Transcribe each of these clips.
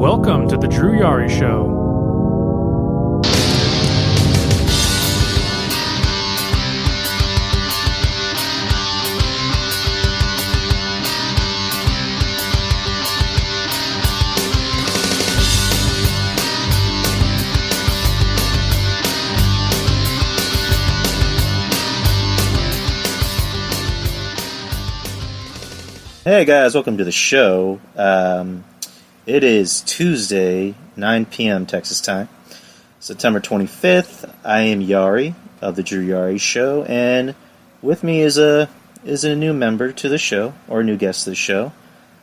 Welcome to the Drew Yari Show. Hey guys, welcome to the show. It is Tuesday, 9 p.m. Texas time, September 25th. I am Yari of the Drew Yari Show, and with me is a new member to the show, or a new guest to the show.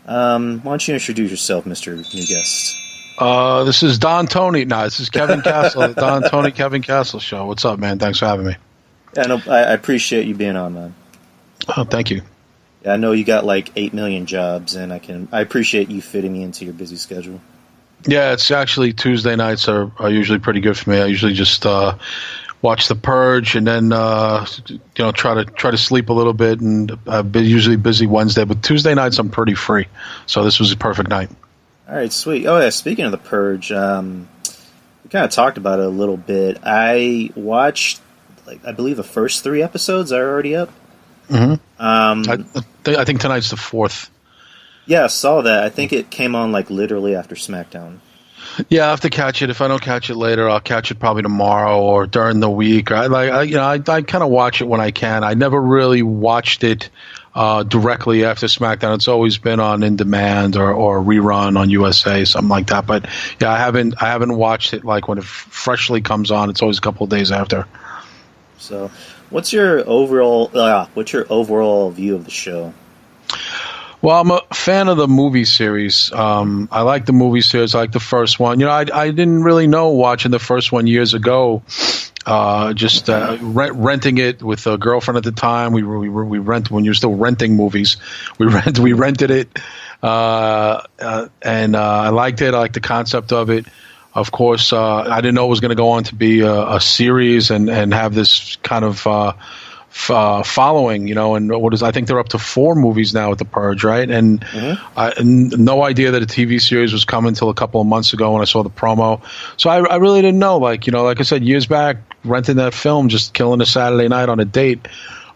Why don't you introduce yourself, Mr. New Guest? This is Don Tony. No, this is Kevin Castle, the Don Tony Kevin Castle Show. What's up, man? Thanks for having me. Yeah, no, I appreciate you being on, man. Oh, thank you. I know you got like 8 million jobs, and I appreciate you fitting me into your busy schedule. Yeah, it's actually Tuesday nights are usually pretty good for me. I usually just watch The Purge and then try to sleep a little bit, and I've been usually busy Wednesday, but Tuesday nights I'm pretty free. So this was a perfect night. All right, sweet. Oh yeah, speaking of The Purge, we kind of talked about it a little bit. I watched, I believe the first 3 episodes are already up. Mm-hmm. I think tonight's the 4th. Yeah, I saw that. I think it came on literally after SmackDown. Yeah, I have to catch it. If I don't catch it later, I'll catch it probably tomorrow or during the week. I kind of watch it when I can. I never really watched it directly after SmackDown. It's always been on in demand or rerun on USA, something like that. But yeah, I haven't watched it when it freshly comes on. It's always a couple of days after. So, what's your overall view of the show? Well, I'm a fan of the movie series. I like the movie series. I like the first one. I didn't really know watching the first one years ago. Renting it with a girlfriend at the time. We rent when you're still renting movies. We rented it, and I liked it. I liked the concept of it. Of course, I didn't know it was going to go on to be a series and have this kind of following, and I think they're up to 4 movies now with The Purge, right? And no idea that a TV series was coming until a couple of months ago when I saw the promo. So I really didn't know, like I said, years back, renting that film, just killing a Saturday night on a date,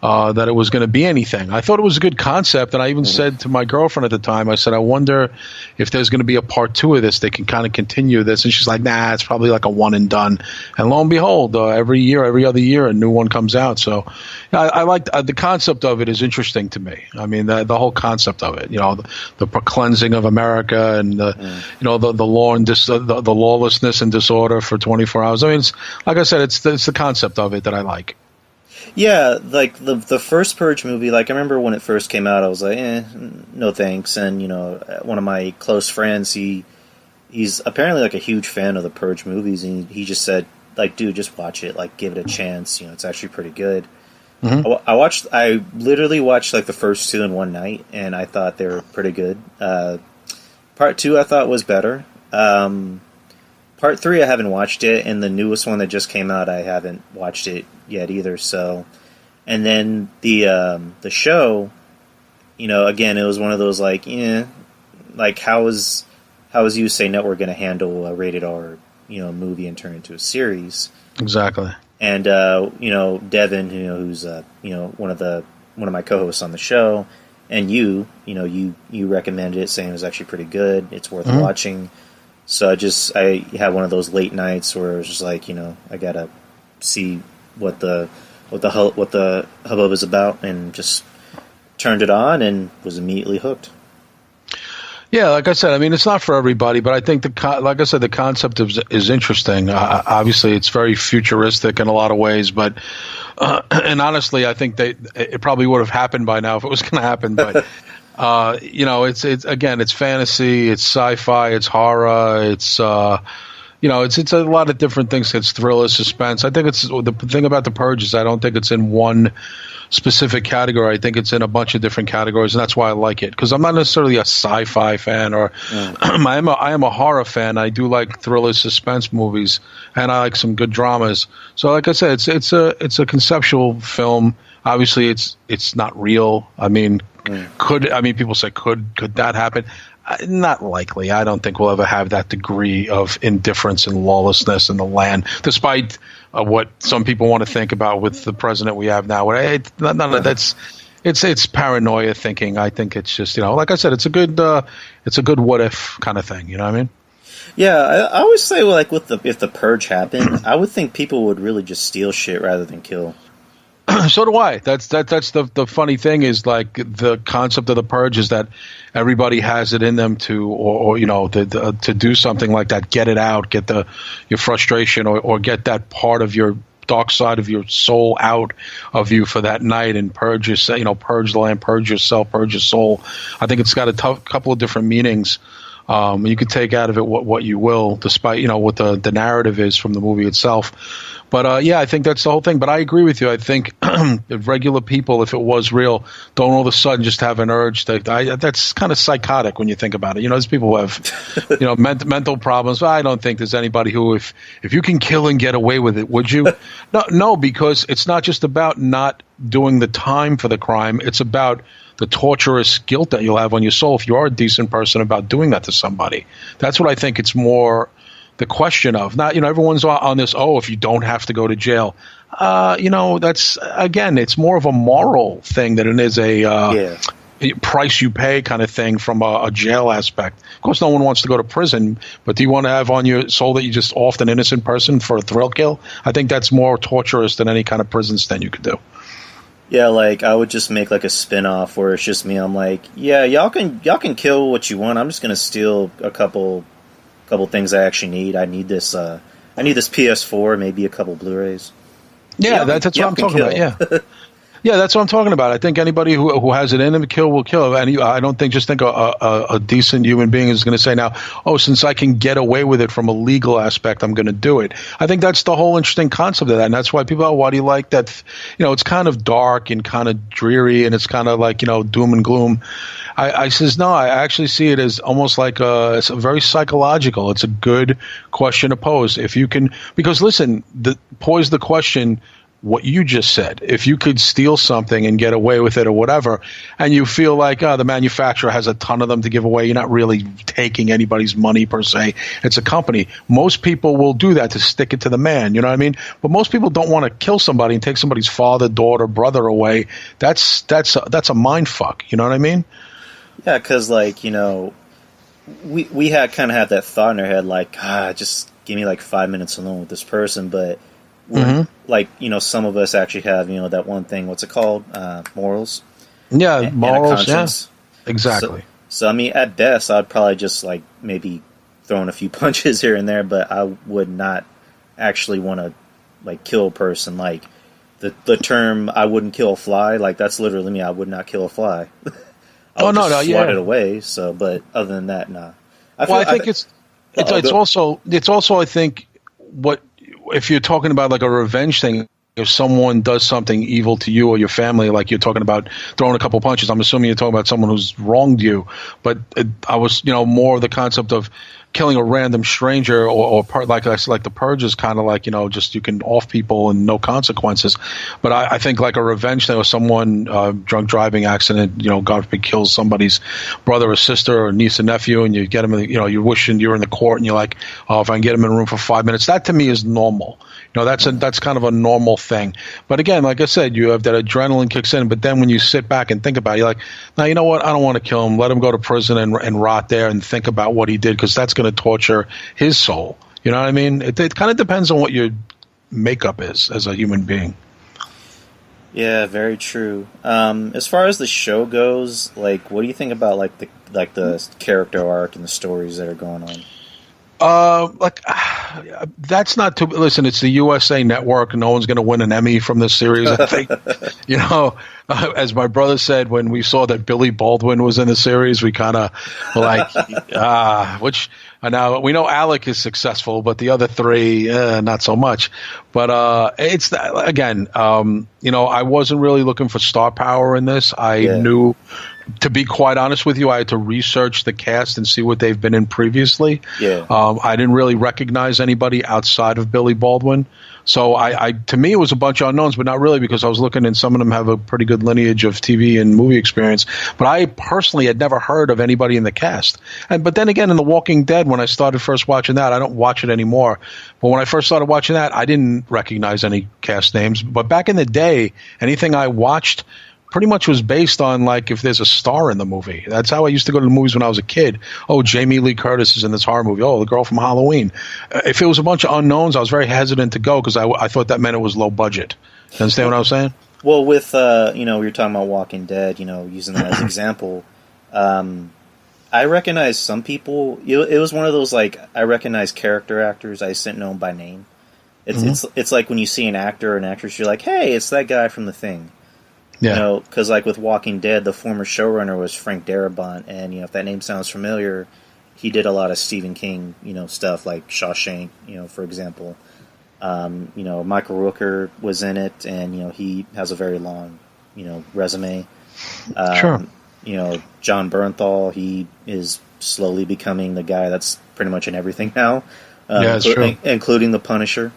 that it was going to be anything. I thought it was a good concept, and I even said to my girlfriend at the time, I said, I wonder if there's going to be a part 2 of this. They can kind of continue this. And she's like, nah, it's probably like a one and done. And lo and behold, every other year, a new one comes out. So I like the concept of it is interesting to me. I mean, the whole concept of it, the cleansing of America and the law and the lawlessness and disorder for 24 hours. I mean, it's, like I said, it's the concept of it that I like. Yeah, the first Purge movie, I remember when it first came out, I was like, no thanks. And, one of my close friends, he's apparently a huge fan of the Purge movies, and he just said, dude, just watch it, give it a chance, it's actually pretty good. Mm-hmm. I literally watched the first 2 in one night, and I thought they were pretty good. Part 2 I thought was better. Part 3 I haven't watched it, and the newest one that just came out I haven't watched it yet either. So, and then the show, again, it was one of those how is USA Network going to handle a rated R movie and turn it into a series? Exactly. And Devin, who's one of my co-hosts on the show, and you recommended it, saying it was actually pretty good. It's worth watching. So I had one of those late nights where it was just I gotta see what the hubbub is about, and just turned it on and was immediately hooked. Yeah, like I said, I mean, it's not for everybody, but I think the concept is interesting. Obviously, it's very futuristic in a lot of ways, but and honestly, I think it probably would have happened by now if it was going to happen, but. It's fantasy, it's sci-fi, it's horror, it's it's a lot of different things. It's thriller, suspense. I think the thing about The Purge is I don't think it's in one specific category. I think it's in a bunch of different categories, and that's why I like it. Because I'm not necessarily a sci-fi fan, or I am a horror fan. I do like thriller, suspense movies, and I like some good dramas. So, like I said, it's a conceptual film. Obviously, it's not real. I mean. People say could that happen? Not likely. I don't think we'll ever have that degree of indifference and lawlessness in the land, despite what some people want to think about with the president we have now. None of that's it's paranoia thinking. I think it's just, like I said, it's a good what if kind of thing. You know what I mean? Yeah, I always say, like, if the purge happened, I would think people would really just steal shit rather than kill. So do I. That's the funny thing is, like, the concept of the purge is that everybody has it in them to do something like that, get it out, get your frustration or get that part of your dark side of your soul out of you for that night and purge purge the land, purge yourself, purge your soul. I think it's got a couple of different meanings. You could take out of it what you will, despite what the narrative is from the movie itself. But I think that's the whole thing. But I agree with you. I think if regular people, if it was real, don't all of a sudden just have an urge that's kind of psychotic when you think about it. There's people who have mental problems. I don't think there's anybody who, if you can kill and get away with it, would you? No, because it's not just about not doing the time for the crime. It's about the torturous guilt that you'll have on your soul if you are a decent person about doing that to somebody. That's what I think it's more the question of. Not, everyone's on this, if you don't have to go to jail. That's, again, it's more of a moral thing than it is a price you pay kind of thing from a jail aspect. Of course, no one wants to go to prison, but do you want to have on your soul that you just offed an innocent person for a thrill kill? I think that's more torturous than any kind of prison stint you could do. Yeah, like, I would just make, like, a spin-off where it's just me. I'm like, yeah, y'all can kill what you want. I'm just gonna steal a couple things I actually need. I need this PS4, maybe a couple Blu-rays. Yeah, that's what I'm talking about. Yeah. Yeah, that's what I'm talking about. I think anybody who has it in them to kill will kill. And I don't think a decent human being is going to say now, since I can get away with it from a legal aspect, I'm going to do it. I think that's the whole interesting concept of that. And that's why people why do you like that? It's kind of dark and kind of dreary and it's kind of like, doom and gloom. I says, no, I actually see it as almost like it's very psychological. It's a good question to pose. If you can, because listen, pose the question, what you just said. If you could steal something and get away with it or whatever, and you feel like the manufacturer has a ton of them to give away, you're not really taking anybody's money per se. It's a company. Most people will do that to stick it to the man. You know what I mean? But most people don't want to kill somebody and take somebody's father, daughter, brother away. That's a mind fuck. You know what I mean? Yeah, because we had kind of had that thought in our head, like, just give me like 5 minutes alone with this person, but. Like, some of us actually have, that one thing, what's it called? Morals. Yeah, morals, yeah. Exactly. So, I mean, at best, I'd probably just, like, maybe throwing a few punches here and there, but I would not actually want to, like, kill a person. Like, the term, I wouldn't kill a fly, like, that's literally me. I would not kill a fly. I would just swat it away, so, but other than that, nah. I think it's also, I think, what, if you're talking about like a revenge thing, if someone does something evil to you or your family, like you're talking about throwing a couple punches, I'm assuming you're talking about someone who's wronged you. But I was, more of the concept of killing a random stranger or like the purge is kind of like, just you can off people and no consequences. But I think like a revenge thing or someone drunk driving accident, God forbid, kills somebody's brother or sister or niece and nephew, and you get them, you're wishing you're in the court and you're like, if I can get them in a room for 5 minutes, that to me is normal. That's kind of a normal thing. But again, like I said, you have that adrenaline kicks in. But then when you sit back and think about it, you're like, now, you know what? I don't want to kill him. Let him go to prison and rot there and think about what he did, because that's going to torture his soul. You know what I mean? It kind of depends on what your makeup is as a human being. Yeah, very true. As far as the show goes, like, what do you think about like the character arc and the stories that are going on? That's not too. Listen, it's the USA Network. No one's going to win an Emmy from this series, I think. As my brother said when we saw that Billy Baldwin was in the series, we kind of like, which now we know Alec is successful, but the other three, not so much. But it's again, I wasn't really looking for star power in this. I knew to be quite honest with you, I had to research the cast and see what they've been in previously. Yeah. I didn't really recognize anybody outside of Billy Baldwin. So I to me, it was a bunch of unknowns, but not really, because I was looking and some of them have a pretty good lineage of TV and movie experience. But I personally had never heard of anybody in the cast. But then again, in The Walking Dead, when I started first watching that, I don't watch it anymore. But when I first started watching that, I didn't recognize any cast names. But back in the day, anything I watched pretty much was based on, like, if there's a star in the movie. That's how I used to go to the movies when I was a kid. Oh, Jamie Lee Curtis is in this horror movie. Oh, the girl from Halloween. If it was a bunch of unknowns, I was very hesitant to go because I thought that meant it was low budget. You understand what I was saying? Well, with, we were talking about Walking Dead, using that as an example, I recognize some people. It was one of those, like, I recognize character actors. I just didn't know them by name. It's like when you see an actor or an actress, you're like, hey, it's that guy from The Thing. Yeah. Because like with Walking Dead, the former showrunner was Frank Darabont, and if that name sounds familiar, he did a lot of Stephen King, stuff like Shawshank, for example. Michael Rooker was in it, and he has a very long, resume. Sure. John Bernthal, he is slowly becoming the guy that's pretty much in everything now, including the Punisher.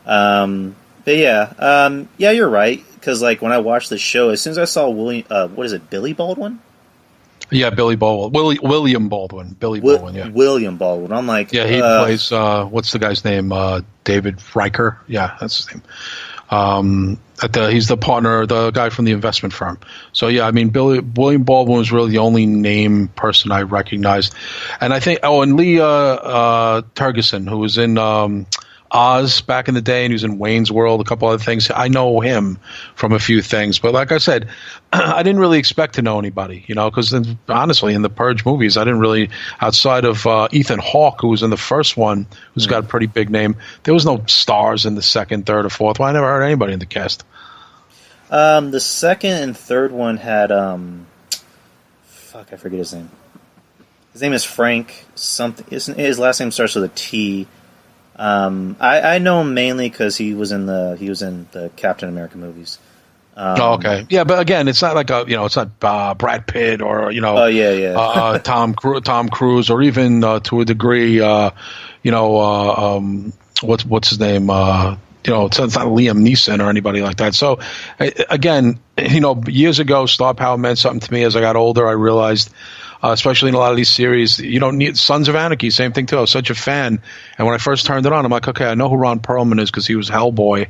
But yeah, you're right. Because like when I watched the show, as soon as I saw Billy Baldwin? Yeah, Billy Baldwin. William Baldwin. Billy Baldwin, yeah. William Baldwin. I'm like... Yeah, he plays... what's the guy's name? David Riker? Yeah, that's his name. He's the partner, the guy from the investment firm. So, yeah, I mean, William Baldwin was really the only name person I recognized. And I think... Oh, and Lee Tergesen, who was in... Oz back in the day, and he was in Wayne's World, a couple other things. I know him from a few things, but like I said, I didn't really expect to know anybody, because honestly, in the Purge movies, I didn't really, outside of Ethan Hawke, who was in the first one, who's got a pretty big name, there was no stars in the second, third, or fourth one. I never heard anybody in the cast. The second and third one had, I forget his name. His name is Frank something. His last name starts with a T. I know him mainly because he was in the Captain America movies. Okay, yeah, but again, it's not like it's not Brad Pitt or Tom Cruise, or even to a degree, what's his name? It's not Liam Neeson or anybody like that. So again, years ago, star power meant something to me. As I got older, I realized. Especially in a lot of these series, you don't need Sons of Anarchy. Same thing too. I was such a fan, and when I first turned it on, I'm like, okay, I know who Ron Perlman is because he was Hellboy,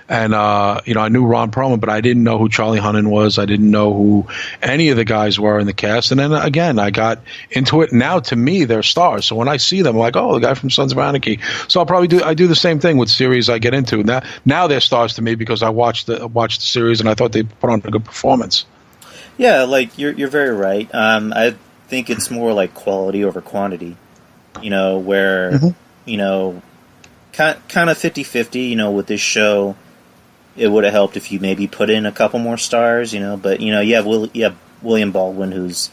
and I knew Ron Perlman, but I didn't know who Charlie Hunnam was. I didn't know who any of the guys were in the cast. And then again, I got into it. Now to me, they're stars. So when I see them, I'm like, oh, the guy from Sons of Anarchy. So I do the same thing with series I get into. Now they're stars to me because I watched the series and I thought they put on a good performance. Yeah, like you're very right. I think it's more like quality over quantity, where, kind of 50-50, with this show, it would have helped if you maybe put in a couple more stars, but, you have William Baldwin, who's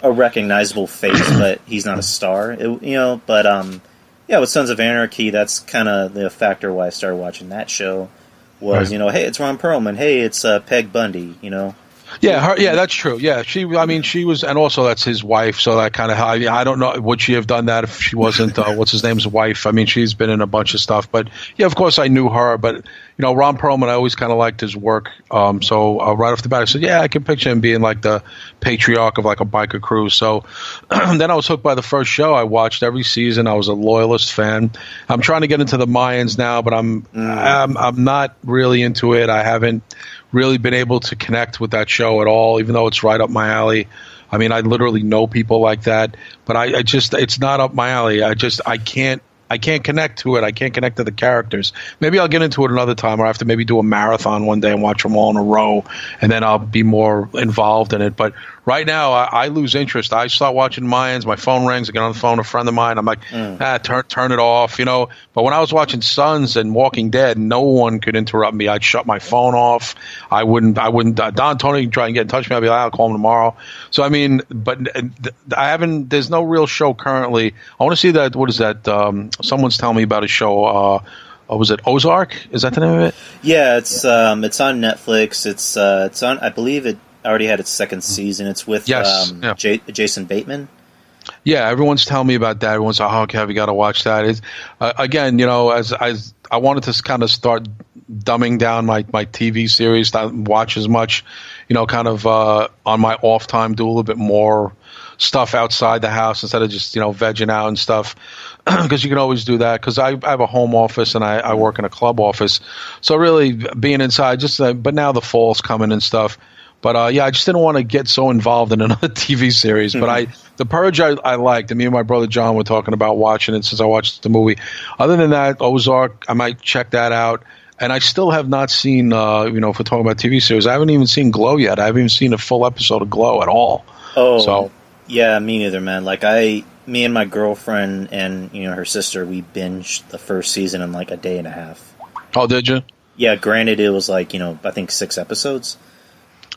a recognizable face, but he's not a star, with Sons of Anarchy, that's kind of the factor why I started watching that show, was, right. Hey, it's Ron Perlman, hey, it's Peg Bundy, Yeah, that's true. Yeah, she was, and also that's his wife. So that kind of, I don't know, would she have done that if she wasn't, what's his name's wife? I mean, she's been in a bunch of stuff, but yeah, of course I knew her, but Ron Perlman, I always kind of liked his work. So right off the bat, I said, yeah, I can picture him being like the patriarch of like a biker crew. So then I was hooked by the first show. I watched every season. I was a loyalist fan. I'm trying to get into the Mayans now, but I'm not really into it. I haven't really been able to connect with that show at all, even though it's right up my alley. I mean, I literally know people like that, but I just, it's not up my alley. I can't connect to it. I can't connect to the characters. Maybe I'll get into it another time, or I have to maybe do a marathon one day and watch them all in a row, and then I'll be more involved in it. But right now, I lose interest. I start watching Mayans, my phone rings, I get on the phone, a friend of mine, I'm like, turn it off, But when I was watching Sons and Walking Dead, no one could interrupt me. I'd shut my phone off. I wouldn't. Don Tony can try and get in touch with me. I'll be like, I'll call him tomorrow. So, I mean, but there's no real show currently. I want to see that, what is that, someone's telling me about a show, was it Ozark? Is that the name of it? Yeah, it's on Netflix. It's on, I believe it, already had its second season. It's with Jason Bateman. Yeah, everyone's telling me about that. Everyone's like, "Oh, Kev, you got to watch that." It's, again, as I wanted to kind of start dumbing down my TV series, not watch as much, kind of on my off time, do a little bit more stuff outside the house instead of just vegging out and stuff, because you can always do that, because I have a home office and I work in a club office, so really being inside but now the fall's coming and stuff. But I just didn't want to get so involved in another TV series. But The Purge I liked, and me and my brother John were talking about watching it since I watched the movie. Other than that, Ozark, I might check that out. And I still have not seen, if we're talking about TV series, I haven't even seen Glow yet. I haven't even seen a full episode of Glow at all. Oh, so, yeah, me neither, man. Like, me and my girlfriend and, her sister, we binged the first season in like a day and a half. Oh, did you? Yeah, granted, it was like, I think 6 episodes.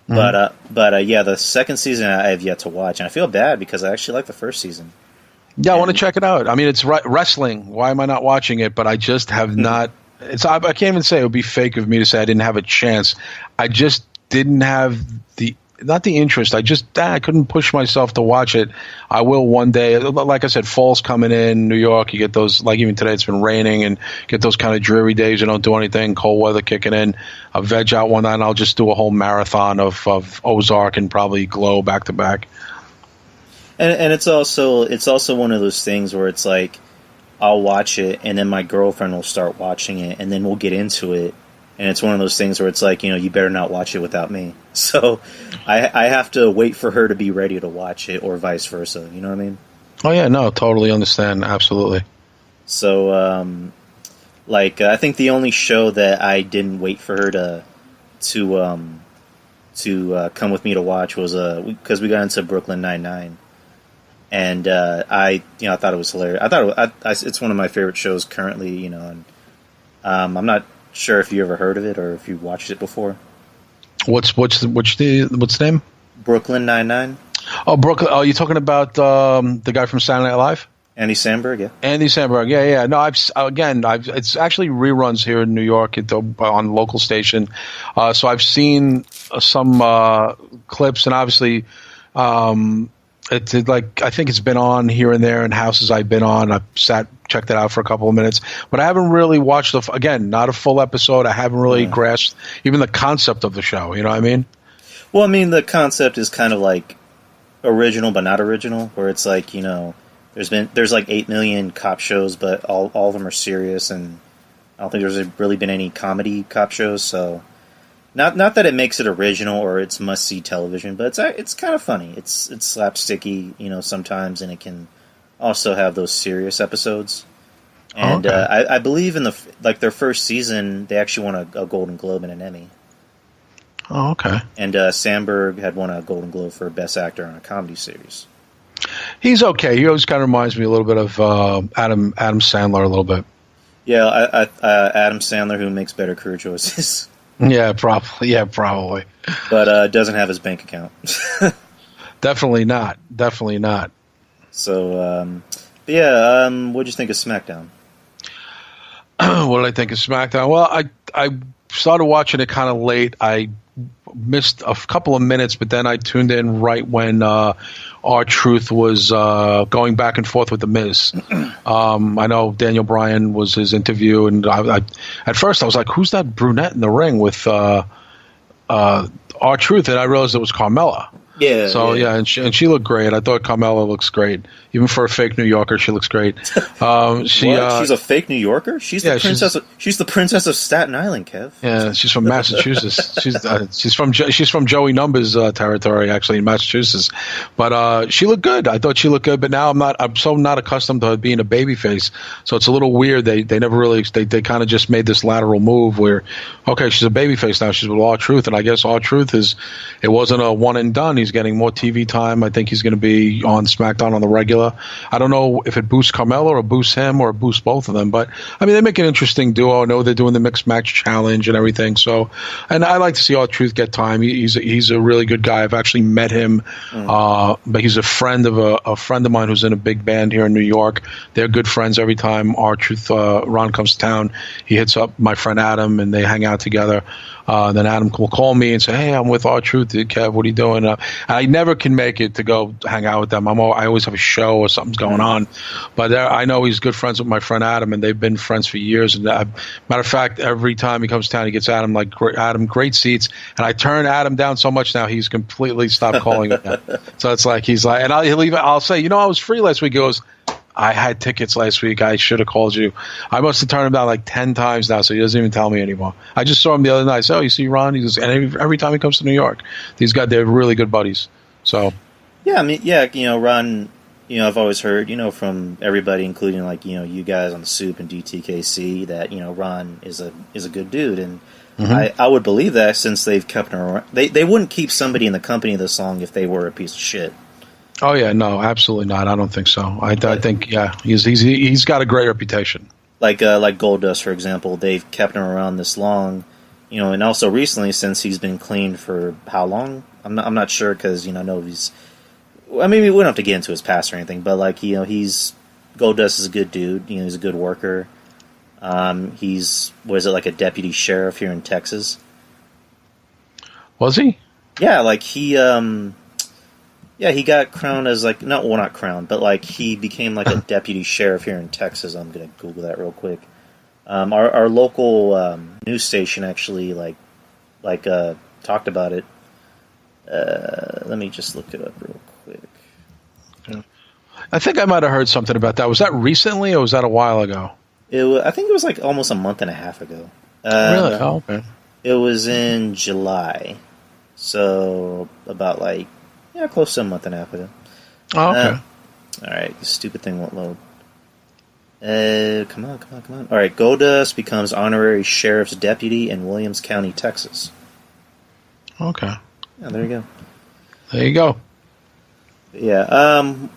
But yeah, the second season I have yet to watch, and I feel bad because I actually like the first season. Yeah, I want to check it out. I mean, it's wrestling. Why am I not watching it? But I just have not. I can't even say it would be fake of me to say I didn't have a chance. I just didn't have not the interest. I couldn't push myself to watch it. I will one day. Like I said, fall's coming in New York. You get those, like even today it's been raining, and get those kind of dreary days. You don't do anything. Cold weather kicking in. I'll veg out one night, and I'll just do a whole marathon of Ozark and probably Glow back to back. And it's also one of those things where it's like I'll watch it, and then my girlfriend will start watching it, and then we'll get into it. And it's one of those things where it's like, you better not watch it without me. So I have to wait for her to be ready to watch it, or vice versa. You know what I mean? Oh, yeah, no, totally understand. Absolutely. So, I think the only show that I didn't wait for her to come with me to watch was because we got into Brooklyn Nine-Nine. And I thought it was hilarious. I thought it's one of my favorite shows currently, and I'm not sure if you ever heard of it or if you watched it before. What's the name? Brooklyn Nine-Nine. Oh, Brooklyn. Oh, you talking about the guy from Saturday Night Live? Andy Samberg, yeah. Andy Samberg, yeah. No, it's actually reruns here in New York on local station. So I've seen some clips, and obviously, it's like, I think it's been on here and there in houses I've been on. I've checked it out for a couple of minutes, but I haven't really watched not a full episode. I haven't really grasped even the concept of the show. You know what I mean? Well, I mean, the concept is kind of like original, but not original, where it's like, there's like 8 million cop shows, but all of them are serious, and I don't think there's really been any comedy cop shows, so not that it makes it original or it's must-see television, but it's kind of funny. It's slapsticky, sometimes, and it can also have those serious episodes. And I believe in their first season, they actually won a Golden Globe and an Emmy. Oh, okay. And Samberg had won a Golden Globe for Best Actor on a Comedy Series. He's okay. He always kind of reminds me a little bit of Adam Sandler a little bit. Yeah, Adam Sandler, who makes better career choices. Yeah, probably. But doesn't have his bank account. Definitely not. So, what'd you think of SmackDown? What did I think of SmackDown? Well, I started watching it kind of late. I missed a couple of minutes, but then I tuned in right when R-Truth was going back and forth with The Miz. I know Daniel Bryan was his interview, and I at first I was like, who's that brunette in the ring with R-Truth? And I realized it was Carmella. Yeah. So and she looked great. I thought Carmella looks great, even for a fake New Yorker. She looks great. She's a fake New Yorker. She's the princess of Staten Island, Kev. Yeah, she's from Massachusetts. she's from Joey Numbers territory, actually, in Massachusetts. But she looked good. I thought she looked good. But now I'm so not accustomed to her being a babyface, so it's a little weird. They never really they kind of just made this lateral move where, okay, she's a babyface now. She's with R-Truth, and I guess R-Truth it wasn't a one and done. He's getting more TV time. I think he's going to be on SmackDown on the regular. I don't know if it boosts Carmella or boosts him or boosts both of them, but I mean, they make an interesting duo. I know they're doing the mixed match challenge and everything. So, and I like to see R-Truth get time. He's a really good guy. I've actually met him, but he's a friend of mine who's in a big band here in New York. They're good friends. Every time R-Truth Ron comes to town, he hits up my friend Adam, and they hang out together. Then Adam will call me and say, "Hey, I'm with R-Truth. Kev, what are you doing?" I never can make it to go hang out with them. I always have a show or something's going on. But I know he's good friends with my friend Adam, and they've been friends for years. And matter of fact, every time he comes to town, he gets Adam great seats. And I turn Adam down so much now, he's completely stopped calling me. So it's like he's like, and I'll say, I was free last week. He goes, I had tickets last week. I should have called you. I must have turned him down like 10 times now, so he doesn't even tell me anymore. I just saw him the other night. I said, "Oh, you see Ron?" He goes, and every time he comes to New York, they're really good buddies. So yeah, I mean, Ron. I've always heard, from everybody, including like you guys on the Soup and DTKC, that Ron is a good dude, and I would believe that since they've kept him around. They wouldn't keep somebody in the company of this long if they were a piece of shit. Oh yeah, no, absolutely not. I don't think so. I think he's got a great reputation. Like Goldust, for example, they've kept him around this long, and also recently since he's been clean for how long? I'm not sure because I know he's. I mean, we wouldn't have to get into his past or anything, but like Goldust is a good dude. He's a good worker. He's like a deputy sheriff here in Texas. Was he? Yeah, like he. Yeah, he got crowned as not crowned, but like he became like a deputy sheriff here in Texas. I'm gonna Google that real quick. Our local news station actually talked about it. Let me just look it up real quick. I think I might have heard something about that. Was that recently or was that a while ago? I think it was like almost a month and a half ago. Really? Oh, okay. It was in July, so about close to a month and a half ago. Oh, okay. All right, this stupid thing won't load. Come on. All right, Goldust becomes honorary sheriff's deputy in Williams County, Texas. Okay. Yeah, there you go. There you go. Yeah,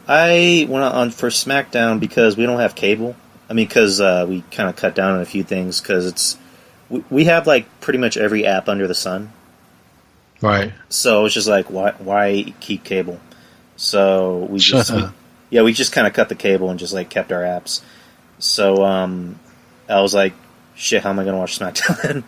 I went on for SmackDown because we don't have cable. I mean, because we kind of cut down on a few things because we have like pretty much every app under the sun. Right. So it's just like, why keep cable? So we just kind of cut the cable and just like kept our apps. So I was like, shit, how am I going to watch SmackDown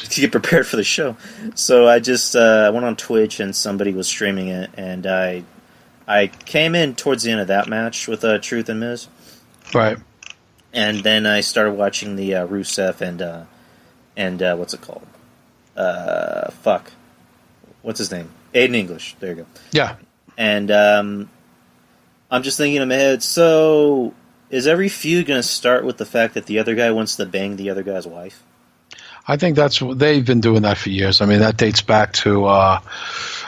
to get prepared for the show? So I just went on Twitch and somebody was streaming it, and I came in towards the end of that match with Truth and Miz. Right. And then I started watching the Rusev and what's it called? What's his name? Aiden English. There you go. Yeah. And I'm just thinking in my head, so is every feud going to start with the fact that the other guy wants to bang the other guy's wife? I think they've been doing that for years. I mean, that dates back to,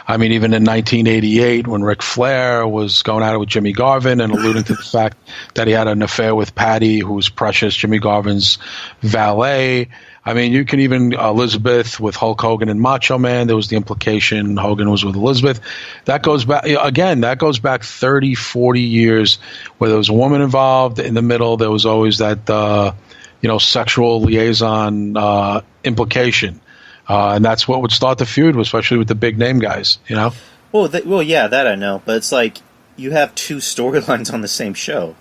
even in 1988 when Ric Flair was going at it with Jimmy Garvin and alluding to the fact that he had an affair with Patty, who was Precious, Jimmy Garvin's valet. I mean, you can even Elizabeth with Hulk Hogan and Macho Man. There was the implication Hogan was with Elizabeth. That goes back, again, 30, 40 years where there was a woman involved. In the middle, there was always that, sexual liaison implication. And that's what would start the feud, especially with the big name guys, Well, yeah, that I know. But it's like you have two storylines on the same show.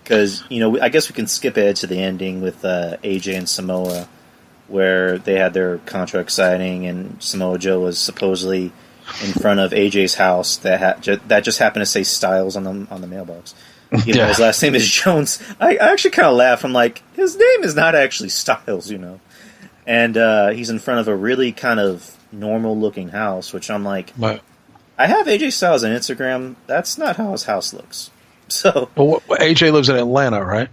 Because, I guess we can skip ahead to the ending with AJ and Samoa, where they had their contract signing, and Samoa Joe was supposedly in front of AJ's house that just happened to say Styles on the mailbox. Even though his last name is Jones. I actually kind of laugh. I'm like, his name is not actually Styles, And he's in front of a really kind of normal-looking house, which I'm like, I have AJ Styles on Instagram. That's not how his house looks. So, well, AJ lives in Atlanta, right?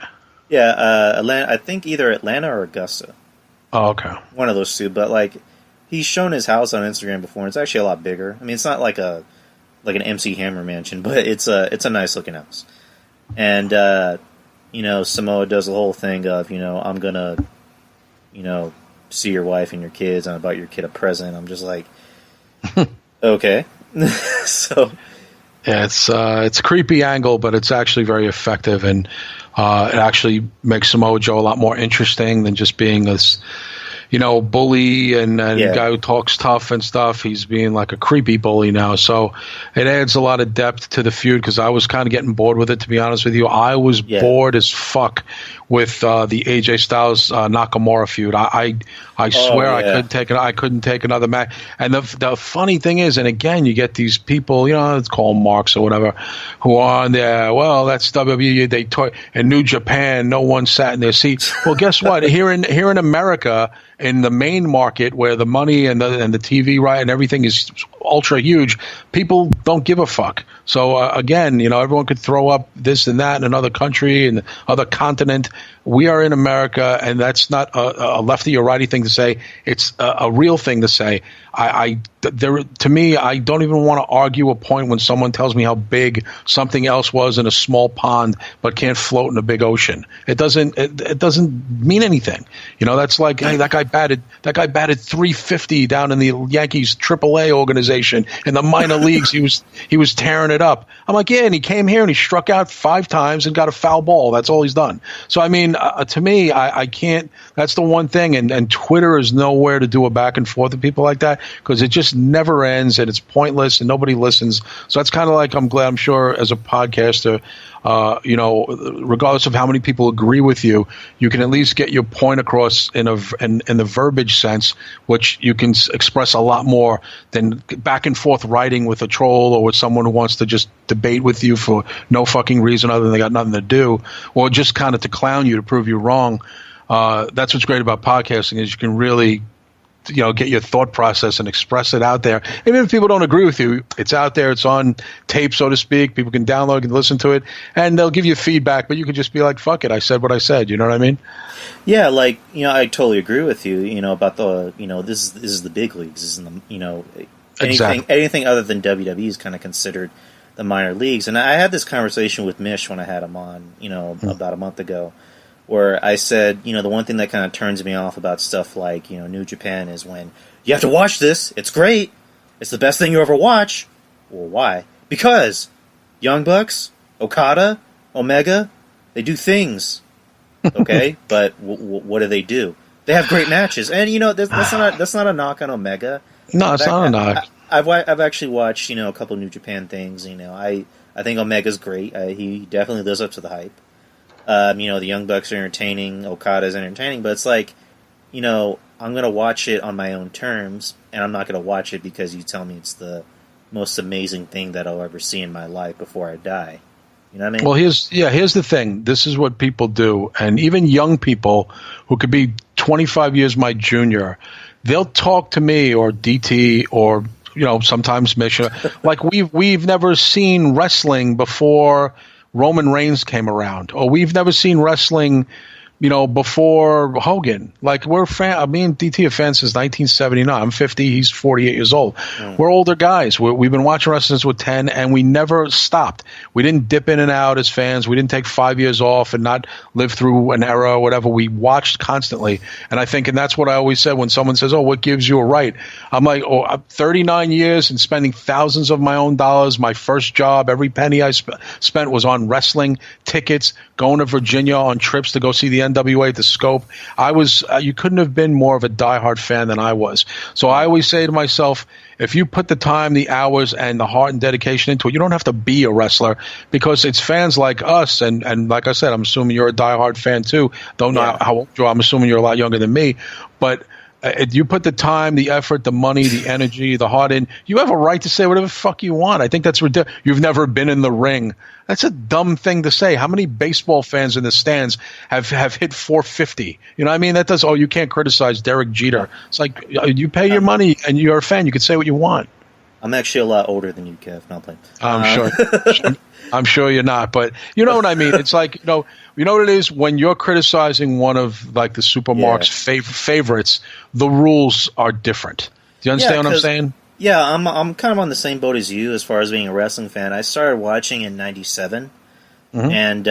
Yeah, Atlanta. I think either Atlanta or Augusta. Oh, okay. One of those two, but he's shown his house on Instagram before, and it's actually a lot bigger. I mean, it's not like an MC Hammer mansion, but it's a nice looking house. And Samoa does the whole thing of I'm gonna see your wife and your kids, and I bought your kid a present. I'm just like, okay. So yeah, it's a creepy angle, but it's actually very effective, and it actually makes Samoa Joe a lot more interesting than just being this, bully and guy who talks tough and stuff. He's being like a creepy bully now. So it adds a lot of depth to the feud because I was kind of getting bored with it, to be honest with you. I was bored as fuck with the AJ Styles Nakamura feud. I swear I couldn't take another match. And the funny thing is, and again, you get these people, let's call them marks or whatever, who are on there. Well, that's WWE. They in New Japan, no one sat in their seat. Well, guess what? Here in America, in the main market where the money and the TV right and everything is ultra huge, people don't give a fuck. So again, everyone could throw up this and that in another country and other continent. We are in America, and that's not a lefty or righty thing to say. It's a real thing to say. To me, I don't even want to argue a point when someone tells me how big something else was in a small pond, but can't float in a big ocean. It doesn't mean anything. That's like, hey, that guy batted 350 down in the Yankees AAA organization in the minor leagues. He was tearing it up. I'm like, yeah, and he came here and he struck out 5 times and got a foul ball. That's all he's done. So I mean, to me, I can't. That's the one thing, and Twitter is nowhere to do a back and forth with people like that because it just never ends and it's pointless and nobody listens. So that's kind of like, I'm sure as a podcaster, regardless of how many people agree with you, you can at least get your point across in the verbiage sense, which you can express a lot more than back and forth writing with a troll or with someone who wants to just debate with you for no fucking reason other than they got nothing to do, or just kind of to clown you to prove you wrong. That's what's great about podcasting is you can really get your thought process and express it out there. Even if people don't agree with you, it's out there. It's on tape, so to speak. People can download, can listen to it, and they'll give you feedback. But you can just be like, "Fuck it, I said what I said." You know what I mean? Yeah, like I totally agree with you. About the this is the big leagues. This is anything other than WWE is kind of considered the minor leagues. And I had this conversation with Mish when I had him on, about a month ago, where I said, the one thing that kind of turns me off about stuff like, New Japan is when you have to watch this. It's great. It's the best thing you ever watch. Well, why? Because Young Bucks, Okada, Omega, they do things. Okay, but what do they do? They have great matches, and that's not a knock on Omega. No, it's not a knock. I've actually watched a couple New Japan things. I think Omega's great. He definitely lives up to the hype. The Young Bucks are entertaining, Okada's entertaining, but it's like, I'm going to watch it on my own terms, and I'm not going to watch it because you tell me it's the most amazing thing that I'll ever see in my life before I die. You know what I mean? Well, here's the thing. This is what people do, and even young people who could be 25 years my junior, they'll talk to me or DT or, sometimes Misha, like we've never seen wrestling before Roman Reigns came around, or we've never seen wrestling, before Hogan. Like me and DT are fans since 1979. I'm 50. He's 48 years old. We're older guys. We've been watching wrestling since we're 10, and we never stopped. We didn't dip in and out as fans. We didn't take 5 years off and not live through an era or whatever. We watched constantly. And that's what I always said when someone says, "Oh, what gives you a right?" I'm like, I'm 39 years and spending thousands of my own dollars. My first job, every penny I spent was on wrestling tickets, going to Virginia on trips to go see the NWA at the Scope. You couldn't have been more of a diehard fan than I was. So I always say to myself, if you put the time, the hours, and the heart and dedication into it, you don't have to be a wrestler, because it's fans like us. And like I said, I'm assuming you're a diehard fan too. Don't know how old you are. I'm assuming you're a lot younger than me. But you put the time, the effort, the money, the energy, the heart in, you have a right to say whatever the fuck you want. I think that's ridiculous. You've never been in the ring. That's a dumb thing to say. How many baseball fans in the stands have hit 450? You know what I mean? You can't criticize Derek Jeter. It's like, you pay your money and you're a fan. You can say what you want. I'm actually a lot older than you, Kev. Not playing. I'm sure. I'm sure you're not, but you know what I mean. It's like, you know what it is when you're criticizing one of like the Supermark's favorites. The rules are different. Do you understand what I'm saying? Yeah, I'm kind of on the same boat as you as far as being a wrestling fan. I started watching in '97, and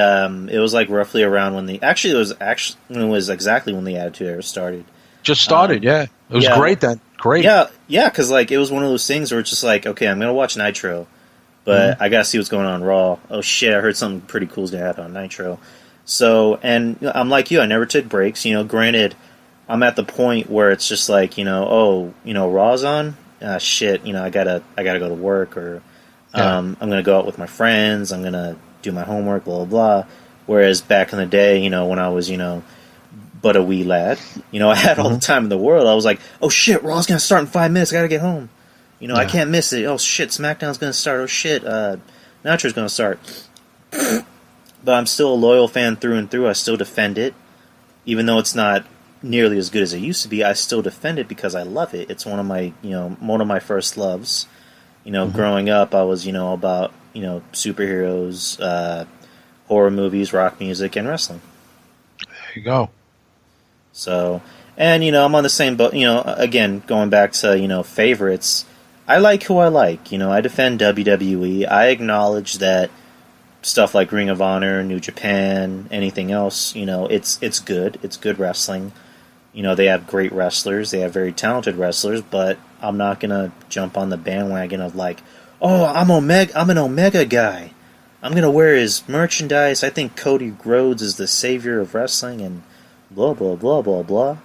it was like roughly around when it was exactly when the Attitude Era started. Just started, yeah. It was great then. Great. Yeah, because like it was one of those things where it's just like, okay, I'm gonna watch Nitro, but I gotta see what's going on Raw. Oh shit, I heard something pretty cool is gonna happen on Nitro. So, and I'm like you, I never took breaks. Granted, I'm at the point where it's just like, Raw's on. Shit, I gotta go to work, or I'm gonna go out with my friends. I'm gonna do my homework, blah blah blah. Whereas back in the day, when I was, but a wee lad, I had all the time in the world. I was like, oh shit, Raw's gonna start in 5 minutes. I gotta get home. I can't miss it. Oh shit, SmackDown's gonna start. Oh shit, Nitro's gonna start. But I'm still a loyal fan through and through. I still defend it, even though it's not nearly as good as it used to be. I still defend it because I love it. It's one of my first loves. Growing up, I was about superheroes, horror movies, rock music, and wrestling. There you go. So, and I'm on the same boat. Again, going back to favorites. I like who I like. I defend WWE. I acknowledge that stuff like Ring of Honor, New Japan, anything else, it's good. It's good wrestling. They have great wrestlers. They have very talented wrestlers, but I'm not going to jump on the bandwagon of like, oh, I'm an Omega guy. I'm going to wear his merchandise. I think Cody Rhodes is the savior of wrestling and blah, blah, blah, blah, blah.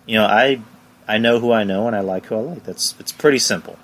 I know who I know and I like who I like. It's pretty simple.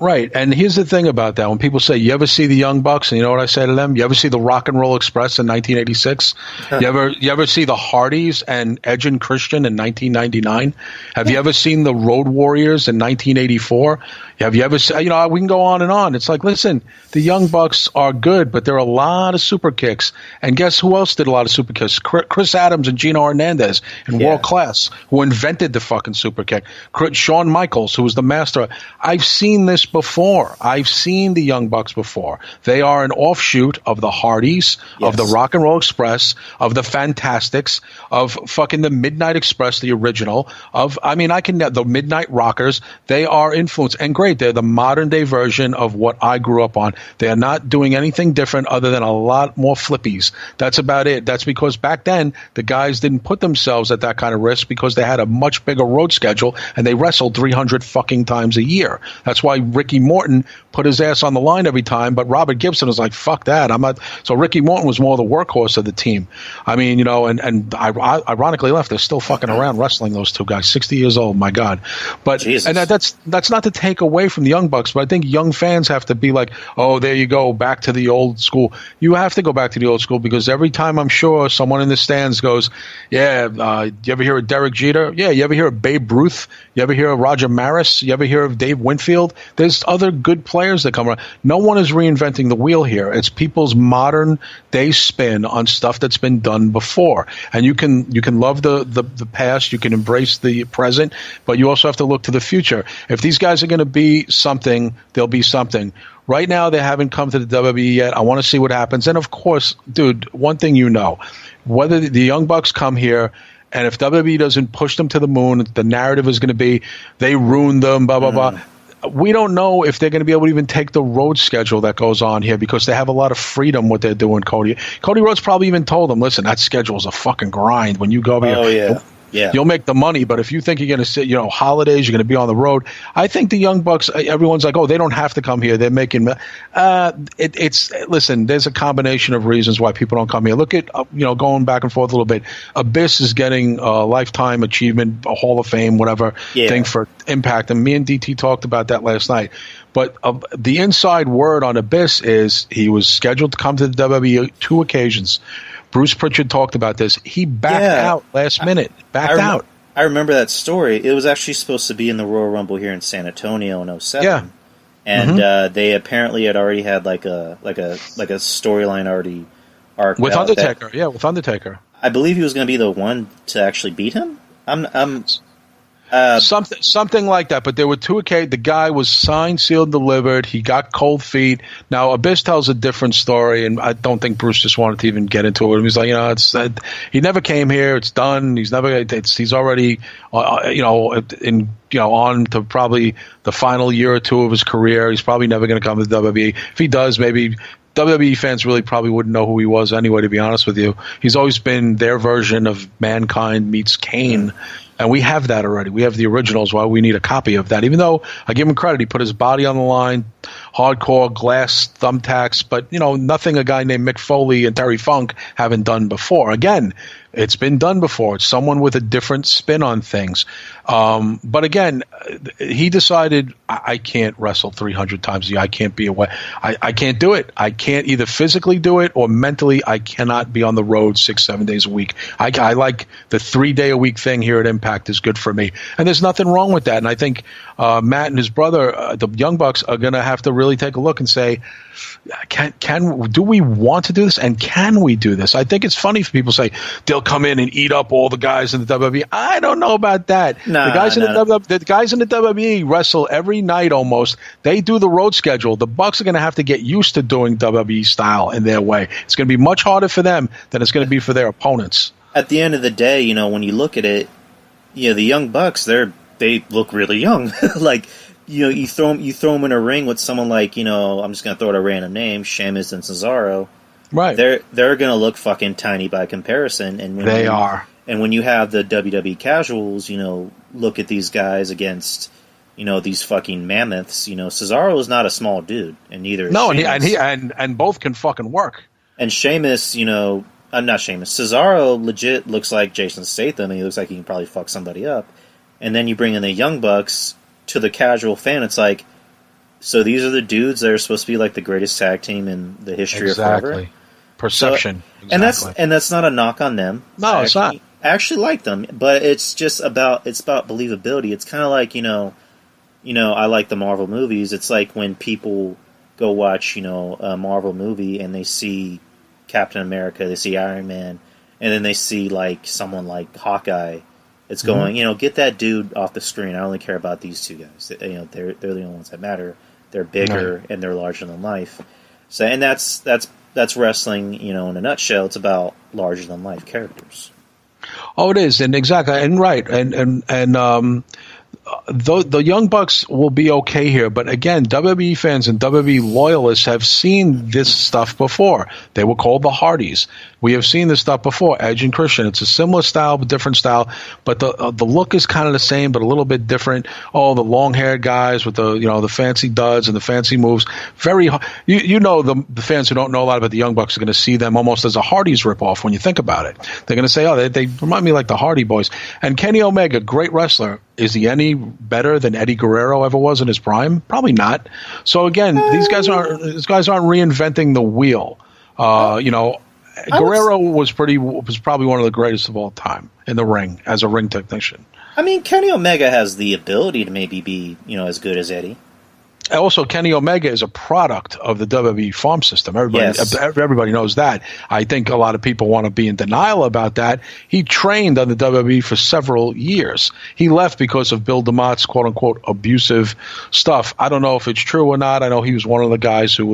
Right, and here's the thing about that. When people say, you ever see the Young Bucks, and you know what I say to them? You ever see the Rock and Roll Express in 1986? You ever see the Hardys and Edge and Christian in 1999? Have you ever seen the Road Warriors in 1984? Have you ever seen, we can go on and on. It's like, listen, the Young Bucks are good, but there are a lot of super kicks. And guess who else did a lot of super kicks? Chris Adams and Gino Hernandez in World Class, who invented the fucking super kick. Shawn Michaels, who was the master. I've seen this before. I've seen the Young Bucks before. They are an offshoot of the Hardys, of the Rock and Roll Express, of the Fantastics, of fucking the Midnight Express, the original, the Midnight Rockers. They are influenced, and great. They're the modern day version of what I grew up on. They are not doing anything different other than a lot more flippies. That's about it. That's because back then the guys didn't put themselves at that kind of risk because they had a much bigger road schedule and they wrestled 300 fucking times a year. That's why Ricky Morton put his ass on the line every time, but Robert Gibson was like, fuck that. I'm not. So Ricky Morton was more the workhorse of the team. And ironically enough, they're still fucking around wrestling, those two guys, 60 years old, my God. But Jesus. And that's not to take away from the Young Bucks, but I think young fans have to be like, oh, there you go, back to the old school. You have to go back to the old school because every time I'm sure someone in the stands goes, you ever hear of Derek Jeter? Yeah, you ever hear of Babe Ruth? You ever hear of Roger Maris? You ever hear of Dave Winfield? There's other good players that come around. No one is reinventing the wheel here. It's people's modern day spin on stuff that's been done before. And you can love the past, you can embrace the present, but you also have to look to the future. If these guys are going to be something, they'll be something. Right now, they haven't come to the WWE yet. I want to see what happens. And of course, dude, one thing whether the Young Bucks come here, and if WWE doesn't push them to the moon, the narrative is going to be they ruined them, blah, blah, blah. We don't know if they're going to be able to even take the road schedule that goes on here because they have a lot of freedom what they're doing, Cody. Cody Rhodes probably even told them, listen, that schedule is a fucking grind. When you go here, you'll make the money. But if you think you're going to sit, holidays, you're going to be on the road. I think the Young Bucks, everyone's like, oh, they don't have to come here. They're making listen, there's a combination of reasons why people don't come here. Look at, going back and forth a little bit. Abyss is getting a lifetime achievement, a Hall of Fame, whatever thing for Impact. And me and DT talked about that last night. But the inside word on Abyss is he was scheduled to come to the WWE 2 occasions. Bruce Pritchard talked about this. He backed out last minute. Out. I remember that story. It was actually supposed to be in the Royal Rumble here in San Antonio in 07. Yeah. And they apparently had already had like a storyline already arced with out Undertaker. With Undertaker. I believe he was going to be the one to actually beat him. Something like that, but there were 2 occasions. The guy was signed, sealed, delivered. He got cold feet. Now Abyss tells a different story, and I don't think Bruce just wanted to even get into it. He's like, he never came here. It's done. He's already, on to probably the final year or 2 of his career. He's probably never going to come to the WWE. If he does, maybe WWE fans really probably wouldn't know who he was anyway, to be honest with you. He's always been their version of Mankind meets Kane. And we have that already. We have the originals. Why we need a copy of that? Even though I give him credit, he put his body on the line, hardcore glass thumbtacks, but nothing a guy named Mick Foley and Terry Funk haven't done before. Again, it's been done before. It's someone with a different spin on things. But again, he decided, I can't wrestle 300 times a year. I can't be away. I can't do it. I can't either physically do it or mentally. I cannot be on the road 6-7 days a week. I like the 3-day-a-week thing here at Impact is good for me. And there's nothing wrong with that. And I think Matt and his brother, the Young Bucks, are going to have to really take a look and say, do we want to do this, and can we do this? I think it's funny for people to say they'll come in and eat up all the guys in the WWE. I don't know about that. The guys in the WWE wrestle every night almost. They do the road schedule. The Bucks are going to have to get used to doing WWE style in their way. It's going to be much harder for them than it's going to be for their opponents. At the end of the day, when you look at it, the Young Bucks, they look really young. Like, you throw them in a ring with someone like, I'm just going to throw out a random name, Sheamus and Cesaro. Right. They're going to look fucking tiny by comparison. And they are. And when you have the WWE casuals, look at these guys against, these fucking mammoths. Cesaro is not a small dude, and neither is Sheamus. And both can fucking work. And Sheamus, not Sheamus. Cesaro legit looks like Jason Statham, and he looks like he can probably fuck somebody up. And then you bring in the Young Bucks. To the casual fan, it's like, so these are the dudes that are supposed to be like the greatest tag team in the history of forever. Perception. So, and that's not a knock on them. No, it's not. I actually like them, but it's just about believability. It's kind of like I like the Marvel movies. It's like when people go watch a Marvel movie and they see Captain America, they see Iron Man, and then they see like someone like Hawkeye. It's going, get that dude off the screen. I only care about these two guys. They're the only ones that matter. They're bigger and they're larger than life. So, and that's wrestling. In a nutshell, it's about larger than life characters. Oh, it is, and exactly, and right, and the Young Bucks will be okay here, but again, WWE fans and WWE loyalists have seen this stuff before. They were called the Hardys. We have seen this stuff before, Edge and Christian. It's a similar style, but different style. But the look is kind of the same, but a little bit different. Oh, the long-haired guys with the fancy duds and the fancy moves. Very, the fans who don't know a lot about the Young Bucks are going to see them almost as a Hardys ripoff when you think about it. They're going to say, oh, they remind me like the Hardy Boys. And Kenny Omega, great wrestler. Is he any better than Eddie Guerrero ever was in his prime? Probably not. So again, these guys aren't reinventing the wheel. Guerrero was probably one of the greatest of all time in the ring as a ring technician. I mean, Kenny Omega has the ability to maybe be as good as Eddie. Also, Kenny Omega is a product of the WWE farm system. Everybody knows that. I think a lot of people want to be in denial about that. He trained on the WWE for several years. He left because of Bill DeMott's quote-unquote abusive stuff. I don't know if it's true or not. I know he was one of the guys who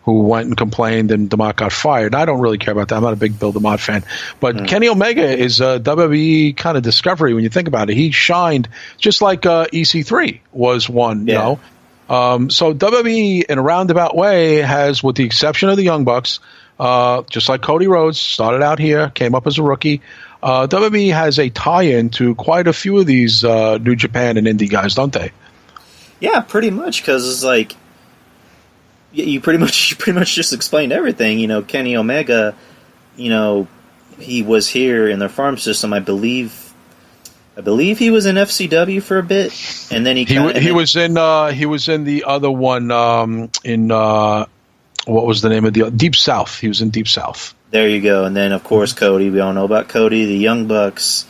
went and complained and DeMott got fired. I don't really care about that. I'm not a big Bill DeMott fan. But Kenny Omega is a WWE kind of discovery when you think about it. He shined just like EC3 was one, So WWE, in a roundabout way, has, with the exception of the Young Bucks, just like Cody Rhodes, started out here, came up as a rookie. WWE has a tie-in to quite a few of these New Japan and indie guys, don't they? Yeah, pretty much, because it's like you pretty much just explained everything. Kenny Omega, he was here in their farm system, I believe he was in FCW for a bit, and then he was in the other one in what was the name of the Deep South? He was in Deep South. There you go, and then of course Cody. We all know about Cody. The Young Bucks.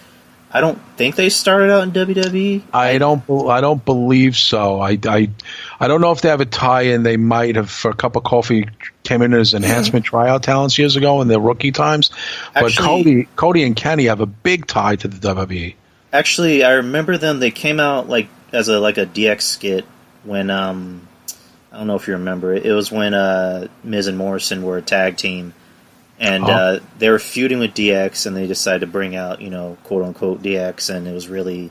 I don't think they started out in WWE. I don't believe so. I don't know if they have a tie-in. They might have, for a cup of coffee, came in as enhancement tryout talents years ago in their rookie times. But Cody and Kenny have a big tie to the WWE. Actually, I remember them. They came out as a DX skit when I don't know if you remember it. It was when Miz and Morrison were a tag team, and they were feuding with DX, and they decided to bring out quote unquote DX, and it was really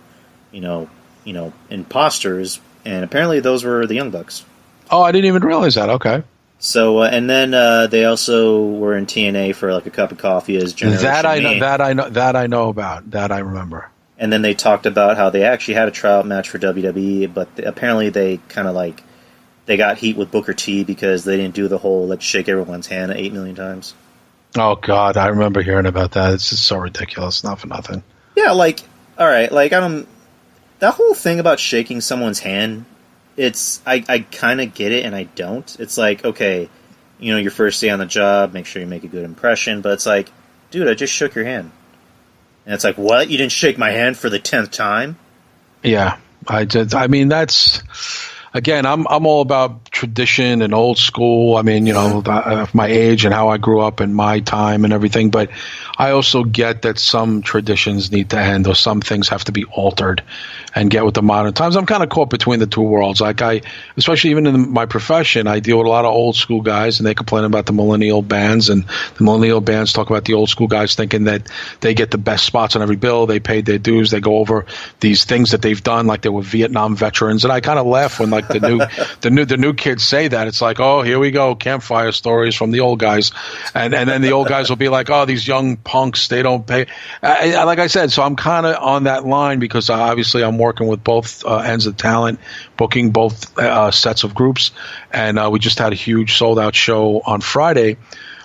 imposters, and apparently those were the Young Bucks. Oh, I didn't even realize that. Okay. So and then they also were in TNA for a cup of coffee as Generation that I know about. That I remember. And then they talked about how they actually had a tryout match for WWE, but apparently they kind of like they got heat with Booker T because they didn't do the whole let's shake everyone's hand 8 million times. Oh God, I remember hearing about that. It's just so ridiculous. Not for nothing. Yeah, like all right, like I don't. That whole thing about shaking someone's hand, I kind of get it and I don't. It's like, okay, you know, your first day on the job, make sure you make a good impression, but it's like, dude, I just shook your hand. And it's like, what? You didn't shake my hand for the 10th time? Yeah, I mean, that's, again, I'm all about tradition and old school. I mean, you know, my age and how I grew up in my time and everything. But I also get that some traditions need to end, or some things have to be altered and get with the modern times. I'm kind of caught between the two worlds. Like especially even in my profession, I deal with a lot of old school guys, and they complain about the millennial bands, and the millennial bands talk about the old school guys thinking that they get the best spots on every bill. They paid their dues. They go over these things that they've done, like they were Vietnam veterans, and I kind of laugh when like the new kids say that. It's like, oh, here we go, campfire stories from the old guys, and then the old guys will be like, oh, these young punks, they don't pay. Like I said, so I'm kind of on that line because obviously I'm working with both ends of talent, booking both sets of groups, and we just had a huge sold out show on Friday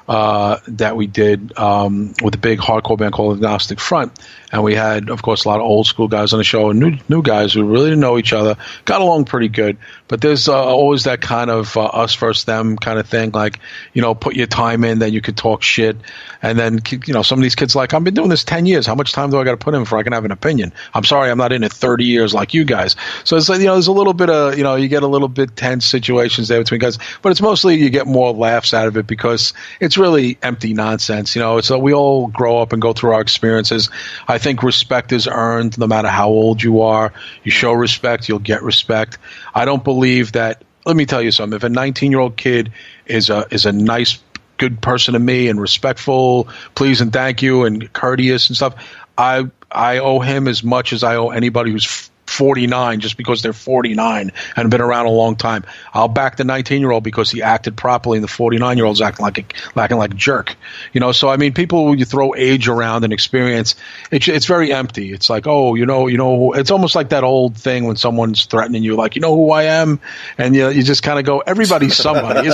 that we did with a big hardcore band called Agnostic Front. And we had, of course, a lot of old school guys on the show and new guys who really didn't know each other, got along pretty good. But there's always that kind of us versus them kind of thing, like, you know, put your time in, then you could talk shit. And then, you know, some of these kids like, I've been doing this 10 years. How much time do I got to put in before I can have an opinion? I'm sorry, I'm not in it 30 years like you guys. So it's like, you know, there's a little bit of, you know, you get a little bit tense situations there between guys. But it's mostly you get more laughs out of it because it's really empty nonsense. You know, it's we all grow up and go through our experiences. I think respect is earned no matter how old you are. You show respect, you'll get respect. I don't believe that. Let me tell you something. If a 19-year-old kid is a nice, good person to me and respectful, please and thank you and courteous and stuff, I owe him as much as I owe anybody who's 49 just because they're 49 and been around a long time. I'll back the 19-year-old because he acted properly and the 49-year-old's acting like a jerk. You know, so I mean, people, you throw age around and experience, it's very empty. It's like, oh, you know, it's almost like that old thing when someone's threatening you, like, you know who I am? And you just kind of go, everybody's somebody.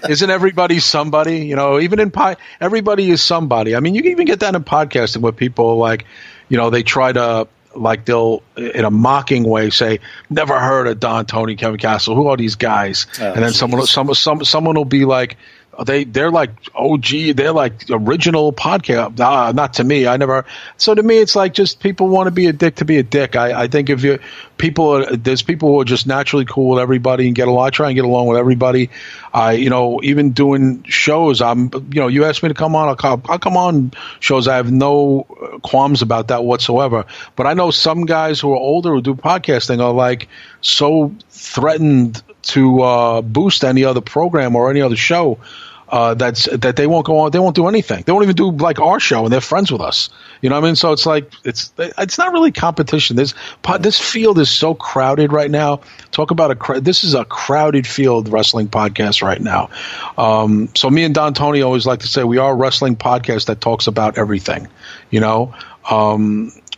Isn't everybody somebody? You know, even in everybody is somebody. I mean, you can even get that in podcasting where people like, you know, they try to, like, they'll in a mocking way say, never heard of Don, Tony, Kevin Castle, who are these guys? And then someone will be like, they're like OG, they're like original podcast. Not to me. I never. So to me, it's like just people want to be a dick to be a dick. I think if there's people who are just naturally cool with everybody and get along. I try and get along with everybody. You know, even doing shows, you ask me to come on, I'll come on shows. I have no qualms about that whatsoever. But I know some guys who are older who do podcasting are like so threatened to boost any other program or any other show that they won't go on. They won't do anything. They won't even do like our show, and they're friends with us. You know what I mean? So it's like it's not really competition. This field is so crowded right now. Talk about this is a crowded field, wrestling podcast right now. So me and Don Tony always like to say we are a wrestling podcast that talks about everything. You know,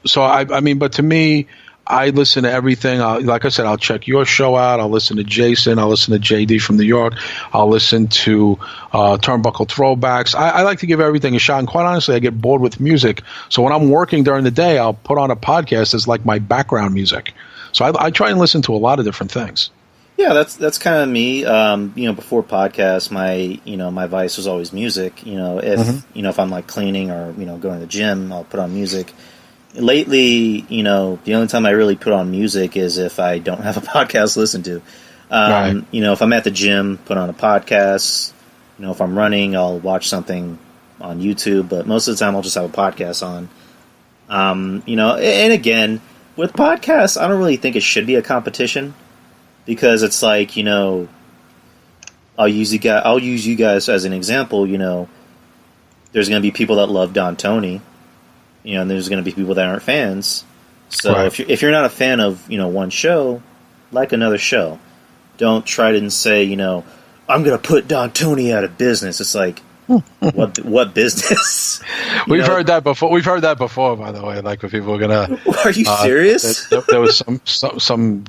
so I mean, but to me, I listen to everything. Like I said, I'll check your show out. I'll listen to Jason. I'll listen to JD from New York. I'll listen to Turnbuckle Throwbacks. I like to give everything a shot. And quite honestly, I get bored with music. So when I'm working during the day, I'll put on a podcast as like my background music. So I try and listen to a lot of different things. Yeah, that's kind of me. You know, before podcasts, my vice was always music. You know, if I'm like cleaning or going to the gym, I'll put on music. Lately, you know, the only time I really put on music is if I don't have a podcast to listen to. Right. You know, if I'm at the gym, put on a podcast. You know, if I'm running, I'll watch something on YouTube. But most of the time, I'll just have a podcast on. You know, and again, with podcasts, I don't really think it should be a competition because it's like, you know, I'll use you guys as an example. You know, there's going to be people that love Don Tony. You know, and there's going to be people that aren't fans. So right. if you're not a fan of, you know, one show, like another show. Don't try to say, you know, I'm going to put Don Tony out of business. It's like, what business? We've heard that before. We've heard that before, by the way. Like, if people are gonna, are you serious? There was some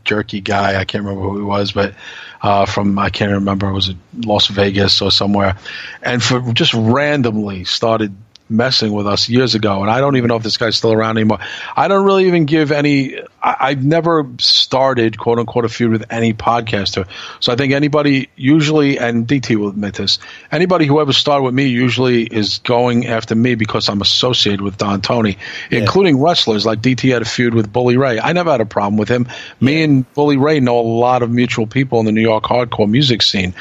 jerky guy. I can't remember who he was, but from, I can't remember. Was it Las Vegas or somewhere? And for just randomly started messing with us years ago, and I don't even know if this guy's still around anymore. I don't really even give any. I've never started, quote unquote, a feud with any podcaster. So I think anybody usually, and DT will admit this, anybody who ever started with me usually is going after me because I'm associated with Don Tony, including wrestlers. Like DT had a feud with Bully Ray. I never had a problem with him. Me and Bully Ray know a lot of mutual people in the New York hardcore music scene.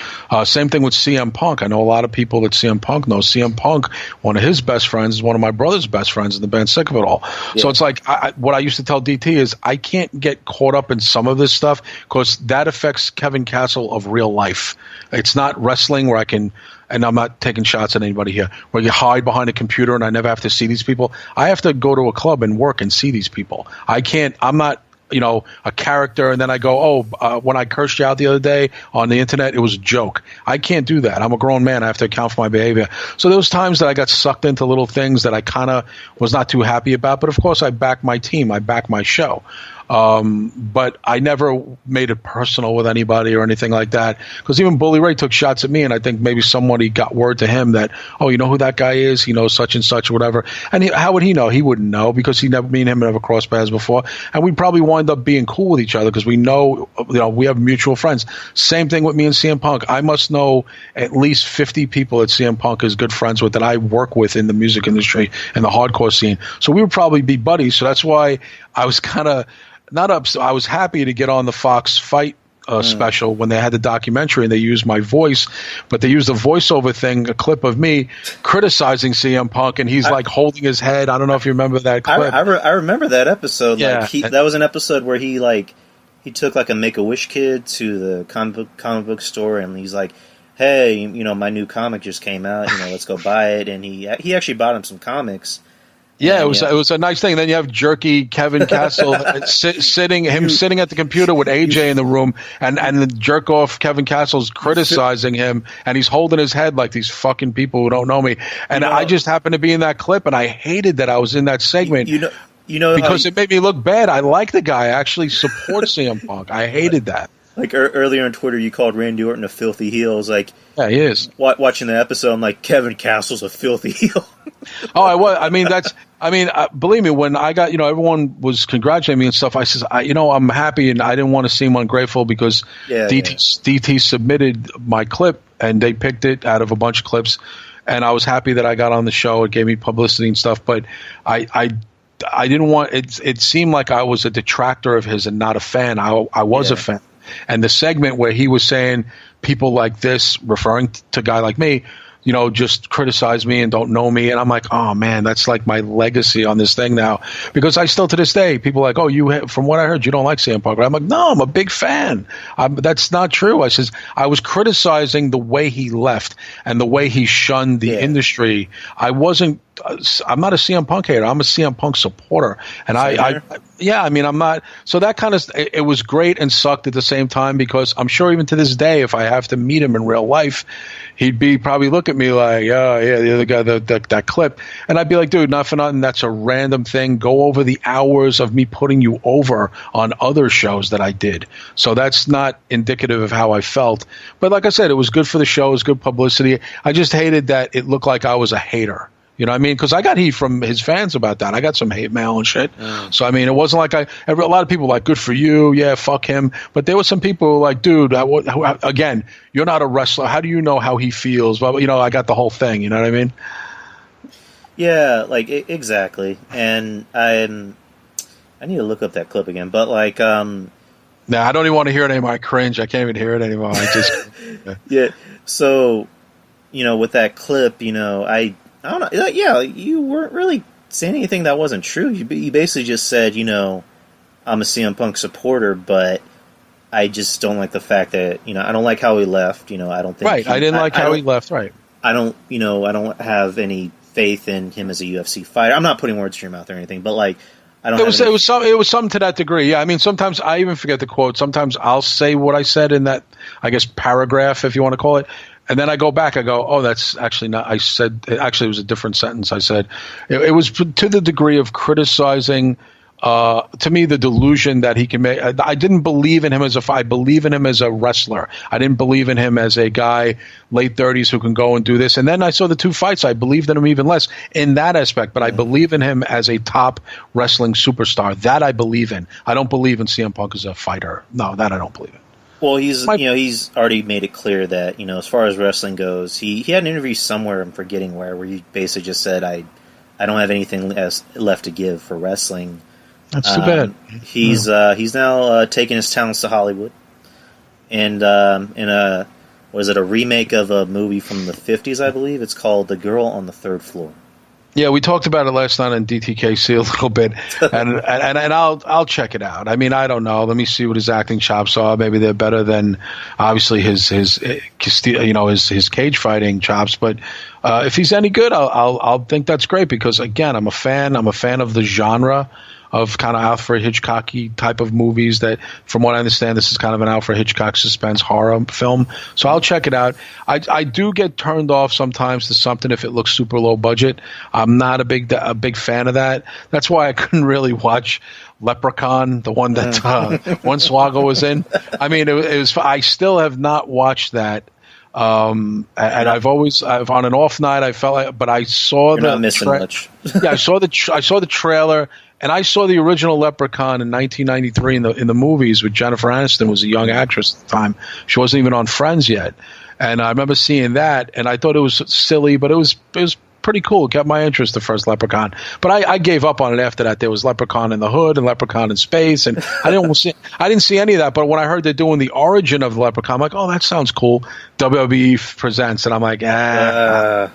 Same thing with CM Punk. I know a lot of people that CM Punk knows. CM Punk, one of his best friends, is one of my brother's best friends in the band Sick of It All. So it's like, what I used to tell DT is, I can't get caught up in some of this stuff because that affects Kevin Castle of real life. It's not wrestling where I can, and I'm not taking shots at anybody here, where you hide behind a computer and I never have to see these people. I have to go to a club and work and see these people. I'm not, a character, and then I go, when I cursed you out the other day on the internet, it was a joke. I can't do that. I'm a grown man. I have to account for my behavior. So there was times that I got sucked into little things that I kind of was not too happy about. But of course, I back my team. I back my show. But I never made it personal with anybody or anything like that. Because even Bully Ray took shots at me, and I think maybe somebody got word to him that, you know who that guy is? He knows such and such or whatever. And how would he know? He wouldn't know because me and him never crossed paths before. And we probably wind up being cool with each other because we know, we have mutual friends. Same thing with me and CM Punk. I must know at least 50 people that CM Punk is good friends with that I work with in the music industry and the hardcore scene. So we would probably be buddies. So that's why I was kind of not upset. I was happy to get on the Fox Fight special when they had the documentary and they used my voice, but they used a voiceover thing, a clip of me criticizing CM Punk, and he's like holding his head. I don't know if you remember that clip. I remember that episode. Yeah. Like that was an episode where he took like a Make-A-Wish kid to the comic book store, and he's like, hey, my new comic just came out, let's go buy it. And he actually bought him some comics. Yeah, it was a nice thing. And then you have jerky Kevin Castle sitting at the computer with AJ in the room, and the jerk off Kevin Castle's criticizing him, and he's holding his head like these fucking people who don't know me. And I just happened to be in that clip, and I hated that I was in that segment. Because it made me look bad. I like the guy. I actually support CM Punk. I hated that. Like earlier on Twitter, you called Randy Orton a filthy heel. I was like, yeah, he is. Watching the episode, I'm like, Kevin Castle's a filthy heel. I was. Believe me, when I got, everyone was congratulating me and stuff. I says, I'm happy, and I didn't want to seem ungrateful because DT submitted my clip, and they picked it out of a bunch of clips, and I was happy that I got on the show. It gave me publicity and stuff, but I didn't want it. It seemed like I was a detractor of his and not a fan. I was a fan. And the segment where he was saying people like this, referring to a guy like me, just criticize me and don't know me. And I'm like, oh, man, that's like my legacy on this thing now. Because I still to this day, people are like, from what I heard, you don't like CM Punk. I'm like, no, I'm a big fan. That's not true. I says, I was criticizing the way he left and the way he shunned the industry. I'm not a CM Punk hater. I'm a CM Punk supporter. And I'm not. So that kind of, it was great and sucked at the same time because I'm sure even to this day, if I have to meet him in real life, he'd probably look at me like, oh, yeah, the other guy, that clip. And I'd be like, dude, not for nothing. That's a random thing. Go over the hours of me putting you over on other shows that I did. So that's not indicative of how I felt. But like I said, it was good for the show. It was good publicity. I just hated that it looked like I was a hater. You know what I mean? Because I got heat from his fans about that. I got some hate mail and shit. So, it wasn't like a lot of people were like, good for you. Yeah, fuck him. But there were some people who were like, dude, again, you're not a wrestler. How do you know how he feels? Well, I got the whole thing. You know what I mean? Yeah, exactly. And I need to look up that clip again. But I don't even want to hear it anymore. I cringe. I can't even hear it anymore. I just yeah. So, with that clip, I don't know. Yeah, you weren't really saying anything that wasn't true. You basically just said, I'm a CM Punk supporter, but I just don't like the fact that, I don't like how he left. I don't think. Right. I didn't like how he left. Right. I don't have any faith in him as a UFC fighter. I'm not putting words in your mouth or anything, but I don't. It was something to that degree. Yeah. Sometimes I even forget the quote. Sometimes I'll say what I said in that, I guess, paragraph, if you want to call it. And then I go back, I go, oh, that's actually not, I said, actually it was a different sentence. I said, it was to the degree of criticizing, to me, the delusion that he can make. I didn't believe in him I believe in him as a wrestler. I didn't believe in him as a guy, late 30s, who can go and do this. And then I saw the 2 fights. I believed in him even less in that aspect, but I believe in him as a top wrestling superstar. That I believe in. I don't believe in CM Punk as a fighter. No, that I don't believe in. Well, he's already made it clear that, as far as wrestling goes, he had an interview somewhere, I'm forgetting where he basically just said, I don't have anything left to give for wrestling. That's too bad. He's now taking his talents to Hollywood, and in a remake of a movie from the 50s, I believe. It's called The Girl on the Third Floor. Yeah, we talked about it last night on DTKC a little bit, and I'll check it out. I mean, I don't know. Let me see what his acting chops are. Maybe they're better than obviously his cage fighting chops. But if he's any good, I'll think that's great because again, I'm a fan. I'm a fan of the genre of kind of Alfred Hitchcock-y type of movies that, from what I understand, this is kind of an Alfred Hitchcock suspense horror film. So I'll check it out. I do get turned off sometimes to something if it looks super low budget. I'm not a big fan of that. That's why I couldn't really watch Leprechaun, the one that Swaggle was in. I mean, it was. I still have not watched that. And I've on an off night I felt like, but I saw You're not missing much. Yeah, I saw the trailer, and I saw the original Leprechaun in 1993 in the movies with Jennifer Aniston, was a young actress at the time. She wasn't even on Friends yet, and I remember seeing that, and I thought it was silly, but it was pretty cool. It kept my interest, the first Leprechaun. But I gave up on it after that. There was Leprechaun in the Hood and Leprechaun in Space, and I didn't see any of that. But when I heard they're doing the origin of the Leprechaun, I'm like, oh, that sounds cool. WWE presents, and I'm like, yeah.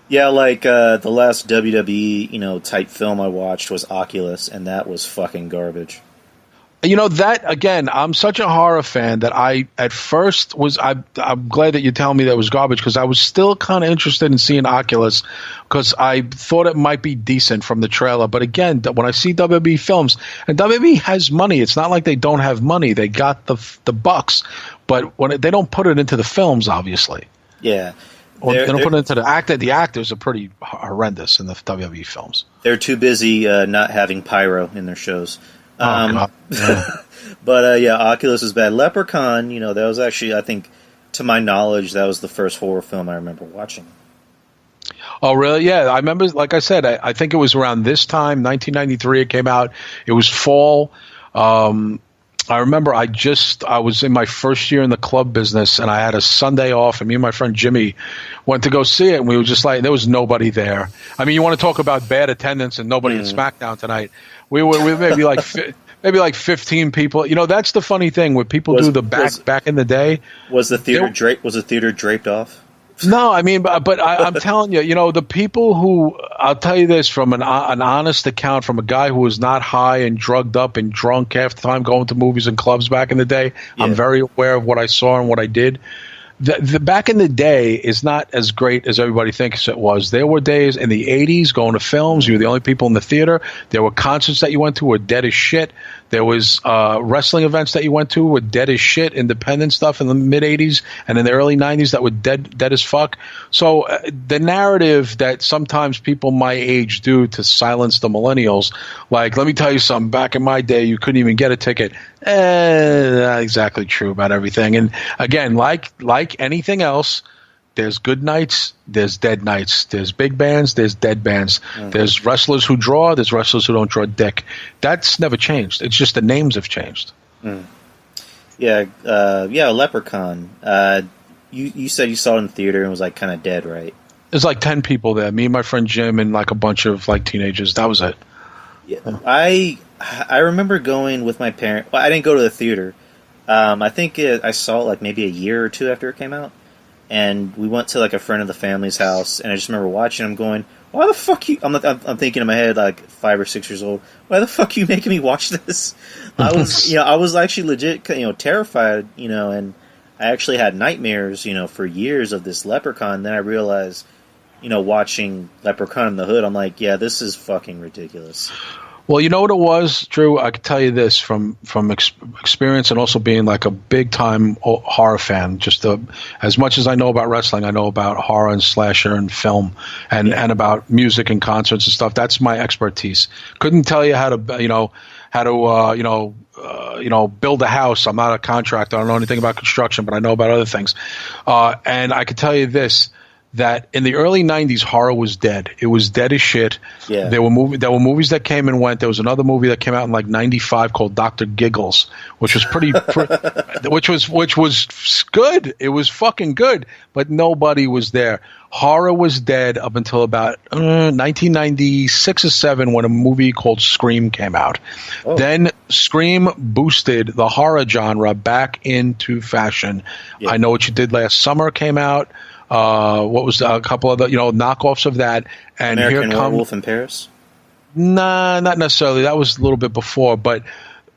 Yeah, like the last WWE type film I watched was Oculus, and that was fucking garbage. That, again, I'm such a horror fan that I, at first, I'm glad that you tell me that was garbage because I was still kind of interested in seeing Oculus because I thought it might be decent from the trailer. But again, when I see WWE films, and WWE has money, it's not like they don't have money. They got the bucks, but they don't put it into the films, obviously. Yeah. They don't put it into the actor. The actors are pretty horrendous in the WWE films. They're too busy not having pyro in their shows. God. Yeah. But Oculus is bad. Leprechaun, that was actually, I think, to my knowledge, that was the first horror film I remember watching. Oh, really? Yeah, I remember, like I said, I think it was around this time, 1993 it came out. It was fall. I remember I was in my first year in the club business, and I had a Sunday off, and me and my friend Jimmy went to go see it, and we were just like, there was nobody there. I mean, you want to talk about bad attendance and nobody at SmackDown tonight. We were maybe like 15 people. That's the funny thing when people do the back in the day. Was the theater draped off? No, I mean, but I'm telling you, the people who, I'll tell you this from an honest account from a guy who was not high and drugged up and drunk half the time going to movies and clubs back in the day. Yeah. I'm very aware of what I saw and what I did. The back in the day is not as great as everybody thinks it was. There were days in the 80s going to films. You were the only people in the theater. There were concerts that you went to were dead as shit. There was wrestling events that you went to were dead as shit, independent stuff in the mid-'80s and in the early 90s that were dead as fuck. So the narrative that sometimes people my age do to silence the millennials, like, let me tell you something, back in my day you couldn't even get a ticket. Not exactly true about everything. And again, like anything else, there's good nights, there's dead nights. There's big bands, there's dead bands. Mm-hmm. There's wrestlers who draw, there's wrestlers who don't draw dick. That's never changed. It's just the names have changed. Mm. Yeah, Leprechaun. You said you saw it in the theater and was like kind of dead, right? There's like 10 people there. Me and my friend Jim and like a bunch of like teenagers. That was it. Yeah. I remember going with my parents. Well, I didn't go to the theater. I think I saw it like maybe a year or two after it came out. And we went to like a friend of the family's house, and I just remember watching them going, why the fuck you... I'm thinking in my head, like 5 or 6 years old, why the fuck are you making me watch this? I was actually legit, terrified, and I actually had nightmares, for years of this Leprechaun. Then I realized, watching Leprechaun in the Hood, I'm like, yeah, this is fucking ridiculous. Well, you know what it was, Drew? I can tell you this from experience and also being like a big-time horror fan. Just as much as I know about wrestling, I know about horror and slasher and film and about music and concerts and stuff. That's my expertise. Couldn't tell you how to build a house. I'm not a contractor. I don't know anything about construction, but I know about other things. And I can tell you this, that in the early 90s, horror was dead. It was dead as shit. Yeah. There were movies that came and went. There was another movie that came out in like 95 called Dr. Giggles, which was which was good. It was fucking good, but nobody was there. Horror was dead up until about 1996 or 7 when a movie called Scream came out. Oh. Then Scream boosted the horror genre back into fashion. Yeah. I Know What You Did Last Summer came out. What was a couple of the knockoffs of that? And American Werewolf in Paris? Nah, not necessarily. That was a little bit before, but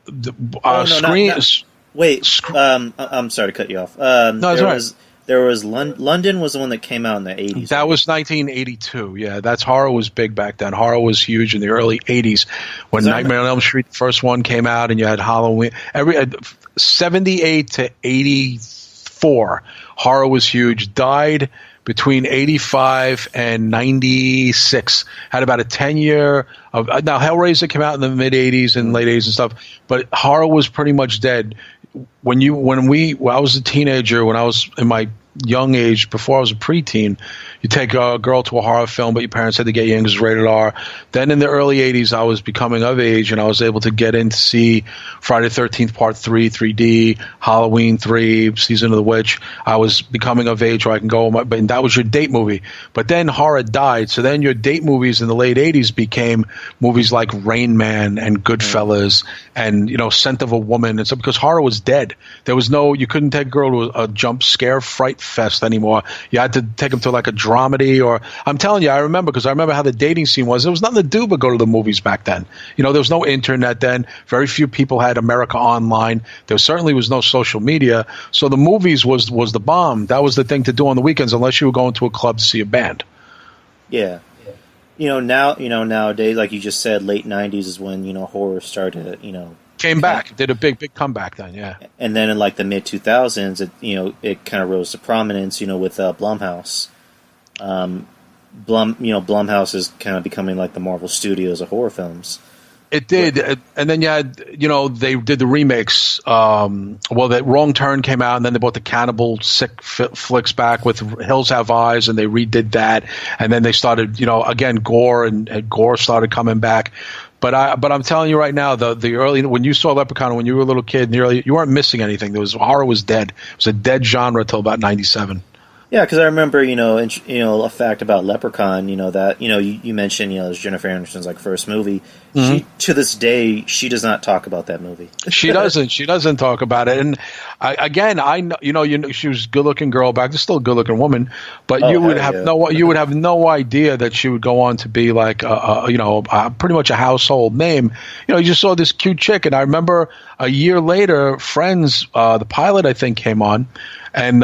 Scream. I'm sorry to cut you off. No, that's right. There was London was the one that came out in the 80s. That was 1982. Yeah, that's horror was big back then. Horror was huge in the early 80s when Nightmare on Elm Street, the first one, came out, and you had Halloween. 78 to 84, horror was huge. Died between 85 and 96. Had about a 10-year of now Hellraiser came out in the mid 80s and late 80s and stuff, but horror was pretty much dead. When I was a teenager, when I was in my young age, before I was a preteen, you take a girl to a horror film, but your parents had to get you in because it was rated R. Then in the early 80s, I was becoming of age, and I was able to get in to see Friday the 13th Part 3, 3D, Halloween 3, Season of the Witch. I was becoming of age where I can go, and that was your date movie. But then horror died, so then your date movies in the late 80s became movies like Rain Man and Goodfellas and, Scent of a Woman and stuff, because horror was dead. There was you couldn't take a girl to a jump scare fright fest anymore. You had to take them to like a dramedy, or I'm telling you, I remember how the dating scene was. There was nothing to do but go to the movies back then. There was no internet then. Very few people had America Online. There certainly was no social media. So the movies was the bomb. That was the thing to do on the weekends, unless you were going to a club to see a band. Yeah. Nowadays, like you just said, late 90s is when, horror started, came back, did a big comeback then, yeah. And then in like the mid 2000s, it kind of rose to prominence, with Blumhouse. Blumhouse is kind of becoming like the Marvel Studios of horror films. It did, and then you had, they did the remakes. That Wrong Turn came out, and then they brought the Cannibal Sick flicks back with Hills Have Eyes, and they redid that, and then they started, again, gore and gore started coming back. But I'm telling you right now, the early, when you saw Leprechaun when you were a little kid, you weren't missing anything. Horror was dead. It was a dead genre till about 97. Yeah, because I remember, a fact about Leprechaun, that, you mentioned, it was Jennifer Aniston's like first movie. Mm-hmm. To this day, she does not talk about that movie. She doesn't. She doesn't talk about it. And I know, she was a good-looking girl back. She's still a good-looking woman, but you would have no idea that she would go on to be like, pretty much a household name. You just saw this cute chick, and I remember a year later, Friends, the pilot I think came on, and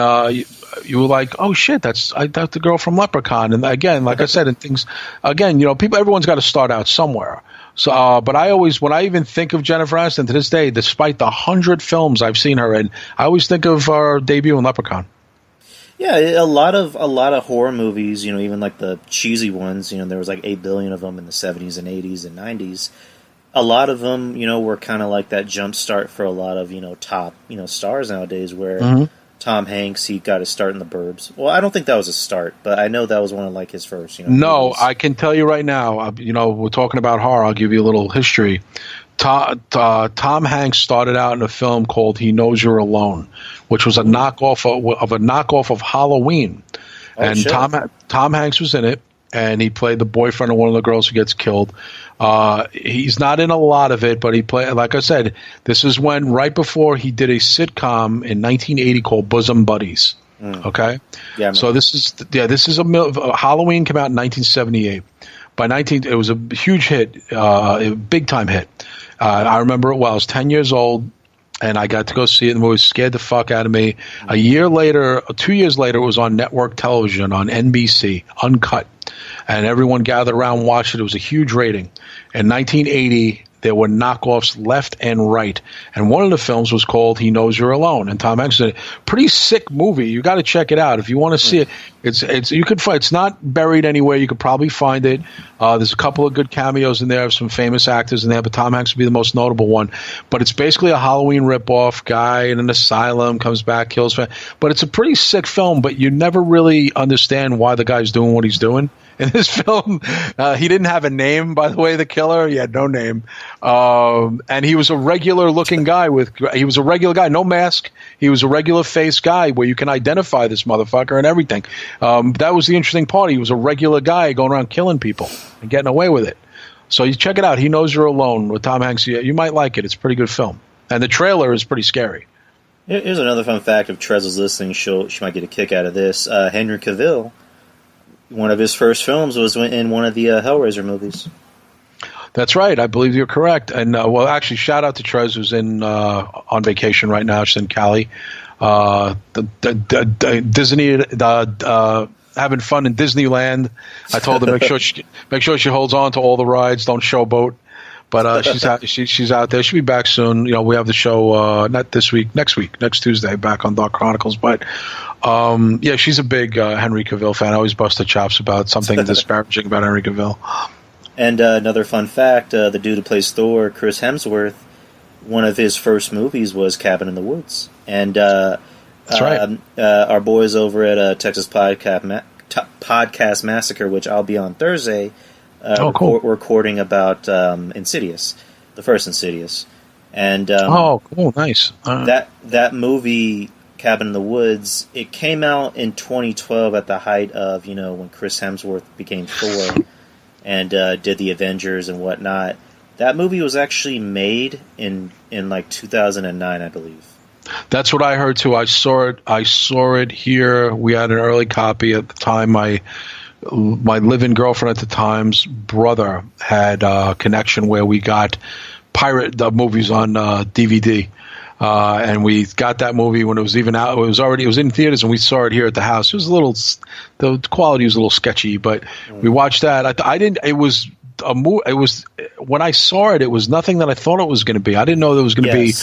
you were like, oh shit, that's the girl from Leprechaun. And again, like I said, and things again, everyone's got to start out somewhere. So, but when I even think of Jennifer Aniston to this day, despite the 100 films I've seen her in, I always think of her debut in Leprechaun. Yeah, a lot of horror movies, even like the cheesy ones, there was like 8 billion of them in the 70s and 80s and 90s. A lot of them, were kind of like that jump start for a lot of, top, stars nowadays where mm-hmm. Tom Hanks, he got his start in The Burbs. Well, I don't think that was a start, but I know that was one of like his first. No, movies. I can tell you right now. We're talking about horror. I'll give you a little history. Tom Hanks started out in a film called He Knows You're Alone, which was a knockoff of Halloween, and shit. Tom Hanks was in it. And he played the boyfriend of one of the girls who gets killed. He's not in a lot of it, but he played. Like I said, this is right before he did a sitcom in 1980 called Bosom Buddies. Okay, yeah. So this is Halloween came out in 1978. It was a huge hit, a big time hit. I remember it well. I was 10 years old. And I got to go see it, and the movie scared the fuck out of me. 2 years later, it was on network television on NBC, uncut. and everyone gathered around and watched it. It was a huge rating. In 1980, there were knockoffs left and right. And one of the films was called He Knows You're Alone. And Tom Hanks did it. Pretty sick movie. You got to check it out. If you want to see it, you could find, it's not buried anywhere. You could probably find it. There's a couple of good cameos in there of some famous actors in there, but Tom Hanks would be the most notable one. But it's basically a Halloween ripoff. Guy in an asylum comes back, kills. But it's a pretty sick film, but you never really understand why the guy's doing what he's doing. In this film, he didn't have a name, by the way, the killer. He had no name. And he was a regular-looking guy. He was a regular guy, no mask. He was a regular-faced guy where you can identify this motherfucker and everything. That was the interesting part. He was a regular guy going around killing people and getting away with it. So you check it out. He Knows You're Alone with Tom Hanks. You might like it. It's a pretty good film. And the trailer is pretty scary. Here's another fun fact. If Trez is listening, she might get a kick out of this. Henry Cavill, one of his first films was in one of the Hellraiser movies. That's right. I believe you're correct. And, well, actually, shout out to Trez, who's on vacation right now. She's in Cali. Disney, having fun in Disneyland. I told her make sure she holds on to all the rides, don't showboat. But she's out there. She'll be back soon. We have the show not this week, next Tuesday, back on Dark Chronicles. But yeah, she's a big Henry Cavill fan. I always bust her chops about something disparaging about Henry Cavill. And another fun fact: the dude who plays Thor, Chris Hemsworth, one of his first movies was Cabin in the Woods. And that's right. Our boys over at Texas Podcast Massacre, which I'll be on Thursday. Cool. Recording about Insidious, the first Insidious, and cool, nice. That movie, Cabin in the Woods, it came out in 2012 at the height of when Chris Hemsworth became Thor and did the Avengers and whatnot. That movie was actually made in like 2009, I believe. That's what I heard too. I saw it here. We had an early copy at the time. My live-in girlfriend at the time's brother had a connection where we got pirate movies on DVD, and we got that movie when it was even out. It was in theaters, and we saw it here at the house. It was the quality was a little sketchy, but we watched that. I didn't. It was a movie. It was when I saw it. It was nothing that I thought it was going to be. I didn't know there was going to be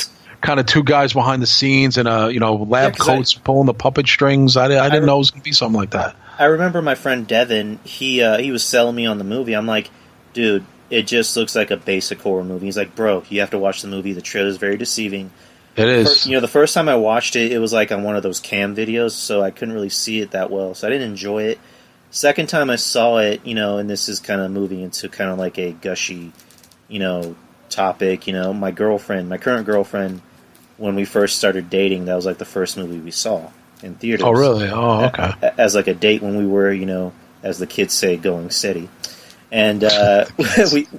kind of two guys behind the scenes in lab coats pulling the puppet strings. I didn't know it was going to be something like that. I remember my friend Devin, he was selling me on the movie. I'm like, dude, it just looks like a basic horror movie. He's like, bro, you have to watch the movie. The trailer is very deceiving. It is. The first time I watched it, it was like on one of those cam videos, so I couldn't really see it that well. So I didn't enjoy it. Second time I saw it, and this is kind of moving into kind of like a gushy, topic. My current girlfriend, when we first started dating, that was like the first movie we saw in theaters. Oh, really? Oh, okay. As like a date when we were, as the kids say, going steady. And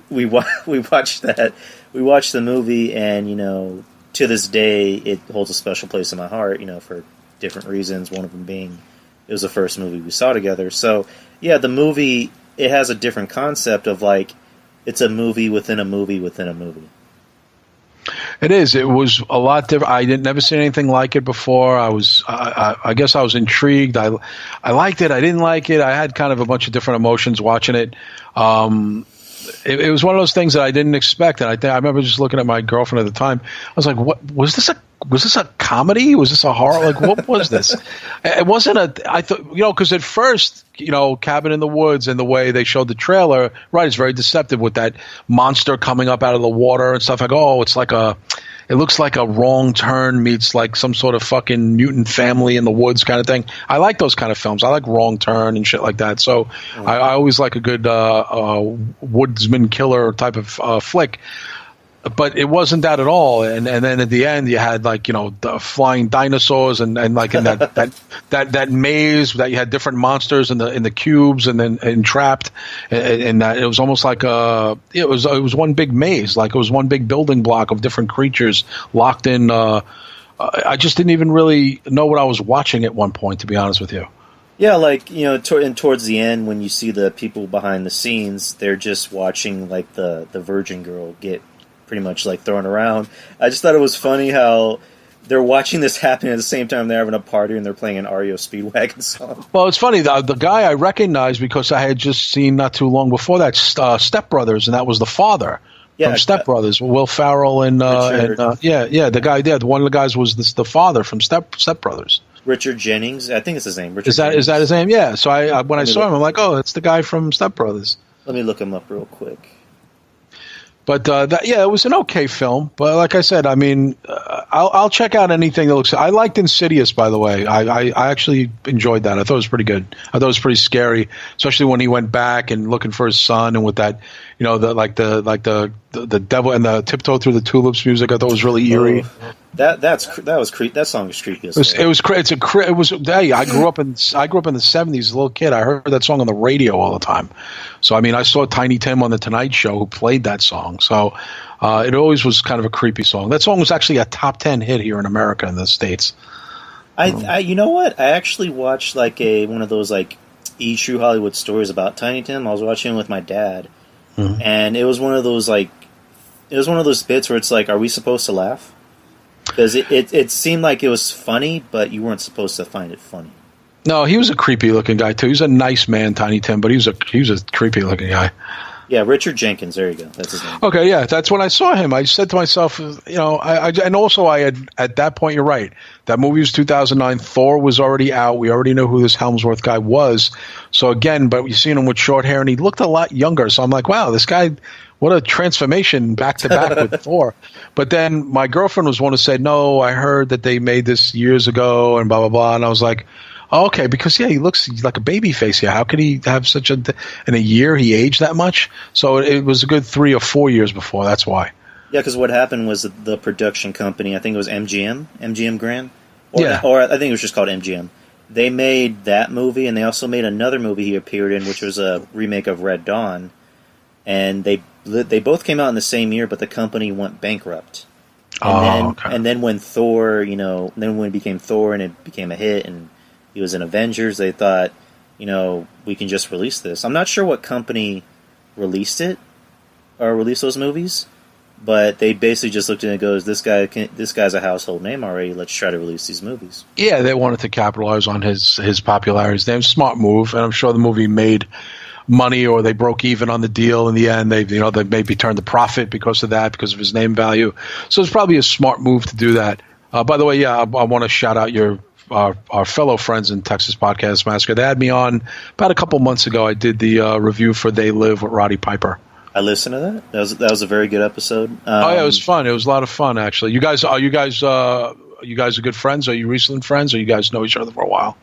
we watched that. We watched the movie, and to this day, it holds a special place in my heart. For different reasons. One of them being it was the first movie we saw together. So yeah, the movie, it has a different concept of like it's a movie within a movie within a movie. It is. It was a lot different. I didn't never seen anything like it before. I guess I was intrigued. I liked it. I didn't like it. I had kind of a bunch of different emotions watching it. It was one of those things that I didn't expect. And I remember just looking at my girlfriend at the time. I was like, "What was this? Was this a comedy? Was this a horror? Like, what was this?" It wasn't I thought, because at first, Cabin in the Woods and the way they showed the trailer, right, it's very deceptive with that monster coming up out of the water and stuff. Like, it looks like a Wrong Turn meets like some sort of fucking mutant family in the woods kind of thing. I like those kind of films. I like Wrong Turn and shit like that. So I always like a good woodsman killer type of flick. But it wasn't that at all, and then at the end you had like the flying dinosaurs and like in that maze that you had different monsters in the cubes and then entrapped, and that it was almost like it was one big maze, like it was one big building block of different creatures locked in. I just didn't even really know what I was watching at one point, to be honest with you. Yeah, like and towards the end when you see the people behind the scenes, they're just watching like the virgin girl get pretty much like thrown around. I just thought it was funny how they're watching this happen at the same time they're having a party and they're playing an REO Speedwagon song. Well, it's funny. The guy I recognized because I had just seen not too long before that Step Brothers, and that was the father from Step Brothers, Will Ferrell and the guy there. One of the guys was the father from Step Brothers. Richard Jennings, I think it's his name. Is that his name? Yeah. So when I saw him, I'm like, oh, it's the guy from Step Brothers. Let me look him up real quick. But it was an okay film. But like I said, I mean, I'll check out anything that looks. I liked Insidious, by the way. I actually enjoyed that. I thought it was pretty good. I thought it was pretty scary, especially when he went back and looking for his son, and with that, the devil and the Tiptoe Through the Tulips music. I thought was really eerie. That was creepy. That song was creepy. I grew up in the '70s as a little kid. I heard that song on the radio all the time. So I mean, I saw Tiny Tim on the Tonight Show who played that song. So it always was kind of a creepy song. That song was actually a top 10 hit here in America in the States. You know what? I actually watched one of those True Hollywood stories about Tiny Tim. I was watching it with my dad, and it was one of those bits where it's like, are we supposed to laugh? Because it seemed like it was funny, but you weren't supposed to find it funny. No, he was a creepy looking guy too. He was a nice man, Tiny Tim, but he was a creepy looking guy. Yeah, Richard Jenkins. There you go. That's his name. Okay, yeah, that's when I saw him. I said to myself, and also I had at that point. You're right. That movie was 2009. Thor was already out. We already know who this Helmsworth guy was. So again, but you seen him with short hair, and he looked a lot younger. So I'm like, wow, this guy. What a transformation back to back with Thor. But then my girlfriend was one who said, no, I heard that they made this years ago and blah, blah, blah. And I was like, oh, okay, because, he looks like a baby face here. How could he have in a year he aged that much? So it was a good 3 or 4 years before. That's why. Yeah, because what happened was the production company, I think it was MGM Grand? Or I think it was just called MGM. They made that movie, and they also made another movie he appeared in, which was a remake of Red Dawn. And they both came out in the same year, but the company went bankrupt. And then when Thor, then when it became Thor and it became a hit and he was in Avengers, they thought, we can just release this. I'm not sure what company released it or released those movies, but they basically just looked at it and goes, this guy's a household name already. Let's try to release these movies. Yeah, they wanted to capitalize on his popularity. It's a smart move, and I'm sure the movie made money, or they broke even on the deal in the end. They maybe turned a profit because of that, because of his name value. So it's probably a smart move to do that. By the way, I want to shout out our fellow friends in Texas Podcast Massacre. They had me on about a couple months ago. I did the review for They Live with Roddy Piper. I listened to that. That was a very good episode. It was fun. It was a lot of fun, actually. You guys are good friends? Are you recent friends, or you guys know each other for a while?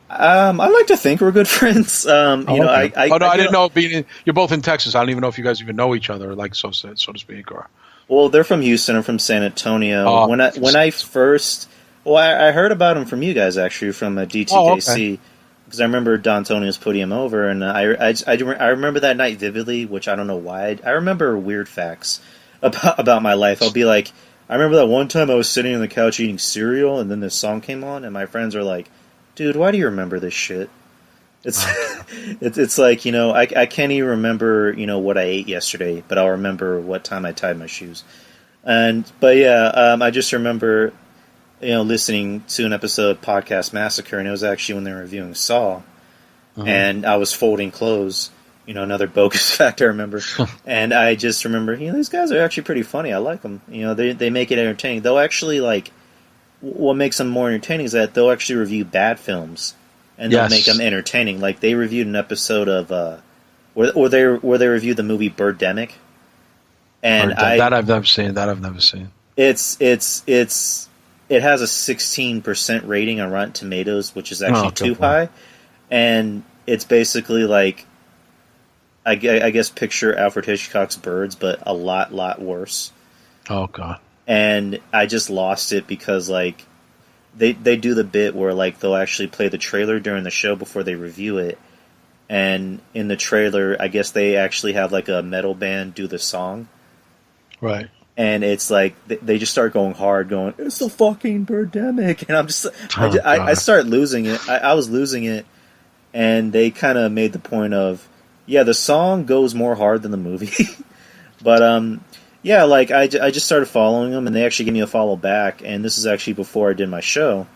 I like to think we're good friends. I didn't know. You're both in Texas. I don't even know if you guys even know each other, so to speak. Or well, they're from Houston. I'm from San Antonio. When I first, I heard about them from you guys actually, from DTKC, because I remember Don Tonius putting him over, and I remember that night vividly, which I don't know why. I remember weird facts about my life. I'll be like, I remember that one time I was sitting on the couch eating cereal, and then this song came on, and my friends are like, dude, why do you remember this shit? It's like, I can't even remember, what I ate yesterday, but I'll remember what time I tied my shoes. I just remember, listening to an episode of Podcast Massacre, and it was actually when they were reviewing Saw, and I was folding clothes, another bogus fact I remember, and I just remember, these guys are actually pretty funny. I like them. They make it entertaining. They'll actually, what makes them more entertaining is that they'll actually review bad films, and they'll make them entertaining. Like they reviewed an episode of, where they reviewed the movie Birdemic, and I've never seen. It has a 16% rating on Rotten Tomatoes, which is actually too high, and it's basically like, I guess picture Alfred Hitchcock's Birds, but a lot worse. Oh God. And I just lost it because, they do the bit where, they'll actually play the trailer during the show before they review it. And in the trailer, I guess they actually have, a metal band do the song. Right. And it's they just start going hard, going, it's the fucking Birdemic. And I'm just, I start losing it. I was losing it. And they kind of made the point of, yeah, the song goes more hard than the movie. But, Yeah, like I just started following them, and they actually gave me a follow back. And this is actually before I did my show.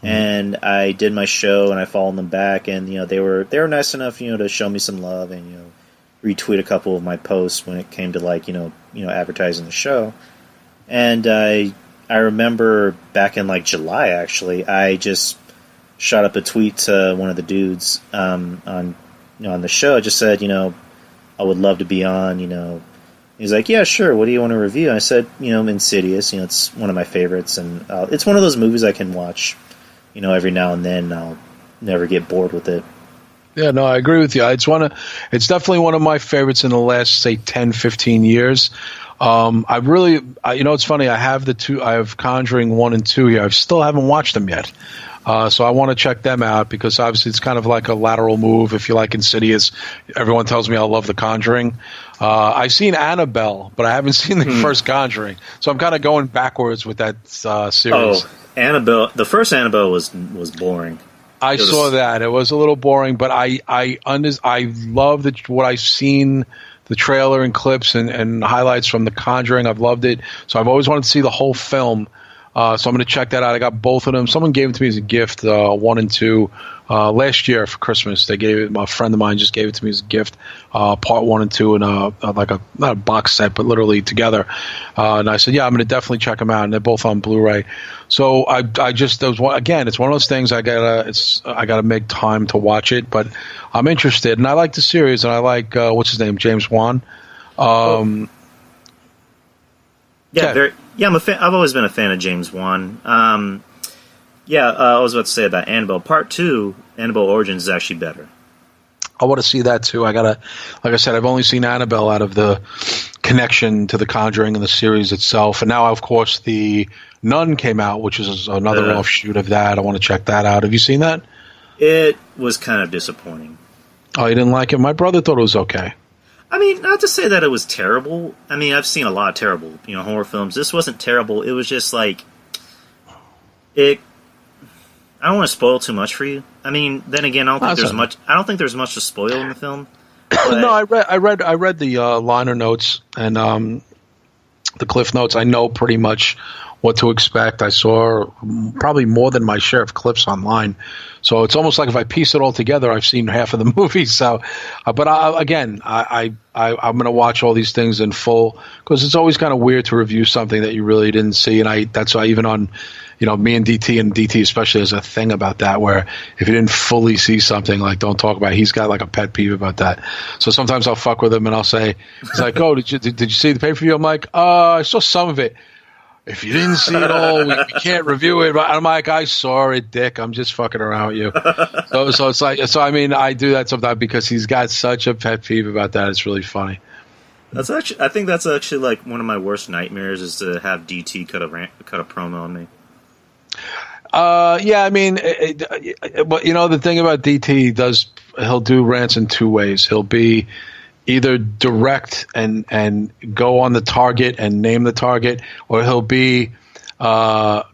And I did my show, and I followed them back, and they were nice enough, to show me some love and retweet a couple of my posts when it came to like advertising the show. And I remember back in like July, actually, I just shot up a tweet to one of the dudes on the show. I just said, I would love to be on. He's like, yeah, sure. What do you want to review? And I said, Insidious. It's one of my favorites, and it's one of those movies I can watch. Every now and then. I'll never get bored with it. Yeah, no, I agree with you. It's definitely one of my favorites in the last, say, 10, 15 years. It's funny. I have Conjuring 1 and 2 here. I still haven't watched them yet. So I want to check them out because obviously it's kind of like a lateral move. If you like Insidious, everyone tells me I love The Conjuring. I've seen Annabelle, but I haven't seen the first Conjuring. So I'm kind of going backwards with that series. Oh, Annabelle. The first Annabelle was boring. I saw that. It was a little boring, but I love what I've seen, the trailer and clips and highlights from The Conjuring. I've loved it. So I've always wanted to see the whole film. So I'm going to check that out. I got both of them. Someone gave it to me as a gift, 1 and 2, last year for Christmas. They gave it. A friend of mine just gave it to me as a gift, part 1 and 2, and like not a box set, but literally together. And I said, yeah, I'm going to definitely check them out. And they're both on Blu-ray. So it's one of those things I gotta make time to watch it, but I'm interested, and I like the series, and I like what's his name, James Wan. I'm a fan. I've always been a fan of James Wan. I was about to say about Annabelle. Part 2, Annabelle Origins, is actually better. I want to see that too. Like I said, I've only seen Annabelle out of the connection to The Conjuring and the series itself. And now, of course, The Nun came out, which is another offshoot of that. I want to check that out. Have you seen that? It was kind of disappointing. Oh, you didn't like it? My brother thought it was okay. I mean, not to say that it was terrible. I mean, I've seen a lot of terrible, horror films. This wasn't terrible. It was just like I don't want to spoil too much for you. I mean, then again, I don't think there's much to spoil in the film. No, I read the liner notes and the cliff notes. I know pretty much what to expect. I saw probably more than my share of clips online. So it's almost like if I piece it all together, I've seen half of the movie. So, but I'm going to watch all these things in full because it's always kind of weird to review something that you really didn't see. And that's why even on, me and DT especially has a thing about that where if you didn't fully see something, like don't talk about it. He's got like a pet peeve about that. So sometimes I'll fuck with him and I'll say, he's like, oh, did you see the pay-per-view? I'm like, I saw some of it. If you didn't see it all, we can't review it. But I'm like, I saw it, Dick. I'm just fucking around with you. So it's like, I mean, I do that sometimes because he's got such a pet peeve about that. It's really funny. I think that's actually like one of my worst nightmares is to have DT cut a promo on me. Yeah, I mean, but the thing about DT, he'll do rants in two ways. He'll be either direct and go on the target and name the target, or he'll be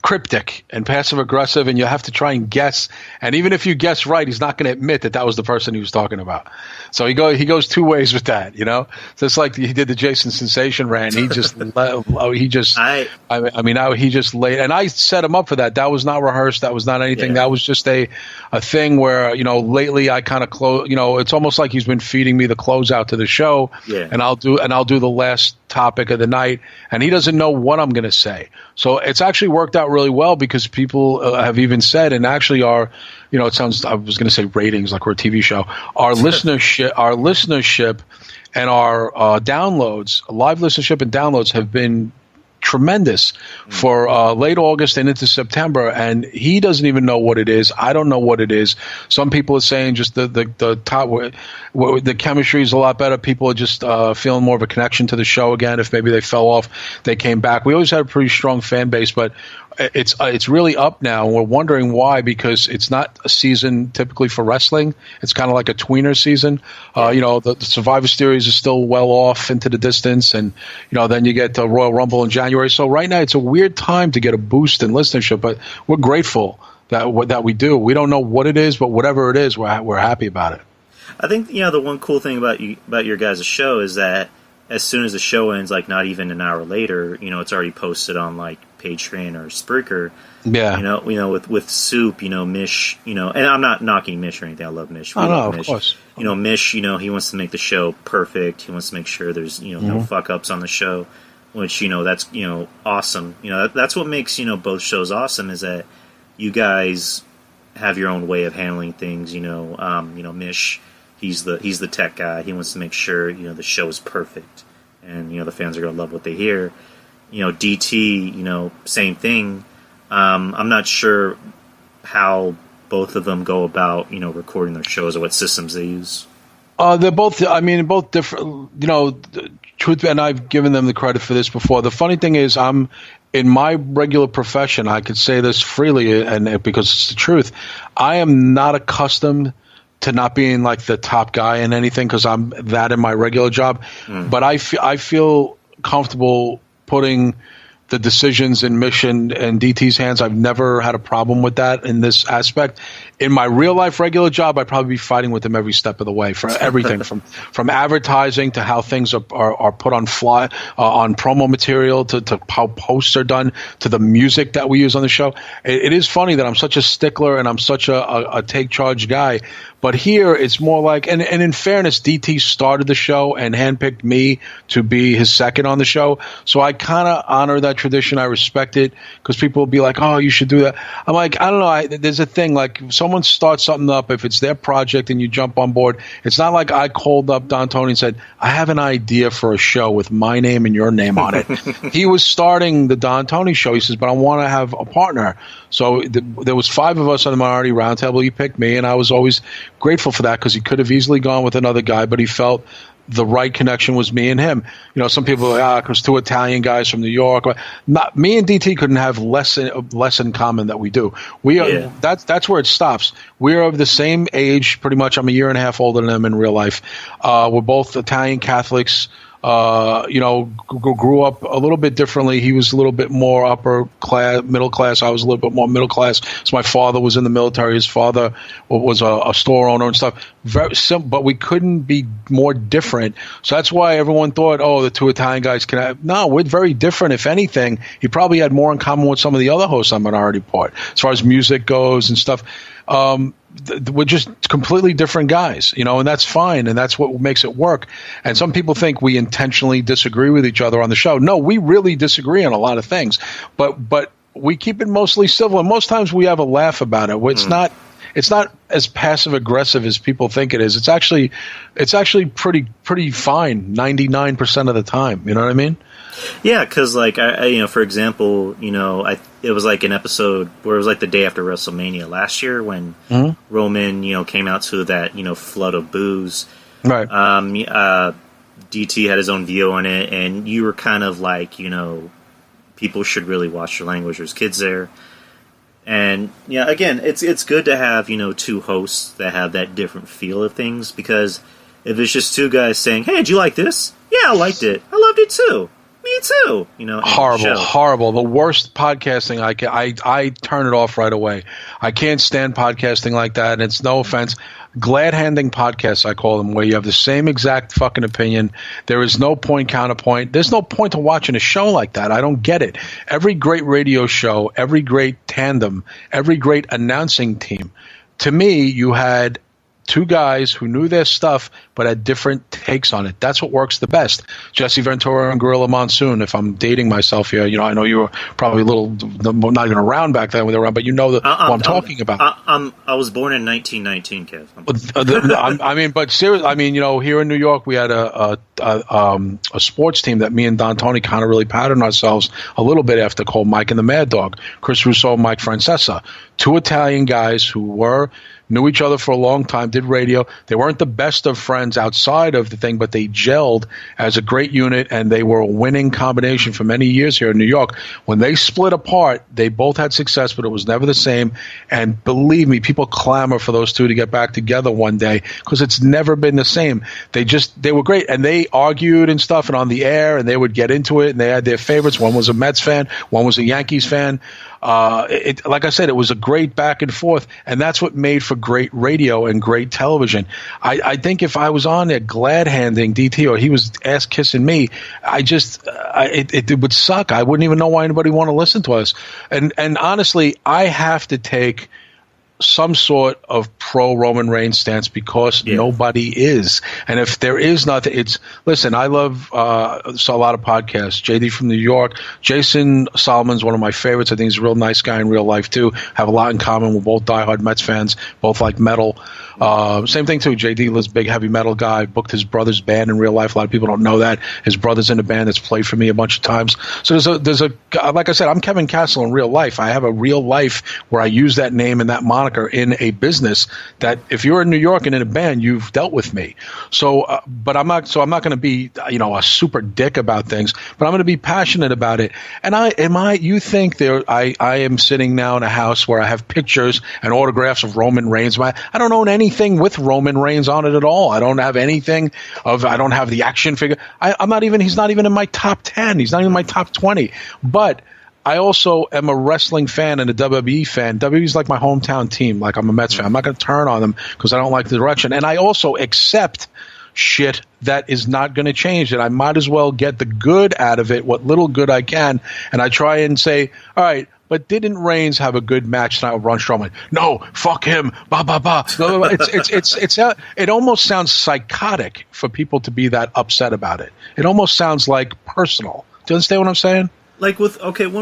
cryptic and passive aggressive, and you have to try and guess. And even if you guess right, he's not going to admit that was the person he was talking about. So he goes two ways with that, So it's like he did the Jason Sensation rant. He just he just laid, and I set him up for that. That was not rehearsed. That was not anything. Yeah. That was just a thing where lately I kind of close. It's almost like he's been feeding me the closeout to the show. Yeah. And I'll do the last topic of the night, and he doesn't know what I'm going to say. So it's actually worked out really well because people have even said, and actually our, it sounds, I was going to say ratings like we're a TV show. Our listenership and our downloads, live listenership and downloads have been tremendous for late August and into September, and he doesn't even know what it is. I don't know what it is. Some people are saying just the top, the chemistry is a lot better. People are just feeling more of a connection to the show again. If maybe they fell off, they came back. We always had a pretty strong fan base, but it's really up now, and we're wondering why, because it's not a season typically for wrestling. It's kind of like a tweener season. The Survivor Series is still well off into the distance, and then you get the Royal Rumble in January. So right now it's a weird time to get a boost in listenership, but we're grateful that we do. We don't know what it is, but whatever it is, we're happy about it. I think the one cool thing about your guys' show is that as soon as the show ends, like not even an hour later, it's already posted on like Patreon or Spreaker. Yeah. With Soup, Mish, and I'm not knocking Mish or anything. I love Mish. Of course. Mish, he wants to make the show perfect. He wants to make sure there's, no fuck ups on the show, which, that's, awesome. That's what makes, both shows awesome, is that you guys have your own way of handling things. Mish, he's the tech guy. He wants to make sure, the show is perfect, and, the fans are going to love what they hear. DT, same thing. I'm not sure how both of them go about, recording their shows, or what systems they use. They're both different, truth, and I've given them the credit for this before. The funny thing is, I'm in my regular profession, I could say this freely, and because it's the truth, I am not accustomed to not being like the top guy in anything, because I'm that in my regular job. But I feel comfortable putting the decisions in Mission and DT's hands. I've never had a problem with that in this aspect. In my real life regular job, I'd probably be fighting with him every step of the way for everything from advertising to how things are put on on promo material to how posts are done to the music that we use on the show. It is funny that I'm such a stickler and I'm such a take charge guy. But here it's more like, and in fairness, DT started the show and handpicked me to be his second on the show. So I kind of honor that tradition. I respect it, because people will be like, oh, you should do that. I'm like, I don't know. There's a thing, like if someone starts something up, if it's their project and you jump on board, it's not like I called up Don Tony and said, I have an idea for a show with my name and your name on it. He was starting the Don Tony show. He says, but I want to have a partner. So there was 5 of us on the Minority Roundtable. He picked me, and I was always grateful for that, because he could have easily gone with another guy, but he felt the right connection was me and him. Some people are like, because 2 Italian guys from New York. Not me and DT couldn't have less in common that we do. We are, that's where it stops. We're of the same age, pretty much. I'm a year and a half older than him in real life. We're both Italian Catholics. Grew up a little bit differently. He was a little bit more upper class, middle class. I was a little bit more middle class. So my father was in the military. His father was a store owner and stuff. Very simple, but we couldn't be more different. So that's why everyone thought, oh, the 2 Italian guys can have. No, we're very different. If anything, he probably had more in common with some of the other hosts on Minority Report, as far as music goes and stuff. We're just completely different guys, and that's fine, and that's what makes it work. And some people think we intentionally disagree with each other on the show. No, we really disagree on a lot of things, but we keep it mostly civil, and most times we have a laugh about it. It's not as passive aggressive as people think it is. It's actually pretty fine 99% of the time. You know what I mean? Yeah, because like I for example, it was like an episode where it was like the day after WrestleMania last year when Roman, came out to that flood of booze. Right. DT had his own view on it, and you were kind of like, people should really watch your language. There's kids there, and again, it's good to have 2 hosts that have that different feel of things, because if it's just 2 guys saying, "Hey, did you like this?" Yeah, I liked it. I loved it too. Me too. Horrible. The worst podcasting. I turn it off right away. I can't stand podcasting like that. And it's no offense. Glad-handing podcasts, I call them, where you have the same exact fucking opinion. There is no point counterpoint. There's no point to watching a show like that. I don't get it. Every great radio show, every great tandem, every great announcing team. To me, you had 2 guys who knew their stuff but had different takes on it. That's what works the best. Jesse Ventura and Gorilla Monsoon, if I'm dating myself here, I know you were probably a little not even around back then when they were around, but you know what I'm talking about. I was born in 1919, Kev. But seriously, here in New York, we had a sports team that me and Don Tony kind of really patterned ourselves a little bit after, called Mike and the Mad Dog. Chris Russo, Mike Francesa. 2 Italian guys who knew each other for a long time, did radio. They weren't the best of friends outside of the thing, but they gelled as a great unit, and they were a winning combination for many years here in New York. When they split apart, they both had success, but it was never the same. And believe me, people clamor for those 2 to get back together one day, because it's never been the same. They were great, and they argued and stuff, and on the air, and they would get into it, and they had their favorites. One was a Mets fan, one was a Yankees fan. Like I said, it was a great back and forth, and that's what made for great radio and great television. I think if I was on there glad-handing DT or he was ass-kissing me, it would suck. I wouldn't even know why anybody want to listen to us. And honestly, I have to take some sort of pro-Roman Reigns stance because nobody is. And if there is nothing, listen, I love a lot of podcasts. JD from New York. Jason Solomon's one of my favorites. I think he's a real nice guy in real life, too. Have a lot in common. We're both diehard Mets fans, both like metal. Same thing, too. JD was a big heavy metal guy, booked his brother's band in real life. A lot of people don't know that. His brother's in a band that's played for me a bunch of times. So there's a like I said, I'm Kevin Castle in real life. I have a real life where I use that name and that moniker in a business that if you're in New York and in a band, you've dealt with me. So, but I'm not going to be, a super dick about things, but I'm going to be passionate about it. And you think I am sitting now in a house where I have pictures and autographs of Roman Reigns. I don't own anything with Roman Reigns on it at all. I don't have anything I don't have the action figure. He's not even in my top 10. He's not even in my top 20, but I also am a wrestling fan and a WWE fan. WWE is like my hometown team. Like, I'm a Mets fan. I'm not going to turn on them because I don't like the direction. And I also accept shit that is not going to change. And I might as well get the good out of it, what little good I can. And I try and say, all right, but didn't Reigns have a good match tonight with Braun Strowman? No, fuck him. Bah, bah, bah. It almost sounds psychotic for people to be that upset about it. It almost sounds like personal. Do you understand what I'm saying? Like when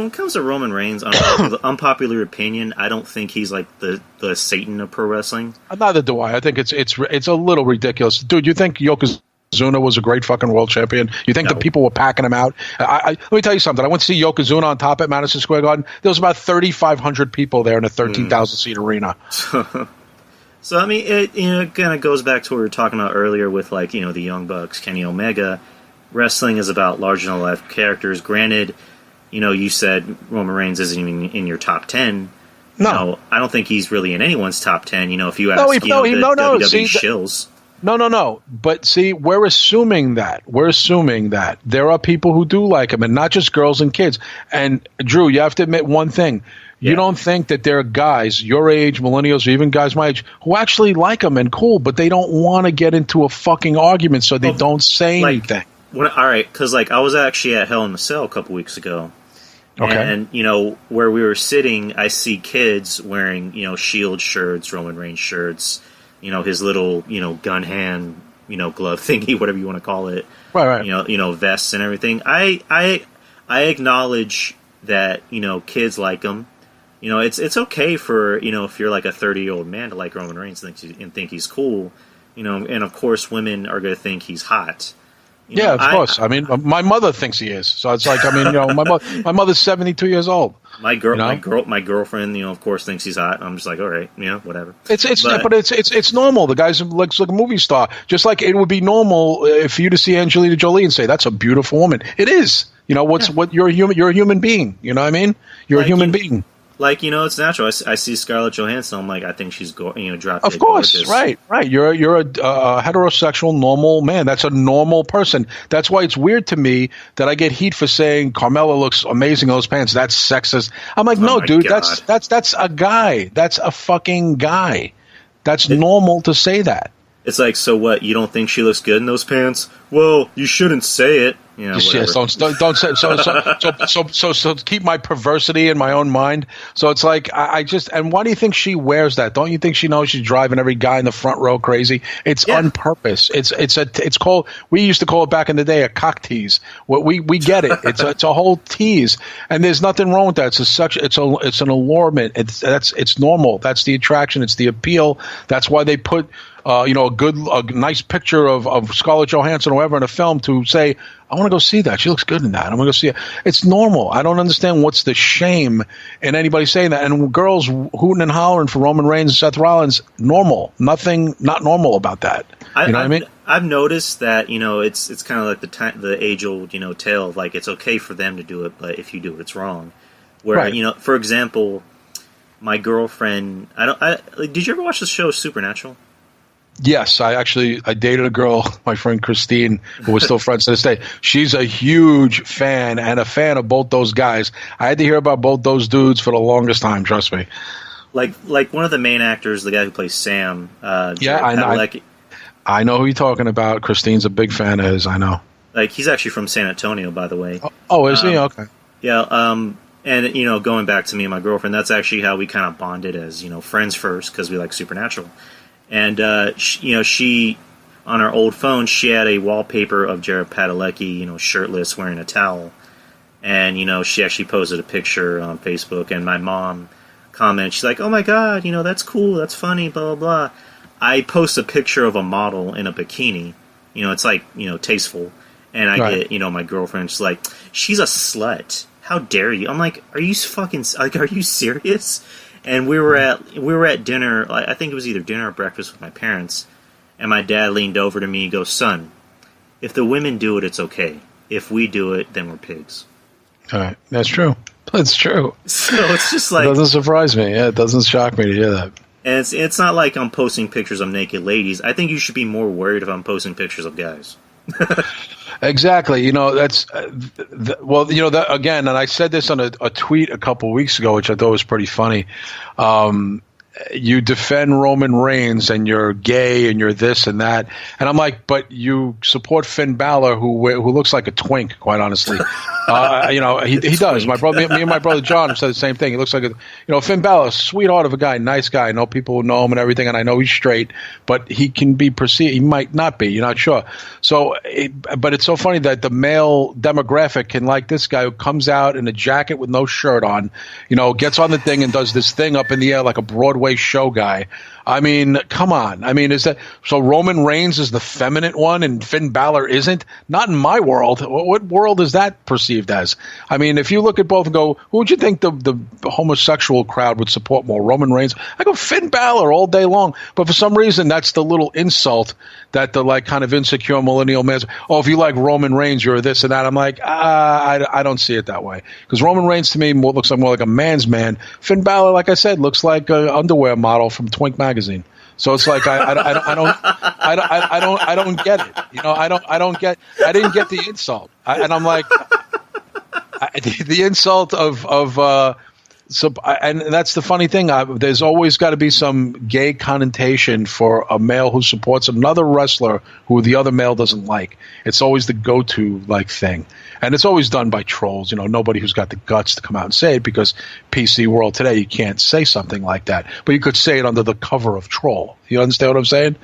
it comes to Roman Reigns, unpopular opinion, I don't think he's like the Satan of pro wrestling. Neither do I. I think it's a little ridiculous. Dude, you think Yokozuna was a great fucking world champion? You think the people were packing him out? Let me tell you something. I went to see Yokozuna on top at Madison Square Garden. There was about 3,500 people there in a 13,000-seat arena. So, I mean, it kind of goes back to what we were talking about earlier with, like, the Young Bucks, Kenny Omega. Wrestling is about larger-than-life characters. Granted, you said Roman Reigns isn't even in your top 10. No. I don't think he's really in anyone's top 10. If you ask WWE shills. No. But see, we're assuming that. There are people who do like him, and not just girls and kids. And, Drew, you have to admit one thing. You don't think that there are guys your age, millennials, or even guys my age, who actually like him and cool, but they don't want to get into a fucking argument, so they don't say anything. All right, because I was actually at Hell in a Cell a couple weeks ago. Okay. And, where we were sitting, I see kids wearing, Shield shirts, Roman Reigns shirts, his little, gun hand, glove thingy, whatever you want to call it. Right. Vests and everything. I acknowledge that, kids like him. It's okay for, if you're like a 30-year-old man to like Roman Reigns and think he's cool, and of course women are going to think he's hot. Of course. I mean, my mother thinks he is. So it's like, my mother's 72 years old. My girlfriend, of course, thinks he's hot. I'm just like, all right, whatever. It's normal. The guy's looks like a movie star. Just like it would be normal for you to see Angelina Jolie and say that's a beautiful woman. It is. What you're a human. You're a human being. You know what I mean? You're a human being. Like, it's natural. I see Scarlett Johansson. I'm like, I think she's drop dead gorgeous. Of course, right. You're a heterosexual, normal man. That's a normal person. That's why it's weird to me that I get heat for saying Carmella looks amazing in those pants. That's sexist. I'm like, no, dude, God. that's a guy. That's a fucking guy. That's normal to say that. It's like, so what? You don't think she looks good in those pants? Well, you shouldn't say it. Don't say so keep my perversity in my own mind. So it's like I just, and why do you think she wears that? Don't you think she knows she's driving every guy in the front row crazy? It's on purpose. It's called, we used to call it back in the day a cock tease. We get it. It's a whole tease, and there's nothing wrong with that. It's an allurement. It's normal. That's the attraction. It's the appeal. That's why they put a nice picture of Scarlett Johansson or whoever in a film to say, I want to go see that. She looks good in that. I'm going to go see it. It's normal. I don't understand what's the shame in anybody saying that. And girls hooting and hollering for Roman Reigns and Seth Rollins, normal. Nothing not normal about that. You know what I mean? I've noticed that, it's kind of like the age-old, tale of, like, it's okay for them to do it, but if you do it, it's wrong. Where, for example, my girlfriend, did you ever watch the show Supernatural? Yes, I dated a girl, my friend Christine, who was still friends to this day. She's a huge fan and a fan of both those guys. I had to hear about both those dudes for the longest time, trust me. like one of the main actors, the guy who plays Sam. I know who you're talking about. Christine's a big fan of his. I know. Like, he's actually from San Antonio, by the way. Oh, is he? Okay. Yeah. And going back to me and my girlfriend, that's actually how we kind of bonded as friends first, because we like Supernatural. And she on her old phone, she had a wallpaper of Jared Padalecki, shirtless, wearing a towel. And, she actually posted a picture on Facebook, and my mom commented, she's like, "Oh my God, that's cool, that's funny, blah, blah, blah." I post a picture of a model in a bikini, it's like, tasteful. And I get, my girlfriend, she's like, "She's a slut. How dare you?" I'm like, are you serious? And we were at dinner, I think it was either dinner or breakfast with my parents, and my dad leaned over to me and goes, "Son, if the women do it, it's okay. If we do it, then we're pigs." All right. That's true. That's true. So it's just like... It doesn't surprise me. Yeah, it doesn't shock me to hear that. And it's not like I'm posting pictures of naked ladies. I think you should be more worried if I'm posting pictures of guys. Exactly. That's... again, and I said this on a tweet a couple weeks ago, which I thought was pretty funny. You defend Roman Reigns and you're gay and you're this and that, and I'm like, but you support Finn Balor, who looks like a twink, quite honestly. He does. My brother, me and my brother John have said the same thing. He looks like Finn Balor, sweetheart of a guy, nice guy. I know people who know him and everything, and I know he's straight, but he can be perceived. He might not be. You're not sure. So, but it's so funny that the male demographic can like this guy who comes out in a jacket with no shirt on, gets on the thing and does this thing up in the air like a Broadway show guy. I mean, come on. I mean, is that so? Roman Reigns is the feminine one, and Finn Balor isn't. Not in my world. What world is that perceived as? I mean, if you look at both and go, who would you think the homosexual crowd would support more? Roman Reigns? I go Finn Balor all day long. But for some reason, that's the little insult that the kind of insecure millennial man. Oh, if you like Roman Reigns, you're this and that. I'm like, I don't see it that way, because Roman Reigns to me looks like more like a man's man. Finn Balor, like I said, looks like an underwear model from Twink magazine. So it's like I don't get it. I didn't get the insult, and I'm like the insult of. And that's the funny thing. There's always got to be some gay connotation for a male who supports another wrestler who the other male doesn't like. It's always the go-to thing, and it's always done by trolls. Nobody who's got the guts to come out and say it, because PC world today, you can't say something like that. But you could say it under the cover of troll. You understand what I'm saying?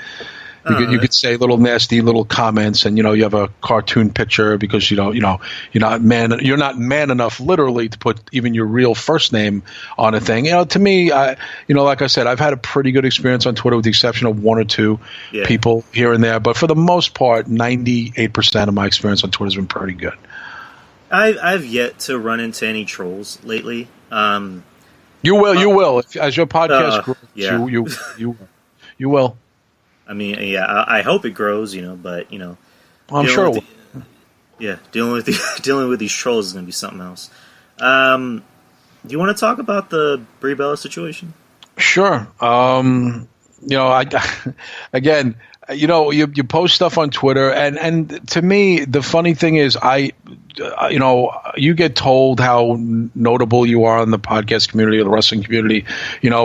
You could say little nasty little comments, and you have a cartoon picture because you're not man enough literally to put even your real first name on a thing. To me, like I said, I've had a pretty good experience on Twitter with the exception of one or two people here and there, but for the most part, 98% of my experience on Twitter has been pretty good. I've yet to run into any trolls lately. You will as your podcast grows. Yeah. You will. I mean, yeah, I hope it grows, but I'm sure. Dealing with these trolls is going to be something else. Do you want to talk about the Brie Bella situation? Sure. Again, you post stuff on Twitter, and to me, the funny thing is, you get told how notable you are in the podcast community or the wrestling community.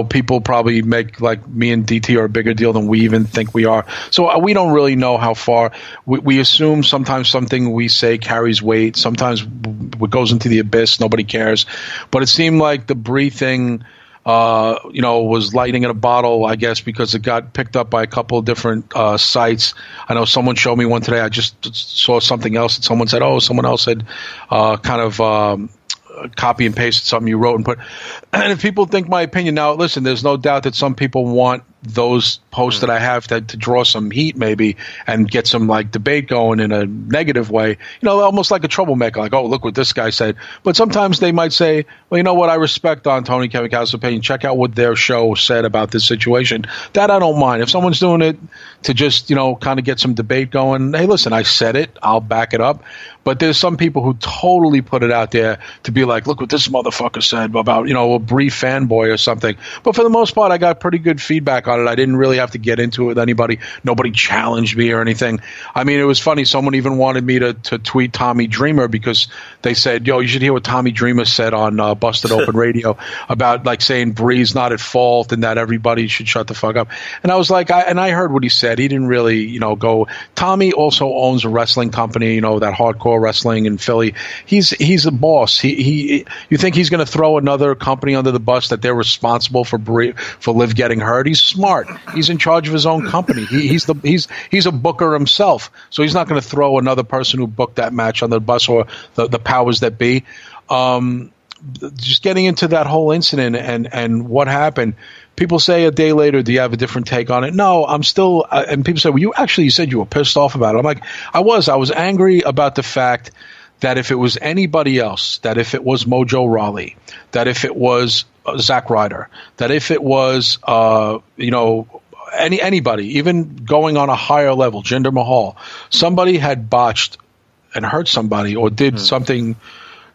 People probably make like me and DT are a bigger deal than we even think we are. So we don't really know how far. We assume sometimes something we say carries weight. Sometimes it goes into the abyss. Nobody cares. But it seemed like the Brie thing was lightning in a bottle, I guess, because it got picked up by a couple of different sites. I know someone showed me one today. I just saw something else, and someone said, someone else had copy and pasted something you wrote and put. And if people think my opinion, now listen, there's no doubt that some people want those posts that I have to draw some heat maybe and get some debate going in a negative way, almost like a troublemaker, like, oh, look what this guy said. But sometimes they might say, well, you know what, I respect on Tony Kamikaz's opinion. Check out what their show said about this situation. That I don't mind. If someone's doing it to just, kind of get some debate going, hey, listen, I said it, I'll back it up. But there's some people who totally put it out there to be like, look what this motherfucker said about, a Brie fanboy or something. But for the most part, I got pretty good feedback on it. I didn't really have to get into it with anybody. Nobody challenged me or anything. I mean, it was funny. Someone even wanted me to tweet Tommy Dreamer because they said, yo, you should hear what Tommy Dreamer said on Busted Open Radio about like saying Brie's not at fault and that everybody should shut the fuck up. And I was like, I heard what he said. He didn't really, go. Tommy also owns a wrestling company, that hardcore wrestling in Philly. He's a boss. You think he's going to throw another company under the bus that they're responsible for Liv getting hurt? He's smart. He's in charge of his own company. He's a booker himself, so he's not going to throw another person who booked that match under the bus or the powers that be. Just getting into that whole incident and what happened. People say a day later, do you have a different take on it? No, I'm still. And people say, well, you said you were pissed off about it. I'm like, I was angry about the fact that if it was anybody else, that if it was Mojo Rawley, that if it was Zack Ryder, that if it was, anybody, even going on a higher level, Jinder Mahal, somebody had botched and hurt somebody or did something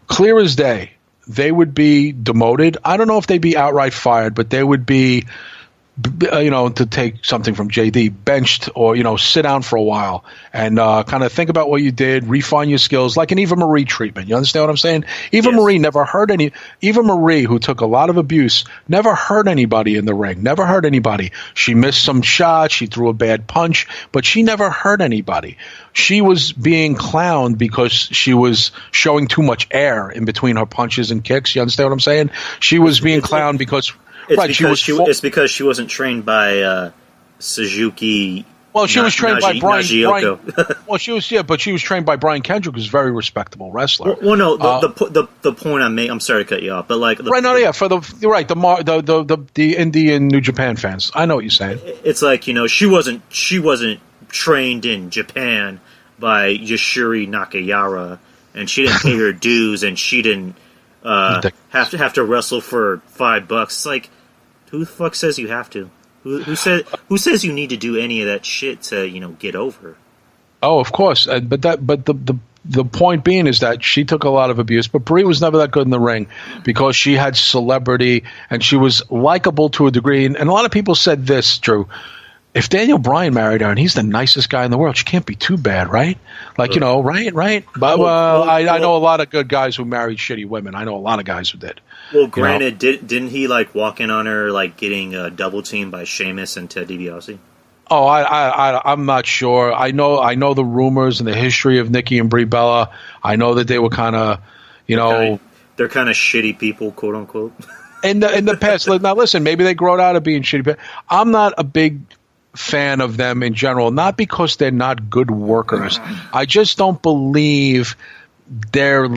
clear as day, they would be demoted. I don't know if they'd be outright fired, but they would be, to take something from JD, benched or, sit down for a while and kind of think about what you did, refine your skills, like an Eva Marie treatment. You understand what I'm saying? Eva Marie never hurt Eva Marie, who took a lot of abuse, never hurt anybody in the ring, never hurt anybody. She missed some shots, she threw a bad punch, but she never hurt anybody. She was being clowned because she was showing too much air in between her punches and kicks. You understand what I'm saying? She was being clowned because... It's because she wasn't trained by Suzuki. Well, she was trained by Brian. Well, she was trained by Brian Kendrick, who's a very respectable wrestler. Well, no, the point I'm making. I'm sorry to cut you off, but like you're right. The Indie and New Japan fans. I know what you're saying. It's like she wasn't trained in Japan by Yashiri Nakayara, and she didn't pay her dues, and she didn't. Have to wrestle for $5. It's like, who the fuck says you have to? Who says you need to do any of that shit to get over? Oh, of course, but the point being is that she took a lot of abuse, but Brie was never that good in the ring because she had celebrity and she was likable to a degree. And a lot of people said this, Drew. If Daniel Bryan married her and he's the nicest guy in the world, she can't be too bad, right? Like, right? But I know a lot of good guys who married shitty women. I know a lot of guys who did. Well, granted, didn't he walk in on her getting double teamed by Sheamus and Ted DiBiase? Oh, I'm not sure. I know the rumors and the history of Nikki and Brie Bella. I know that they were kind of, they're kind of shitty people, quote unquote. In the past, now listen, maybe they growed out of being shitty. But I'm not a big fan of them in general, not because they're not good workers. I just don't believe they're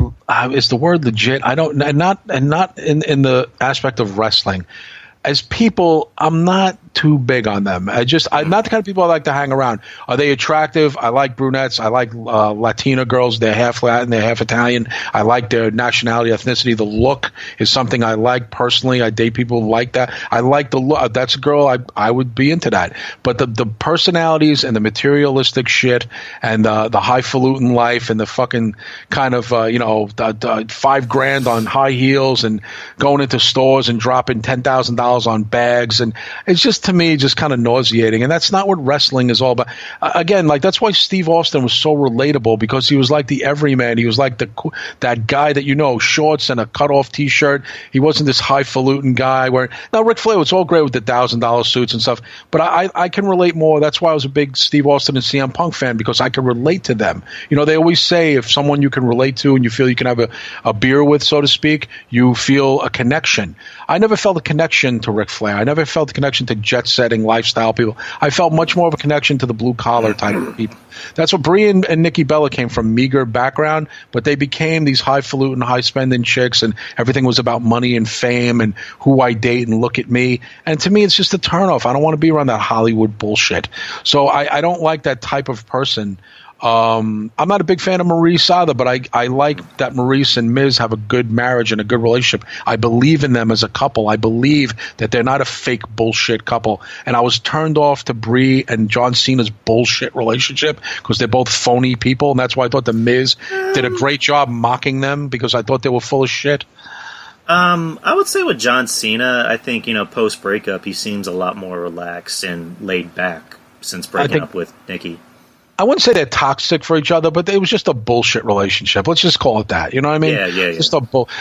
is the word legit. I don't, and not in the aspect of wrestling. As people, I'm not too big on them. I'm not the kind of people I like to hang around. Are they attractive? I like brunettes. I like Latina girls. They're half Latin. They're half Italian. I like their nationality, ethnicity. The look is something I like personally. I date people like that. I like the look. That's a girl I would be into that. But the personalities and the materialistic shit and the highfalutin life and the fucking kind of the $5,000 on high heels and going into stores and dropping $10,000 on bags, and it's just, to me, just kind of nauseating. And that's not what wrestling is all about. Again, that's why Steve Austin was so relatable, because he was like the everyman. He was like that guy that shorts and a cut-off T-shirt. He wasn't this highfalutin guy. Now Ric Flair was all great with the $1,000 suits and stuff, but I can relate more. That's why I was a big Steve Austin and CM Punk fan, because I can relate to them. They always say if someone you can relate to and you feel you can have a beer with, so to speak, you feel a connection. I never felt a connection to Ric Flair. I never felt a connection to jet-setting lifestyle people. I felt much more of a connection to the blue-collar type of people. That's what Brie and Nikki Bella came from, meager background, but they became these highfalutin, high-spending chicks, and everything was about money and fame and who I date and look at me. And to me, it's just a turnoff. I don't want to be around that Hollywood bullshit. So I don't like that type of person. I'm not a big fan of Maurice either, but I like that Maurice and Miz have a good marriage and a good relationship. I believe in them as a couple. I believe that they're not a fake bullshit couple. And I was turned off to Brie and John Cena's bullshit relationship because they're both phony people, and that's why I thought the Miz did a great job mocking them, because I thought they were full of shit. I would say with John Cena, I think, post breakup, he seems a lot more relaxed and laid back since breaking up with Nikki. I wouldn't say they're toxic for each other, but it was just a bullshit relationship. Let's just call it that. You know what I mean? Yeah. Just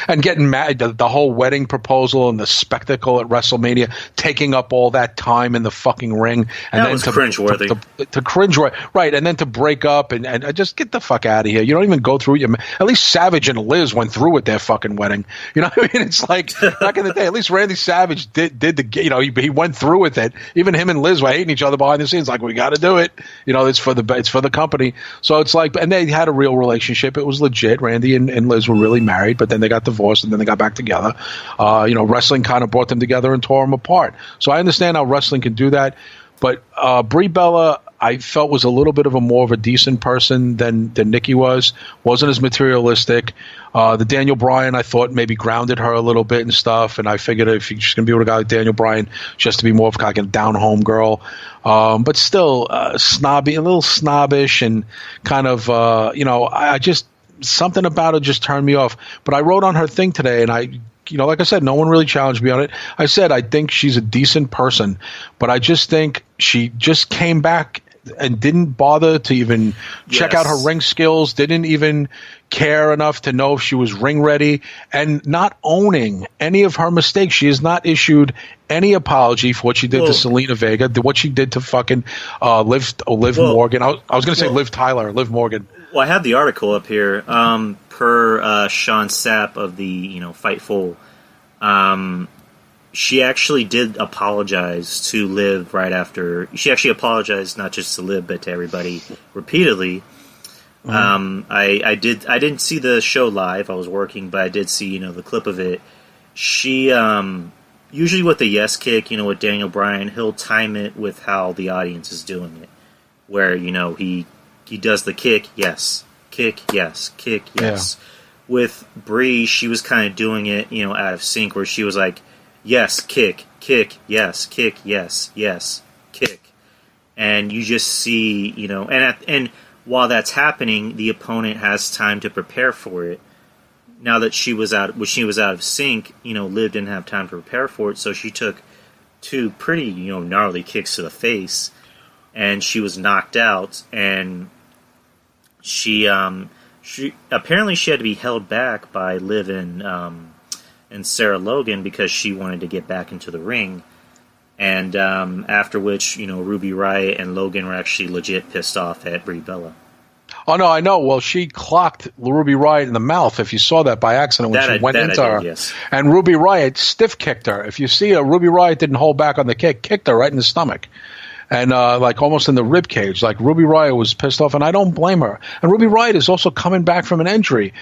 and getting mad, the whole wedding proposal and the spectacle at WrestleMania, taking up all that time in the fucking ring. And that was cringeworthy. To cringe, right, and then to break up and just get the fuck out of here. You don't even go through it. At least Savage and Liz went through with their fucking wedding. You know what I mean? It's like, back in the day, at least Randy Savage did he went through with it. Even him and Liz were hating each other behind the scenes. Like, we got to do it. It's for the company. So it's like, and they had a real relationship. It was legit. Randy and Liz were really married, but then they got divorced and then they got back together. Wrestling kind of brought them together and tore them apart. So I understand how wrestling can do that. But Brie Bella, I felt, was a little bit of a more of a decent person than Nikki was. Wasn't as materialistic. The Daniel Bryan, I thought, maybe grounded her a little bit and stuff. And I figured if she's going to be with a guy like Daniel Bryan, just to be more of like a down-home girl. But still snobby, a little snobbish, and kind of, I just, something about it just turned me off. But I wrote on her thing today, and like I said, no one really challenged me on it. I said I think she's a decent person, but I just think she just came back and didn't bother to even check out her ring skills, didn't even care enough to know if she was ring ready, and not owning any of her mistakes. She has not issued any apology for what she did to Selena Vega, what she did to fucking Liv Morgan. I was going to say Liv Tyler, Liv Morgan. Well, I have the article up here. Per Sean Sapp of the Fightful, she actually did apologize to Liv right after. She actually apologized not just to Liv but to everybody repeatedly. I didn't see the show live. I was working, but I did see the clip of it. She usually with the yes kick, with Daniel Bryan, he'll time it with how the audience is doing it, where he does the kick, yes, kick, yes, kick, yes. Yeah. With Brie, she was kind of doing it, out of sync, where she was like, yes, kick, yes, kick, yes, kick. And you just see, and while that's happening, the opponent has time to prepare for it. Now that she was out of sync, Liv didn't have time to prepare for it, so she took two pretty, gnarly kicks to the face, and she was knocked out, and she apparently she had to be held back by Liv and Sarah Logan because she wanted to get back into the ring. And after which, Ruby Riott and Logan were actually legit pissed off at Brie Bella. Oh, no, I know. Well, she clocked Ruby Riott in the mouth, if you saw that by accident when she went into her. Yes. And Ruby Riott stiff-kicked her. If you see her, Ruby Riott didn't hold back on the kick, kicked her right in the stomach. And like almost in the rib cage. Like Ruby Riott was pissed off, and I don't blame her. And Ruby Riott is also coming back from an injury.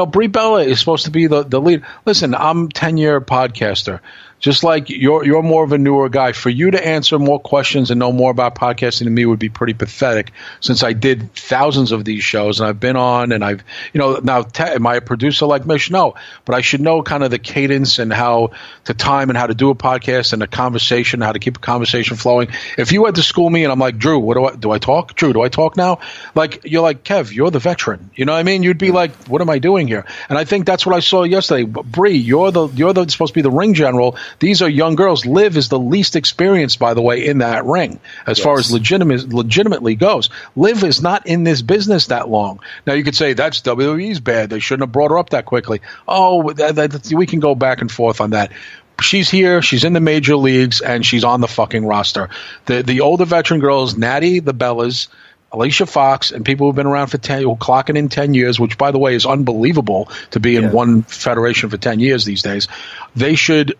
Brie Bella is supposed to be the lead. Listen, I'm a 10-year podcaster. Just like you're more of a newer guy. For you to answer more questions and know more about podcasting than me would be pretty pathetic, since I did thousands of these shows and I've been on and I've, now am I a producer like Mish? No, but I should know kind of the cadence and how to time and how to do a podcast and a conversation, how to keep a conversation flowing. If you had to school me and I'm like, Drew, do I talk? Drew, do I talk now? Like, you're like, Kev, you're the veteran. You know what I mean? You'd be like, what am I doing here? And I think that's what I saw yesterday. Brie, you're supposed to be the ring general. These are young girls. Liv is the least experienced, by the way, in that ring as far as legitimately goes. Liv is not in this business that long. Now, you could say that's WWE's bad. They shouldn't have brought her up that quickly. Oh, we can go back and forth on that. She's here. She's in the major leagues, and she's on the fucking roster. The older veteran girls, Natty, the Bellas, Alicia Fox, and people who've been around for clocking in 10 years, which, by the way, is unbelievable to be in one federation for 10 years these days. They should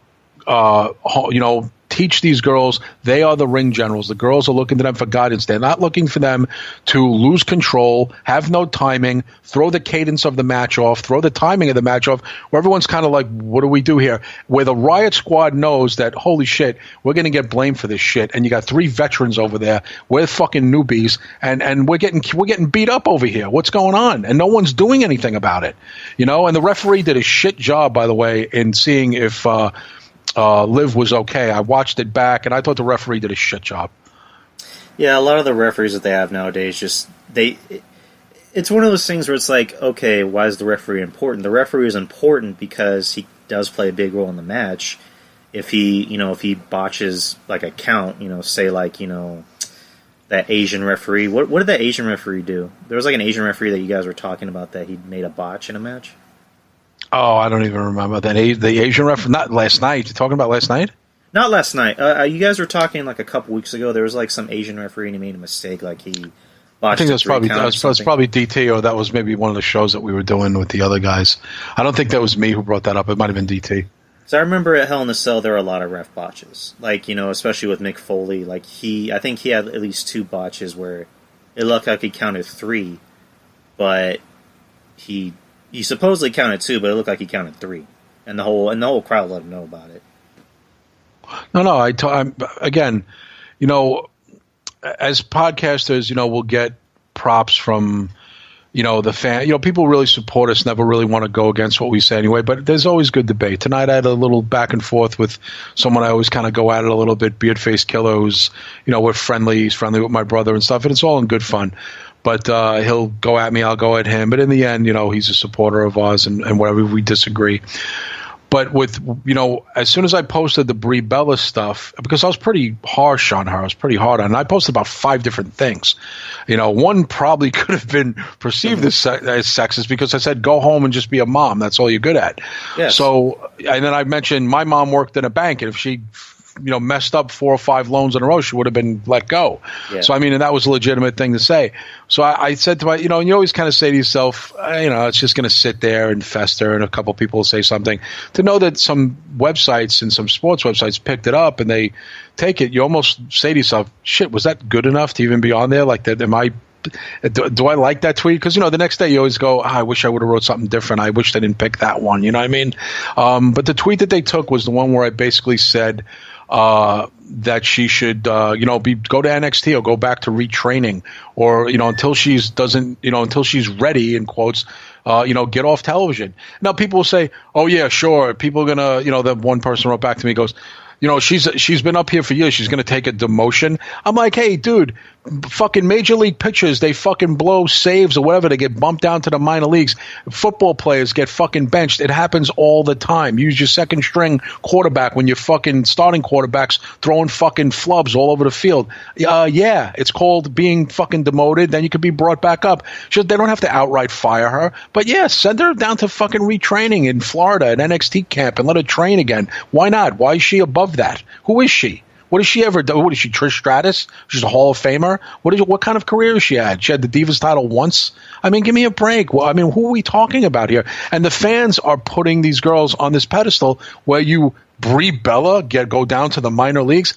teach these girls. They are the ring generals. The girls are looking to them for guidance. They're not looking for them to lose control, have no timing, throw the cadence of the match off, throw the timing of the match off, where everyone's kind of like, what do we do here? Where the Riot Squad knows that, holy shit, we're going to get blamed for this shit, and you got three veterans over there. We're fucking newbies, and we're getting beat up over here. What's going on? And no one's doing anything about it. And the referee did a shit job, by the way, in seeing if Liv was okay. I watched it back, and I thought the referee did a shit job. Yeah, a lot of the referees that they have nowadays it's one of those things where it's like, okay, why is the referee important? The referee is important because does play a big role in the match, if he botches like a count, say like, that Asian referee. What did that Asian referee do? There was like an Asian referee that you guys were talking about that he made a botch in a match. Oh, I don't even remember that. The Asian referee, not last night. You're talking about last night? Not last night. You guys were talking like a couple weeks ago. There was like some Asian referee and he made a mistake. Like he botched. I think that's probably DT, or that was maybe one of the shows that we were doing with the other guys. I don't think that was me who brought that up. It might have been DT. So I remember at Hell in a Cell there were a lot of ref botches. Like, especially with Mick Foley. Like I think he had at least 2 botches where it looked like he counted 3, but he supposedly counted 2, but it looked like he counted 3, and the whole crowd let him know about it. No. Again, as podcasters, we'll get props from, the fan. People really support us, never really want to go against what we say anyway, but there's always good debate. Tonight I had a little back and forth with someone I always kind of go at it a little bit, Beardface Killer, who's, we're friendly. He's friendly with my brother and stuff, and it's all in good fun. But he'll go at me, I'll go at him. But in the end, he's a supporter of ours, and whatever, we disagree. But with, as soon as I posted the Brie Bella stuff, because I was pretty harsh on her, I was pretty hard on her, and I posted about 5 different things. One probably could have been perceived as sexist because I said, go home and just be a mom. That's all you're good at. Yes. So, and then I mentioned my mom worked in a bank, and if she messed up 4 or 5 loans in a row, she would have been let go. Yeah. So, and that was a legitimate thing to say. So I said to my, and you always kind of say to yourself, it's just going to sit there and fester, and a couple of people will say something. To know that some websites and some sports websites picked it up and they take it, you almost say to yourself, shit, was that good enough to even be on there? Like, do I like that tweet? Because, the next day you always go, I wish I would have wrote something different. I wish they didn't pick that one. You know what I mean? But the tweet that they took was the one where I basically said, that she should, go to NXT or go back to retraining, or until she's ready, in quotes, get off television. Now people will say, oh yeah, sure. People are gonna, that one person wrote back to me, goes, she's been up here for years. She's going to take a demotion. I'm like, hey, dude, fucking Major League pitchers, they fucking blow saves or whatever. They get bumped down to the minor leagues. Football players get fucking benched. It happens all the time. Use your second string quarterback when your fucking starting quarterback's throwing fucking flubs all over the field. Yeah, it's called being fucking demoted. Then you could be brought back up. They don't have to outright fire her. But yeah, send her down to fucking retraining in Florida at NXT camp and let her train again. Why not? Why is she above that? Who is she? What has she ever done? What is she, Trish Stratus? She's a Hall of Famer? What kind of career has she had? She had the Divas title once? Give me a break. Well, who are we talking about here? And the fans are putting these girls on this pedestal where Brie Bella go down to the minor leagues.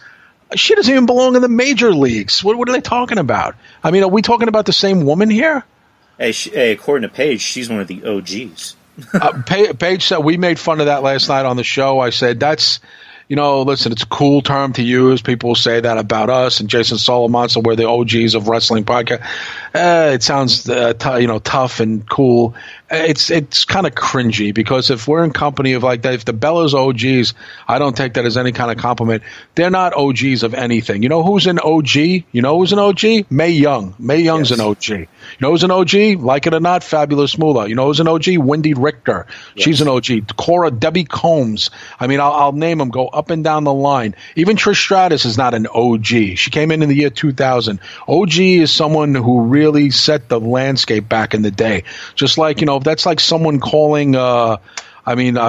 She doesn't even belong in the major leagues. What are they talking about? Are we talking about the same woman here? Hey, according to Paige, she's one of the OGs. Paige said, we made fun of that last night on the show. I said, that's... listen, it's a cool term to use. People say that about us and Jason Solomon, so we're the OGs of wrestling podcast. It sounds, tough and cool. It's kind of cringy, because if we're in company of like that, if the Bellas OGs, I don't take that as any kind of compliment. They're not OGs of anything. You know who's an OG? You know who's an OG? Mae Young. Mae Young's an OG. You know who's an OG? Like it or not, Fabulous Moolah. You know who's an OG? Wendy Richter. Yes. She's an OG. Cora Debbie Combs. I'll name them. Go up and down the line. Even Trish Stratus is not an OG. She came in the year 2000. OG is someone who really set the landscape back in the day. Just like, that's like someone calling, I'm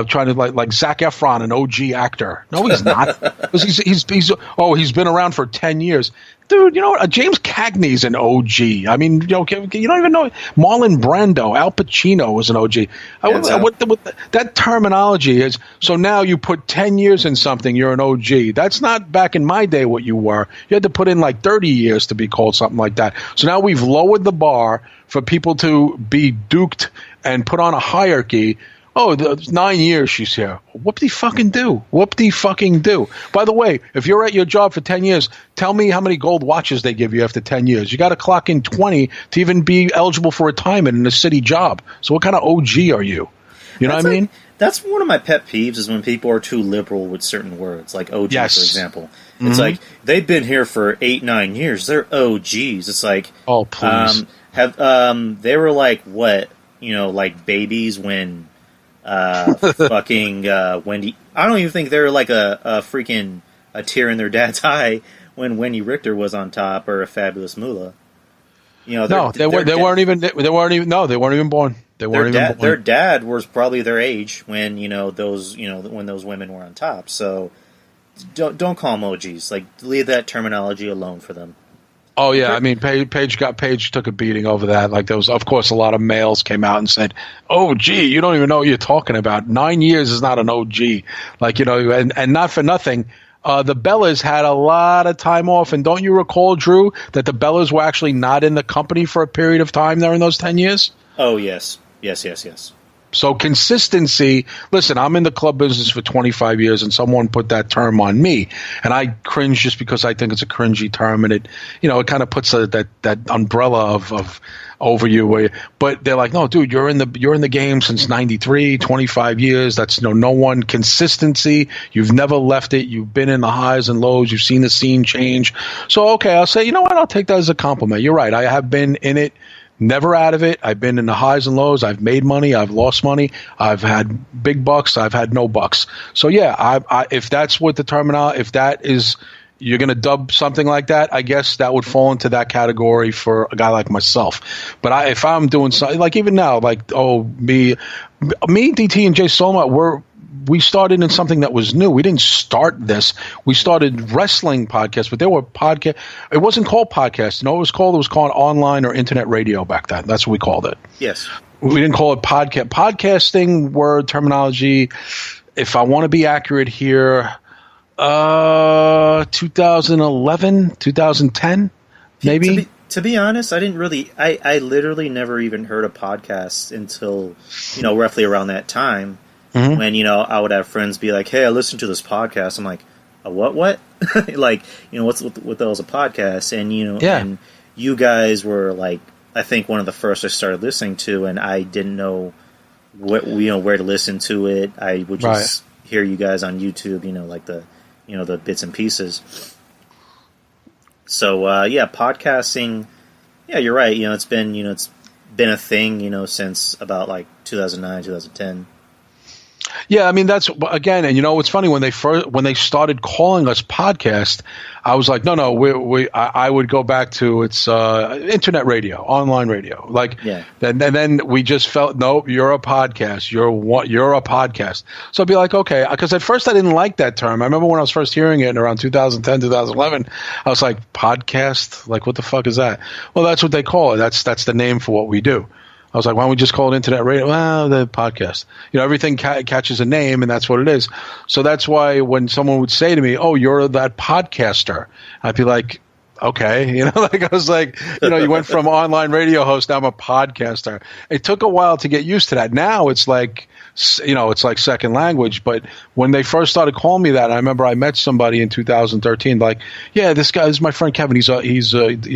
trying to like Zac Efron, an OG actor. No, he's not. Because he's been around for 10 years. Dude, you know what? James Cagney's an OG. You don't even know. Marlon Brando, Al Pacino was an OG. That terminology is, so now you put 10 years in something, you're an OG. That's not back in my day what you were. You had to put in like 30 years to be called something like that. So now we've lowered the bar for people to be duked and put on a hierarchy. Oh, 9 years she's here. Whoop-de-fucking do. Whoop-de-fucking do. By the way, if you're at your job for 10 years, tell me how many gold watches they give you after 10 years. You got to clock in 20 to even be eligible for retirement in a city job. So what kind of OG are you? You know what I mean? That's one of my pet peeves, is when people are too liberal with certain words, like OG, for example. It's like, they've been here for 8-9 years. They're OGs. It's like, oh, please. They were like, what? Like babies when fucking Wendy. I don't even think they're like a freaking a tear in their dad's eye when Wendy Richter was on top, or a Fabulous Moolah. You know, no, they weren't even born. They weren't even born. Their dad was probably their age when when those women were on top. So don't call them OGs. Like, leave that terminology alone for them. Oh yeah, I mean, Paige took a beating over that. Like, there was, of course, a lot of males came out and said, "Oh, gee, you don't even know what you're talking about. 9 years is not an OG." Like, and not for nothing. The Bellas had a lot of time off, and don't you recall, Drew, that the Bellas were actually not in the company for a period of time during those 10 years? Oh, yes. So consistency, listen, I'm in the club business for 25 years, and someone put that term on me, and I cringe just because I think it's a cringy term, and it kind of puts that umbrella of over you. But they're like, no, dude, you're in the game since 93, 25 years. That's no one. Consistency. You've never left it. You've been in the highs and lows. You've seen the scene change. So, okay, I'll say, you know what? I'll take that as a compliment. You're right. I have been in it. Never out of it. I've been in the highs and lows. I've made money. I've lost money. I've had big bucks. I've had no bucks. So yeah, I if that's what the terminology, if that is, you're going to dub something like that, I guess that would fall into that category for a guy like myself. But if I'm doing something like even now, like me, DT and Jay Soma, we started in something that was new. We didn't start this. We started wrestling podcasts, but there were podcast. It wasn't called podcast. It was called online or internet radio back then. That's what we called it. Yes. We didn't call it podcast. Podcasting word terminology. If I want to be accurate here, 2011, 2010, maybe. To be honest, I didn't really. I literally never even heard of podcasts until roughly around that time. Mm-hmm. When, I would have friends be like, hey, I listened to this podcast. I'm like, a what? Like, what the hell's a podcast? And, and you guys were like, I think one of the first I started listening to, and I didn't know where to listen to it. I would just hear you guys on YouTube, like the bits and pieces. So, podcasting, you're right. It's been a thing, since about like 2009, 2010. Yeah, I mean, that's again, and it's funny when they started calling us podcast, I was like, no, I would go back to it's internet radio, online radio, then we just felt, nope, you're a podcast, you're a podcast. So I'd be like, okay, because at first I didn't like that term. I remember when I was first hearing it in around 2010, 2011, I was like, podcast, like what the fuck is that? Well, that's what they call it. That's the name for what we do. I was like, why don't we just call it internet radio? Well, the podcast. Everything catches a name, and that's what it is. So that's why when someone would say to me, oh, you're that podcaster, I'd be like, okay. I was like, you went from online radio host, now I'm a podcaster. It took a while to get used to that. Now it's like, it's like second language. But when they first started calling me that, I remember I met somebody in 2013, like, yeah, this guy is my friend Kevin. He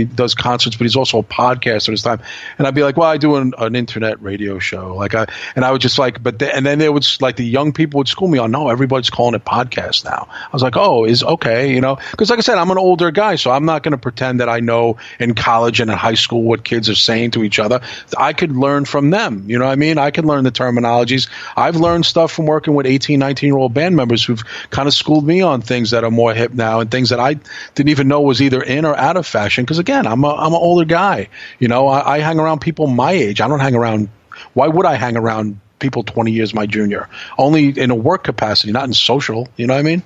does concerts, but he's also a podcaster this time. And I'd be like, well, I do an internet radio show. And I would just like, and then they would, like, the young people would school me on, no, everybody's calling it podcast now. I was like, oh, is okay, because like I said, I'm an older guy, so I'm not going to pretend that I know in college and in high school what kids are saying to each other. I could learn from them. You know what I mean? I could learn the terminologies. I've learned stuff from working with 18, 19-year-old band members who've kind of schooled me on things that are more hip now and things that I didn't even know was either in or out of fashion. Because again, I'm an older guy. I hang around people my age. I don't hang around. Why would I hang around people 20 years my junior? Only in a work capacity, not in social. You know what I mean?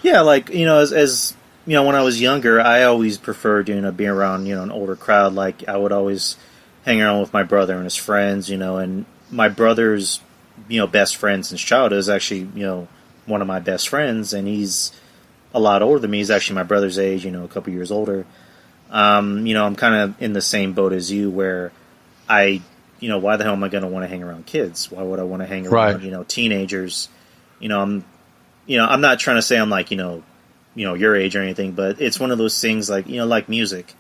Yeah, like as when I was younger, I always preferred being around an older crowd. Like, I would always hang around with my brother and his friends. And my brother's best friend since childhood is actually, one of my best friends, and he's a lot older than me. He's actually my brother's age, a couple years older. I'm kind of in the same boat as you, where why the hell am I going to want to hang around kids? Why would I want to hang around, teenagers? I'm not trying to say I'm like, your age or anything, but it's one of those things like, like music.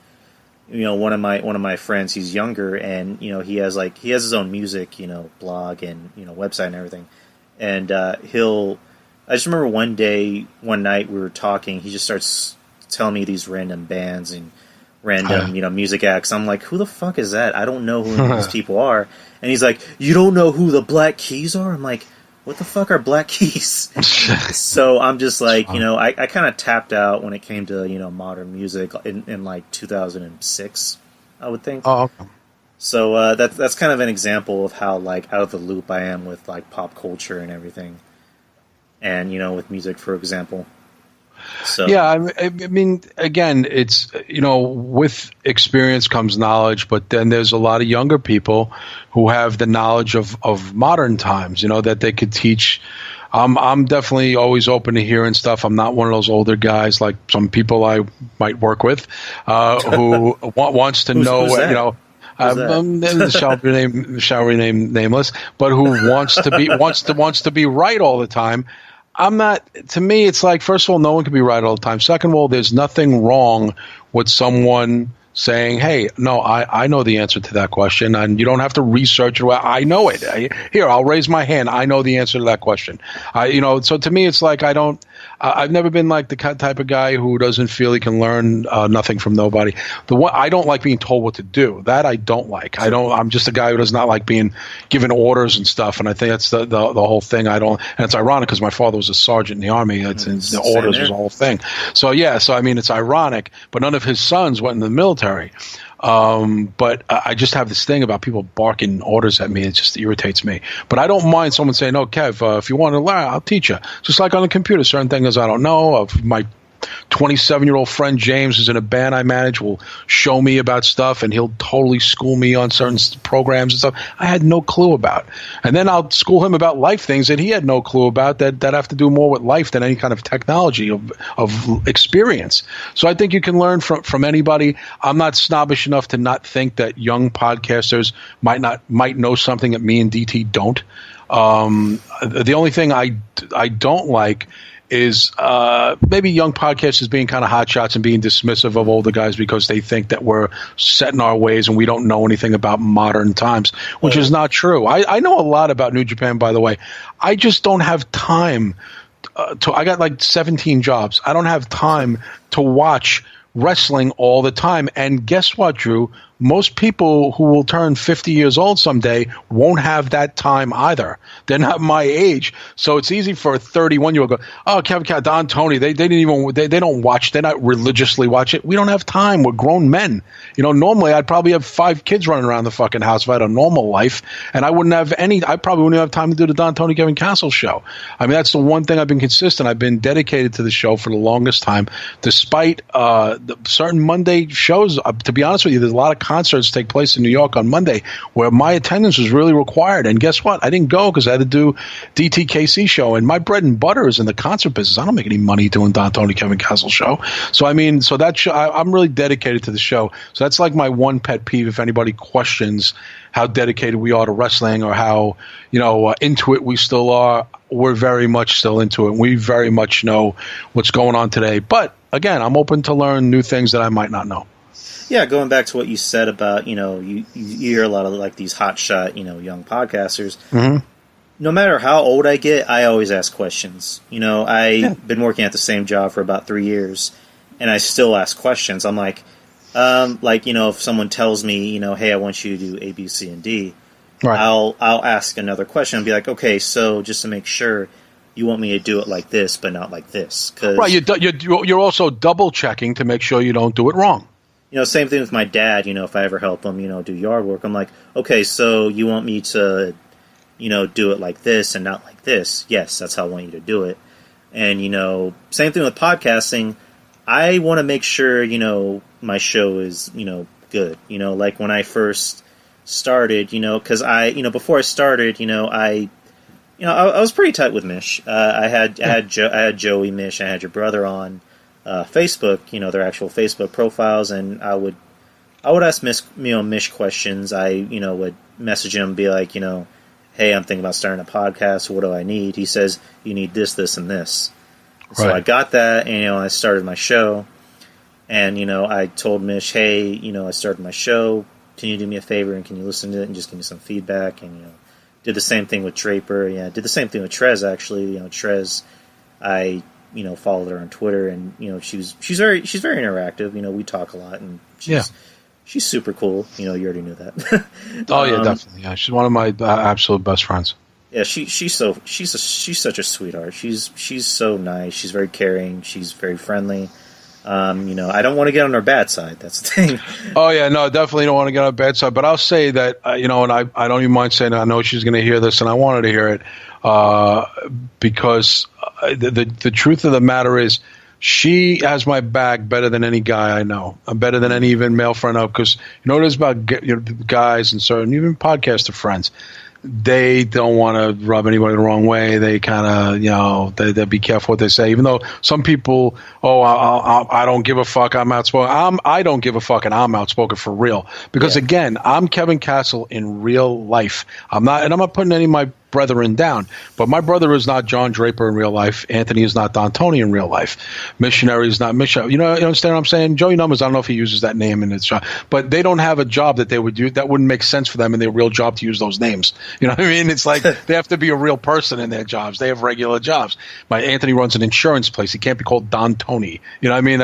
One of my friends, he's younger, and he has his own music, blog and website and everything. And I just remember one night we were talking, he just starts telling me these random bands and random music acts. I'm like, who the fuck is that? I don't know who these people are. And he's like, you don't know who the Black Keys are? I'm like, what the fuck are black keys? So I'm just like, I kind of tapped out when it came to, modern music in like 2006, I would think. Oh, okay. So that's kind of an example of how like out of the loop I am with like pop culture and everything, and with music, for example. So yeah, I mean, again, it's with experience comes knowledge, but then there's a lot of younger people who have the knowledge of modern times, that they could teach. I'm definitely always open to hearing stuff. I'm not one of those older guys like some people I might work with who wants to know, shall remain nameless, but who wants to be right all the time. I'm not. To me, it's like, first of all, no one can be right all the time. Second of all, there's nothing wrong with someone saying, "Hey, no, I know the answer to that question," and you don't have to research it. Well, I know it. Here, I'll raise my hand. I know the answer to that question. So to me, it's like I've never been like the type of guy who doesn't feel he can learn nothing from nobody. I don't like being told what to do. That I don't like. I'm just a guy who does not like being given orders and stuff. And I think that's the whole thing. I don't. And it's ironic because my father was a sergeant in the army. The orders was the whole thing. So yeah. So I mean, it's ironic. But none of his sons went in the military. But I just have this thing about people barking orders at me. It just irritates me. But I don't mind someone saying, "No, Kev, if you want to learn, I'll teach you." Just like on the computer, certain things I don't know. Of my 27-year-old friend James, who's in a band I manage, will show me about stuff, and he'll totally school me on certain programs and stuff I had no clue about. And then I'll school him about life things that he had no clue about that have to do more with life than any kind of technology of experience. So I think you can learn from anybody. I'm not snobbish enough to not think that young podcasters might know something that me and DT don't. The only thing I don't like is maybe young podcasters being kind of hotshots and being dismissive of older guys because they think that we're set in our ways and we don't know anything about modern times, which is not true. I know a lot about New Japan, by the way. I just don't have time I got like 17 jobs. I don't have time to watch wrestling all the time. And guess what, Drew? Most people who will turn 50 years old someday won't have that time either. They're not my age. So it's easy for a 31-year-old to go, oh, Kevin, Don, Tony, they don't watch. They're not religiously watch it. We don't have time. We're grown men. Normally I'd probably have 5 kids running around the fucking house if I had a normal life. And I probably wouldn't have time to do the Don, Tony, Kevin Castle show. I mean, that's the one thing I've been consistent. I've been dedicated to the show for the longest time, despite the certain Monday shows. To be honest with you, there's a lot of concerts take place in New York on Monday where my attendance was really required. And guess what? I didn't go because I had to do DTKC show. And my bread and butter is in the concert business. I don't make any money doing Don, Tony, Kevin Castle show. So, I mean, so that show, I'm really dedicated to the show. So that's like my one pet peeve. If anybody questions how dedicated we are to wrestling or how, into it we still are, we're very much still into it. We very much know what's going on today. But again, I'm open to learn new things that I might not know. Yeah, going back to what you said about, you hear a lot of like these hotshot, young podcasters. Mm-hmm. No matter how old I get, I always ask questions. I've been working at the same job for about 3 years, and I still ask questions. I'm like, if someone tells me, hey, I want you to do A, B, C, and D, right. I'll ask another question and be like, okay, so just to make sure, you want me to do it like this, but not like this. Right, you're also double checking to make sure you don't do it wrong. Same thing with my dad, if I ever help him, do yard work. I'm like, okay, so you want me to, do it like this and not like this? Yes, that's how I want you to do it. And, same thing with podcasting. I want to make sure, my show is, good. Like when I first started, because before I started, I was pretty tight with Mish. I had Joey, Mish, I had your brother on Facebook, their actual Facebook profiles, and I would ask Mish questions. I would message him, be like, hey, I'm thinking about starting a podcast. What do I need? He says, you need this, this, and this. Right. So I got that, and I started my show, and I told Mish, hey, I started my show. Can you do me a favor and can you listen to it and just give me some feedback? And did the same thing with Draper. Yeah, did the same thing with Trez actually. Trez, I followed her on Twitter, and she's very interactive. We talk a lot, and she's super cool. You already knew that. Oh yeah, definitely. Yeah, she's one of my absolute best friends. Yeah, she's such a sweetheart. She's so nice. She's very caring. She's very friendly. I don't want to get on her bad side. That's the thing. Oh yeah, no, definitely don't want to get on her bad side. But I'll say that and I don't even mind saying it. I know she's going to hear this, and I wanted to hear it because the truth of the matter is, she has my back better than any guy I know. Better than any even male friend I know. Because it is about guys and certain even podcaster friends. They don't want to rub anybody the wrong way. They kind of, they be careful what they say. Even though some people, I don't give a fuck, I'm outspoken. I don't give a fuck, and I'm outspoken for real. Because again, I'm Kevin Castle in real life. I'm not putting any of my brethren down, but my brother is not John Draper in real life. Anthony is not Don Tony in real life. Missionary is not missionary. You understand what I'm saying? Joey Numbers, I don't know if he uses that name in his job, but they don't have a job that they would do. That wouldn't make sense for them in their real job to use those names. You know what I mean? It's like they have to be a real person in their jobs. They have regular jobs. My Anthony runs an insurance place. He can't be called Don Tony. You know what I mean?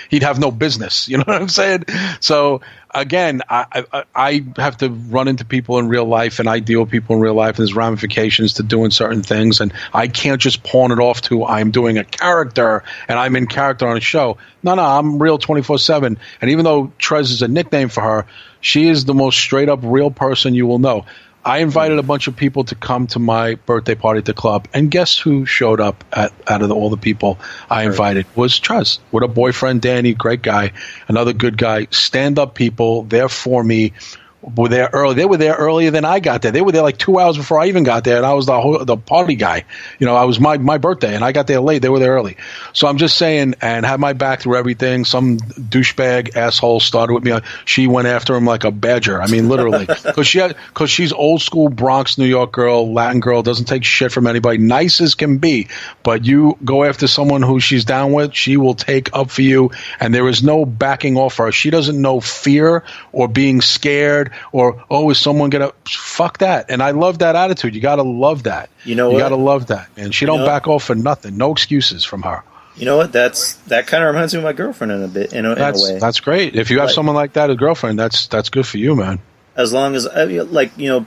He'd have no business. You know what I'm saying? So again, I have to run into people in real life, and I deal with people in real life, and there's ramifications to doing certain things, and I can't just pawn it off to I'm doing a character and I'm in character on a show. No, I'm real 24/7. And even though Trez is a nickname for her, she is the most straight up real person you will know. I invited a bunch of people to come to my birthday party at the club, and guess who showed up out of all the people I invited was Trez with a boyfriend, Danny, great guy, another good guy, stand-up people there for me. Were there early. They were there earlier than I got there. They were there like 2 hours before I even got there, and I was the party guy. I was my birthday, and I got there late. They were there early. So I'm just saying, and had my back through everything. Some douchebag asshole started with me. She went after him like a badger. I mean, literally, because she's old school Bronx, New York girl, Latin girl, doesn't take shit from anybody, nice as can be. But you go after someone who she's down with, she will take up for you, and there is no backing off her. She doesn't know fear or being scared. Or, is someone going to – fuck that. And I love that attitude. You got to love that. You got to love that. And she don't back off for nothing. No excuses from her. You know what? That kind of reminds me of my girlfriend in a way. That's great. If you have someone like that as a girlfriend, that's good for you, man. As long as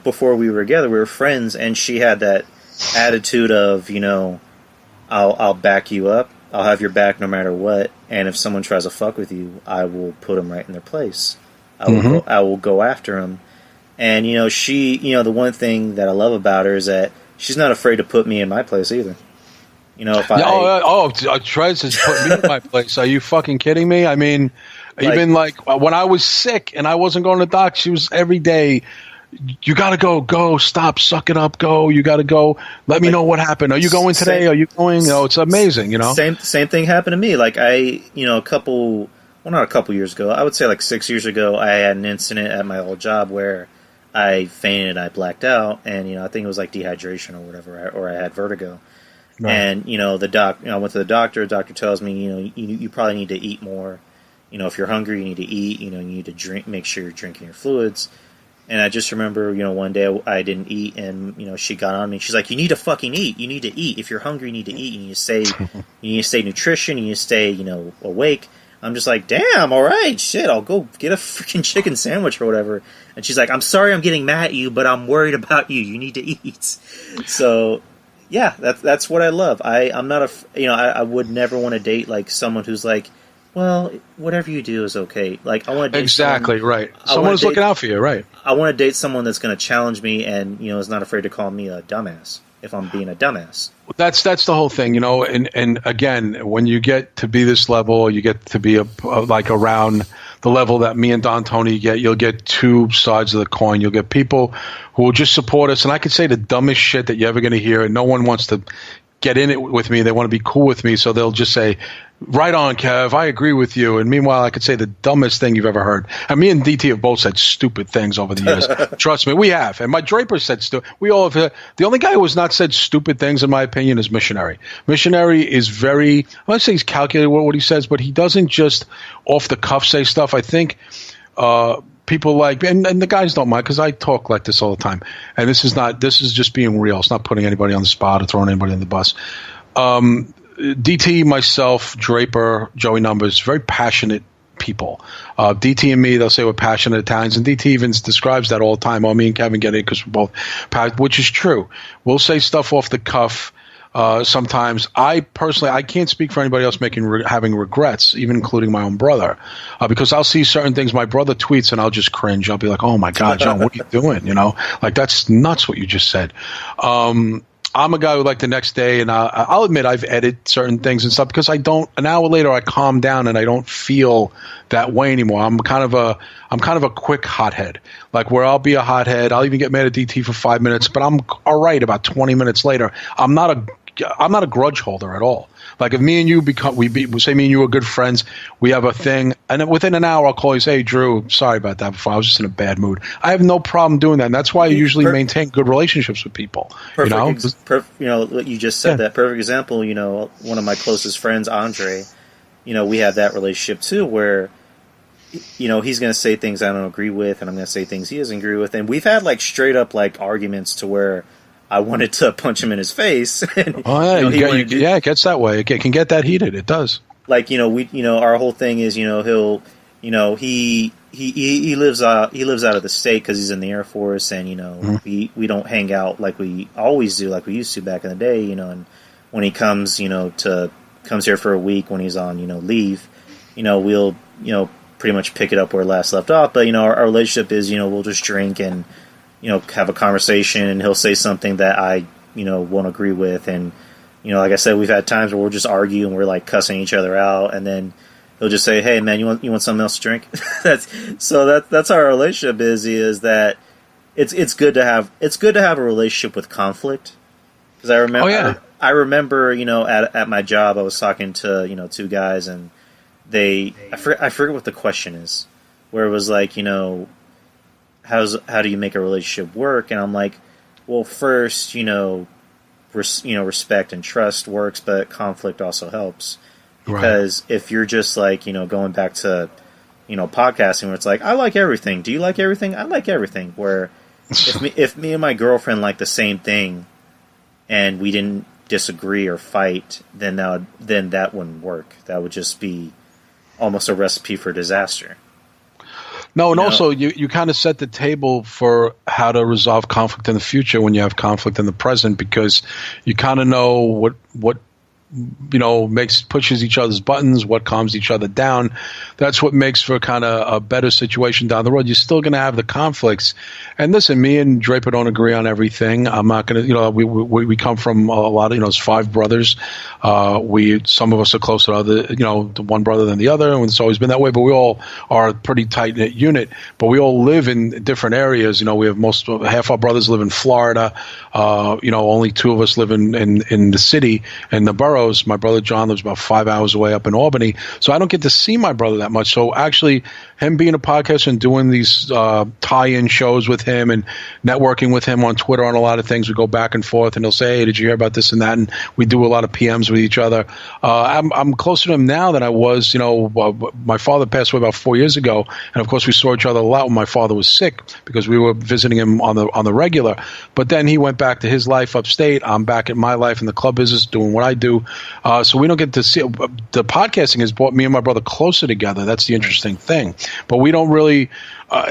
before we were together, we were friends, and she had that attitude of, I'll back you up. I'll have your back no matter what. And if someone tries to fuck with you, I will put them right in their place. I will go after him. And, she, the one thing that I love about her is that she's not afraid to put me in my place either. Trez has put me in my place. Are you fucking kidding me? I mean, even when I was sick and I wasn't going to the doc, she was every day, you got to go, stop, suck it up, go, you got to go, let me know what happened. Are you going today? Are you going? It's amazing, Same thing happened to me. Not a couple years ago. I would say 6 years ago, I had an incident at my old job where I fainted, I blacked out, and I think it was dehydration or whatever, or I had vertigo. Right. And I went to the doctor. The doctor tells me, you probably need to eat more. If you're hungry, you need to eat. You need to drink. Make sure you're drinking your fluids. And I just remember, one day I didn't eat, and she got on me. She's like, "You need to fucking eat. You need to eat. If you're hungry, you need to eat. You need to stay nutrition. You need to stay, awake." I'm just like, damn, all right, shit, I'll go get a freaking chicken sandwich or whatever. And she's like, I'm sorry I'm getting mad at you, but I'm worried about you. You need to eat. So, yeah, that's what I love. I'm not I would never want to date someone who's like, well, whatever you do is okay. I want to date exactly someone, right. Someone who's looking out for you, right? I want to date someone that's going to challenge me and is not afraid to call me a dumbass if I'm being a dumbass. That's the whole thing, and again, when you get to be this level, you get to be around the level that me and Don Tony get, you'll get two sides of the coin. You'll get people who will just support us, and I could say the dumbest shit that you're ever going to hear, and no one wants to get in it with me. They want to be cool with me, so they'll just say, right on, Kev, I agree with you. And meanwhile, I could say the dumbest thing you've ever heard. And me and DT have both said stupid things over the years. Trust me, we have. And my Draper said stupid. We all have. The only guy who has not said stupid things, in my opinion, is Missionary. Missionary is very, I want to say he's calculated what he says, but he doesn't just off the cuff say stuff. I think people and the guys don't mind because I talk like this all the time. And this is just being real. It's not putting anybody on the spot or throwing anybody on the bus. DT, myself, Draper, Joey Numbers, very passionate people. DT and me, they'll say we're passionate Italians, and DT even describes that all the time. Oh, me and Kevin get it because we're both, which is true. We'll say stuff off the cuff. Sometimes I can't speak for anybody else having regrets, even including my own brother, because I'll see certain things my brother tweets and I'll just cringe. I'll be like, "Oh my God, John, what are you doing?" Like that's nuts what you just said. I'm a guy who, like, the next day, and I'll admit I've edited certain things and stuff because an hour later I calm down and I don't feel that way anymore. I'm kind of a quick hothead, like where I'll be a hothead. I'll even get mad at DT for 5 minutes, but I'm all right about 20 minutes later. I'm not a grudge holder at all. Like if me and you we say me and you are good friends, we have a thing, and then within an hour I'll call you and say, "Hey, Drew, sorry about that before. I was just in a bad mood." I have no problem doing that, and that's why I usually maintain good relationships with people. What you just said, that perfect example. One of my closest friends, Andre. We have that relationship too, where he's going to say things I don't agree with, and I'm going to say things he doesn't agree with, and we've had like straight up like arguments to where I wanted to punch him in his face. And, it gets that way. It can get that heated. It does. Like our whole thing is he lives out of the state because he's in the Air Force, and we don't hang out like we always do, like we used to back in the day. And when he comes comes here for a week when he's on leave, we'll pretty much pick it up where last left off. But our relationship is we'll just drink and have a conversation, and he'll say something that I, won't agree with. And, like I said, we've had times where we'll just argue and we're like cussing each other out. And then he'll just say, "Hey man, you want something else to drink?" That's how our relationship is that it's good to have a relationship with conflict. Cause I remember, at my job, I was talking to, two guys, and I forget what the question is, where it was like, how do you make a relationship work? And I'm like, well, first, respect and trust works, but conflict also helps. Because if you're just like, going back to, podcasting where it's like, I like everything. Do you like everything? I like everything. Where if me and my girlfriend like the same thing and we didn't disagree or fight, then that wouldn't work. That would just be almost a recipe for disaster. No, and also you kind of set the table for how to resolve conflict in the future when you have conflict in the present, because you kind of know what pushes each other's buttons, what calms each other down. That's what makes for kind of a better situation down the road. You're still going to have the conflicts. And listen, me and Draper don't agree on everything. I'm not going to, we come from a lot of, it's 5 brothers. Some of us are closer to other, to one brother than the other, and it's always been that way, but we all are a pretty tight-knit unit, but we all live in different areas. We have half our brothers live in Florida. Only 2 of us live in the city, in the boroughs. My brother John lives about 5 hours away up in Albany, so I don't get to see my brother that much. So actually, him being a podcaster and doing these tie-in shows with him and networking with him on Twitter on a lot of things, we go back and forth, and he'll say, "Hey, did you hear about this and that?" And we do a lot of PMs with each other. I'm closer to him now than I was. My father passed away about 4 years ago, and of course we saw each other a lot when my father was sick because we were visiting him on the regular. But then he went back to his life upstate. I'm back at my life in the club business doing what I do. So we don't get to see. The podcasting has brought me and my brother closer together. That's the interesting thing. But we don't really.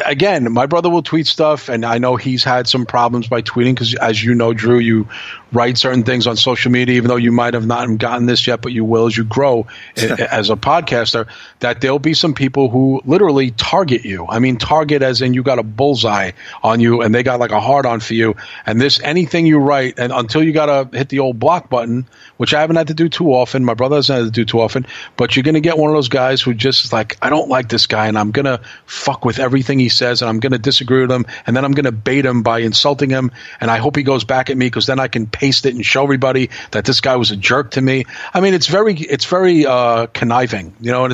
Again, my brother will tweet stuff, and I know he's had some problems by tweeting because, as you know, Drew, you write certain things on social media, even though you might have not gotten this yet, but you will as you grow as a podcaster, that there'll be some people who literally target you. I mean, target as in you got a bullseye on you, and they got like a hard-on for you. And anything you write, and until you got to hit the old block button, which I haven't had to do too often, my brother hasn't had to do too often, but you're going to get one of those guys who just is like, I don't like this guy, and I'm going to fuck with everything he says, and I'm going to disagree with him, and then I'm going to bait him by insulting him, and I hope he goes back at me because then I can paste it and show everybody that this guy was a jerk to me. I mean, it's very conniving, and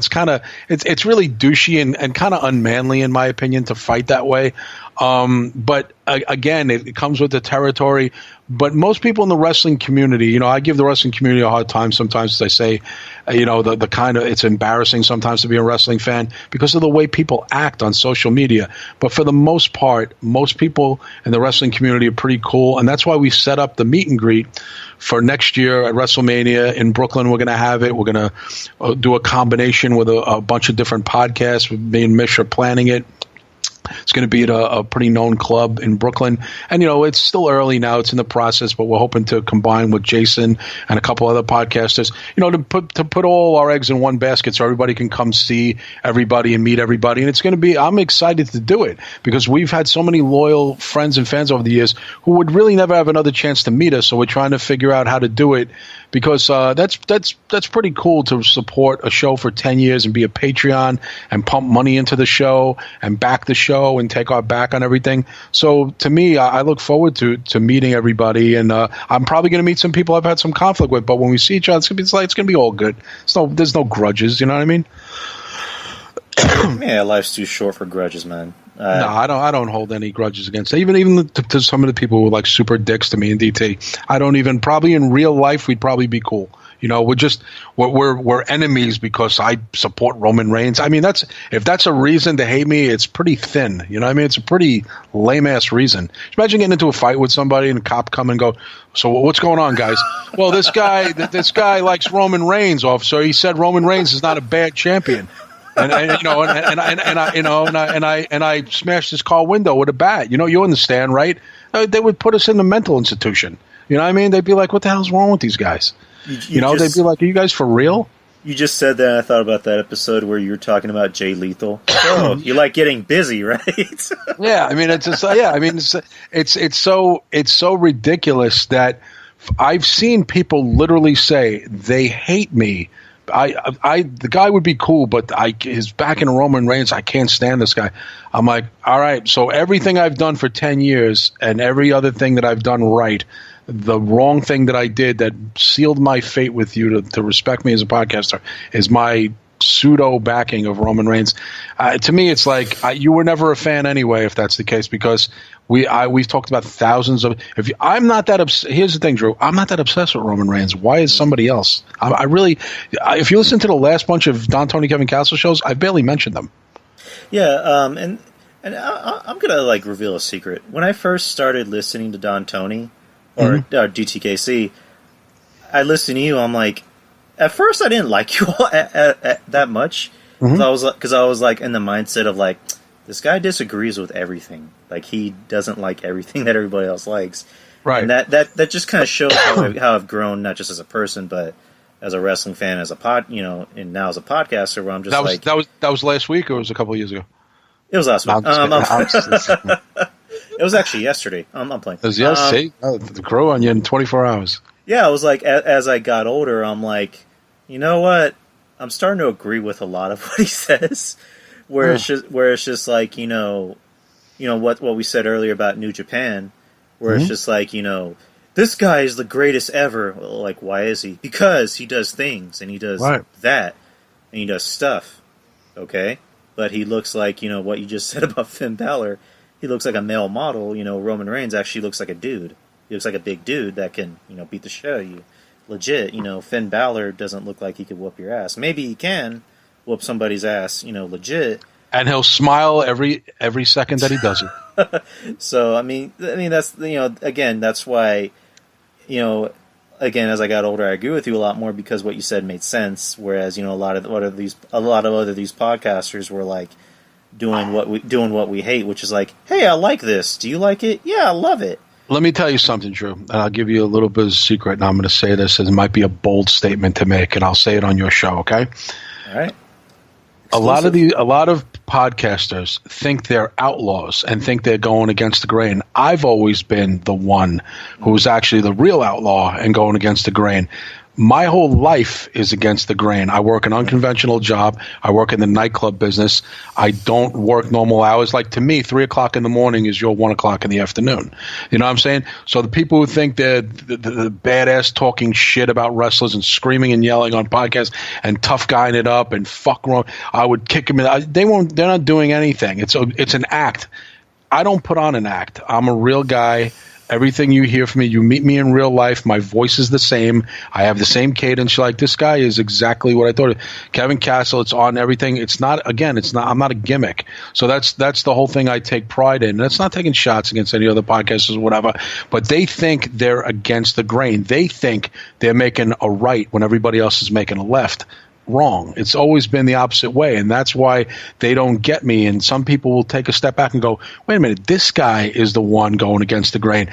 it's really douchey and kind of unmanly in my opinion to fight that way. But again, it comes with the territory. But most people in the wrestling community, I give the wrestling community a hard time sometimes, as I say, the kind of, it's embarrassing sometimes to be a wrestling fan because of the way people act on social media. But for the most part, most people in the wrestling community are pretty cool. And that's why we set up the meet and greet for next year at WrestleMania in Brooklyn. We're going to have it. We're going to do a combination with a bunch of different podcasts. Me and Mish are planning it. It's going to be at a pretty known club in Brooklyn. And, it's still early now. It's in the process, but we're hoping to combine with Jason and a couple other podcasters, to put all our eggs in one basket so everybody can come see everybody and meet everybody. And it's going to be – I'm excited to do it because we've had so many loyal friends and fans over the years who would really never have another chance to meet us. So we're trying to figure out how to do it because that's pretty cool to support a show for 10 years and be a Patreon and pump money into the show and back the show and take our back on everything. So to me, I look forward to meeting everybody, and I'm probably going to meet some people I've had some conflict with. But when we see each other, it's going to be all good. There's no grudges. You know what I mean? Yeah, life's too short for grudges, man. No, I don't hold any grudges against it. Even to some of the people who were like super dicks to me in DT. I don't even. Probably in real life, we'd probably be cool. We're enemies because I support Roman Reigns. I mean, if that's a reason to hate me, it's pretty thin. You know what I mean? It's a pretty lame ass reason. Imagine getting into a fight with somebody and a cop come and go, so what's going on, guys? Well, this guy likes Roman Reigns, officer. He said Roman Reigns is not a bad champion. And I smashed his car window with a bat. You understand, right? They would put us in the mental institution. You know what I mean? They'd be like, what the hell's wrong with these guys? They'd be like, are you guys for real? You just said that, and I thought about that episode where you were talking about Jay Lethal. Oh, you like getting busy, right? Yeah, I mean, it's so ridiculous that I've seen people literally say they hate me. The guy would be cool, but his back in Roman Reigns, I can't stand this guy. I'm like, all right, so everything I've done for 10 years and every other thing that I've done right, the wrong thing that I did that sealed my fate with you to respect me as a podcaster is my pseudo backing of Roman Reigns. To me, it's like you were never a fan anyway, if that's the case, because we've talked about thousands of. I'm not that. Here's the thing, Drew. I'm not that obsessed with Roman Reigns. Why is somebody else? I really. If you listen to the last bunch of Don Tony Kevin Castle shows, I barely mentioned them. Yeah, and I'm gonna reveal a secret. When I first started listening to Don Tony or DTKC, I listened to you. I'm like, at first I didn't like you all that much because I was like in the mindset of like, this guy disagrees with everything. Like, he doesn't like everything that everybody else likes. Right. And that just kind of shows how I've grown, not just as a person, but as a wrestling fan, as a and now as a podcaster, where I'm just that was last week, or was it a couple of years ago? It was last week. It was actually yesterday. I'm playing. It was yesterday. The grow on you in 24 hours. Yeah, I was like, as I got older, I'm like, you know what? I'm starting to agree with a lot of what he says. Where it's just like, what we said earlier about New Japan, where it's just like, this guy is the greatest ever. Well, like, why is he? Because he does things, and he does that, and he does stuff, okay? But he looks like, what you just said about Finn Balor, he looks like a male model. Roman Reigns actually looks like a dude. He looks like a big dude that can, beat the shit out of you. Legit, Finn Balor doesn't look like he could whoop your ass. Maybe he can whoop somebody's ass, legit. And he'll smile every second that he does it. So, I mean that's, again, that's why, again, as I got older, I agree with you a lot more because what you said made sense. Whereas, a lot of other these podcasters were like doing what we hate, which is like, hey, I like this. Do you like it? Yeah, I love it. Let me tell you something, Drew, and I'll give you a little bit of a secret, and I'm going to say this, and it might be a bold statement to make, and I'll say it on your show, okay? All right. Exclusive. A lot of podcasters think they're outlaws and think they're going against the grain. I've always been the one who's actually the real outlaw and going against the grain. My whole life is against the grain. I work an unconventional job. I work in the nightclub business. I don't work normal hours. Like, to me, 3 o'clock in the morning is your 1 o'clock in the afternoon. You know what I'm saying? So the people who think they're the badass talking shit about wrestlers and screaming and yelling on podcasts and tough guying it up and fuck wrong, I would kick them in. They're not doing anything. It's an act. I don't put on an act. I'm a real guy. Everything you hear from me, you meet me in real life. My voice is the same. I have the same cadence. You're like, this guy is exactly what I thought. Kevin Castle, it's on everything. It's not, I'm not a gimmick. So that's the whole thing I take pride in. And it's not taking shots against any other podcasters or whatever, but they think they're against the grain. They think they're making a right when everybody else is making a left. Wrong. It's always been the opposite way, and that's why they don't get me. And some people will take a step back and go, wait a minute, this guy is the one going against the grain.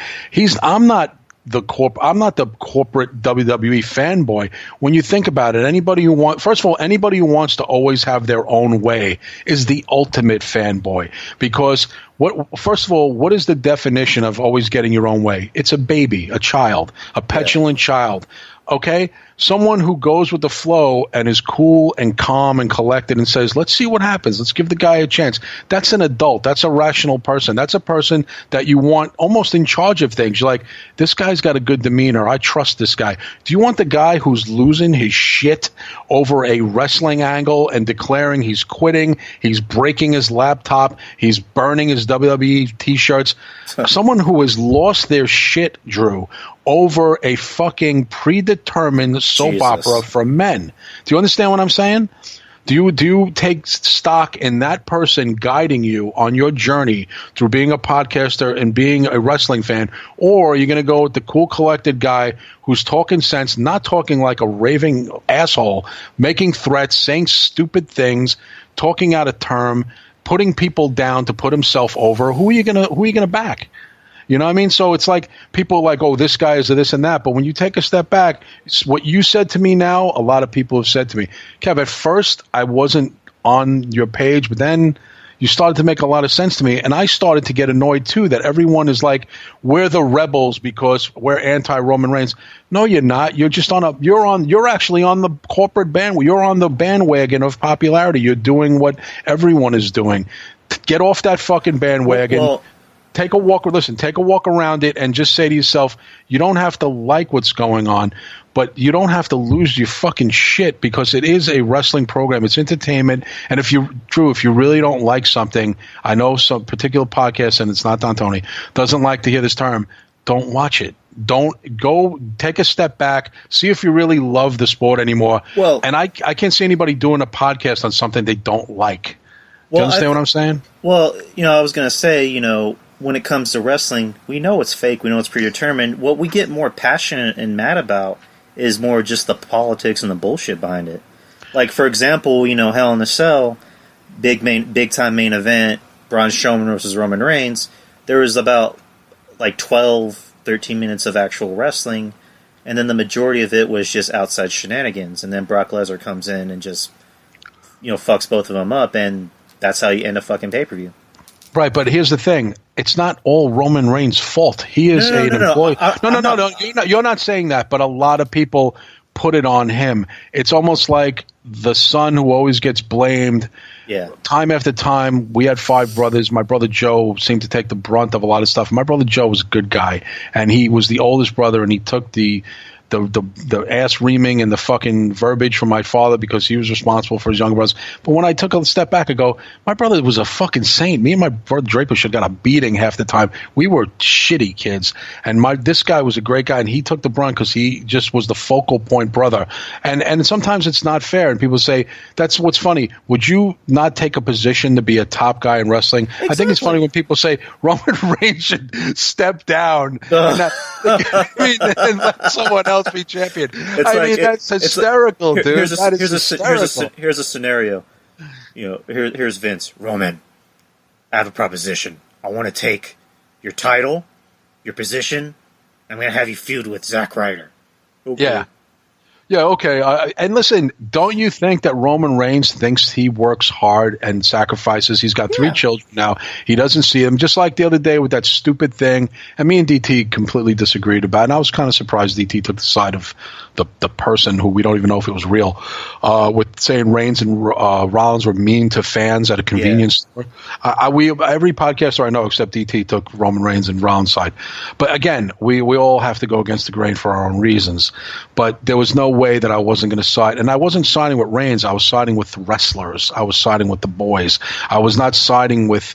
I'm not the corporate WWE fanboy. When you think about it, first of all, anybody who wants to always have their own way is the ultimate fanboy. Because first of all, what is the definition of always getting your own way? It's a baby, a child, a petulant child. Okay? Someone who goes with the flow and is cool and calm and collected and says, let's see what happens. Let's give the guy a chance. That's an adult. That's a rational person. That's a person that you want almost in charge of things. You're like, this guy's got a good demeanor. I trust this guy. Do you want the guy who's losing his shit over a wrestling angle and declaring he's quitting, he's breaking his laptop, he's burning his WWE T-shirts? Someone who has lost their shit, Drew, over a fucking predetermined soap opera for men. Do you understand what I'm saying? Do you take stock in that person guiding you on your journey through being a podcaster and being a wrestling fan? Or are you going to go with the cool, collected guy who's talking sense, not talking like a raving asshole, making threats, saying stupid things, talking out of term, putting people down to put himself over? Who are you gonna back? You know what I mean? So it's like people are like, oh, this guy is a this and that. But when you take a step back, what you said to me now, a lot of people have said to me, Kev, at first I wasn't on your page, but then you started to make a lot of sense to me. And I started to get annoyed too that everyone is like, we're the rebels because we're anti-Roman Reigns. No, you're not. You're just you're actually on the corporate bandwagon. You're on the bandwagon of popularity. You're doing what everyone is doing. Get off that fucking bandwagon. Well, take a walk around it and just say to yourself, you don't have to like what's going on, but you don't have to lose your fucking shit because it is a wrestling program. It's entertainment. And if you really don't like something, I know some particular podcast, and it's not Don Tony, doesn't like to hear this term, don't watch it. Don't go, take a step back, see if you really love the sport anymore. Well, and I can't see anybody doing a podcast on something they don't like. Do you understand what I'm saying? Well, I was going to say, when it comes to wrestling, we know it's fake. We know it's predetermined. What we get more passionate and mad about is more just the politics and the bullshit behind it. Like, for example, Hell in a Cell, big time main event, Braun Strowman versus Roman Reigns. There was about 12, 13 minutes of actual wrestling, and then the majority of it was just outside shenanigans. And then Brock Lesnar comes in and just, fucks both of them up, and that's how you end a fucking pay-per-view. Right, but here's the thing. It's not all Roman Reigns' fault. He is an employee. No. You're not saying that, but a lot of people put it on him. It's almost like the son who always gets blamed. Yeah. Time after time, we had 5 brothers. My brother Joe seemed to take the brunt of a lot of stuff. My brother Joe was a good guy, and he was the oldest brother, and he took the ass reaming and the fucking verbiage from my father because he was responsible for his younger brothers. But when I took a step back, I go, my brother was a fucking saint. Me and my brother Draper should have got a beating half the time. We were shitty kids. And this guy was a great guy, and he took the brunt because he just was the focal point brother. And sometimes it's not fair. And people say, that's what's funny. Would you not take a position to be a top guy in wrestling? Exactly. I think it's funny when people say Roman Reigns should step down and let someone else be champion. That's hysterical, dude. Here's a scenario. Here's Vince. Roman, I have a proposition. I want to take your title, your position. I'm going to have you feud with Zack Ryder. Okay. Yeah, okay. And listen, don't you think that Roman Reigns thinks he works hard and sacrifices? He's got 3 children now. He doesn't see them. Just like the other day with that stupid thing. And me and DT completely disagreed about it. And I was kind of surprised DT took the side of the person who we don't even know if it was real, with saying Reigns and Rollins were mean to fans at a convenience store. Every podcaster I know except DT took Roman Reigns and Rollins' side. But again, we all have to go against the grain for our own reasons. But there was no way that I wasn't going to side. And I wasn't siding with Reigns. I was siding with wrestlers. I was siding with the boys. I was not siding with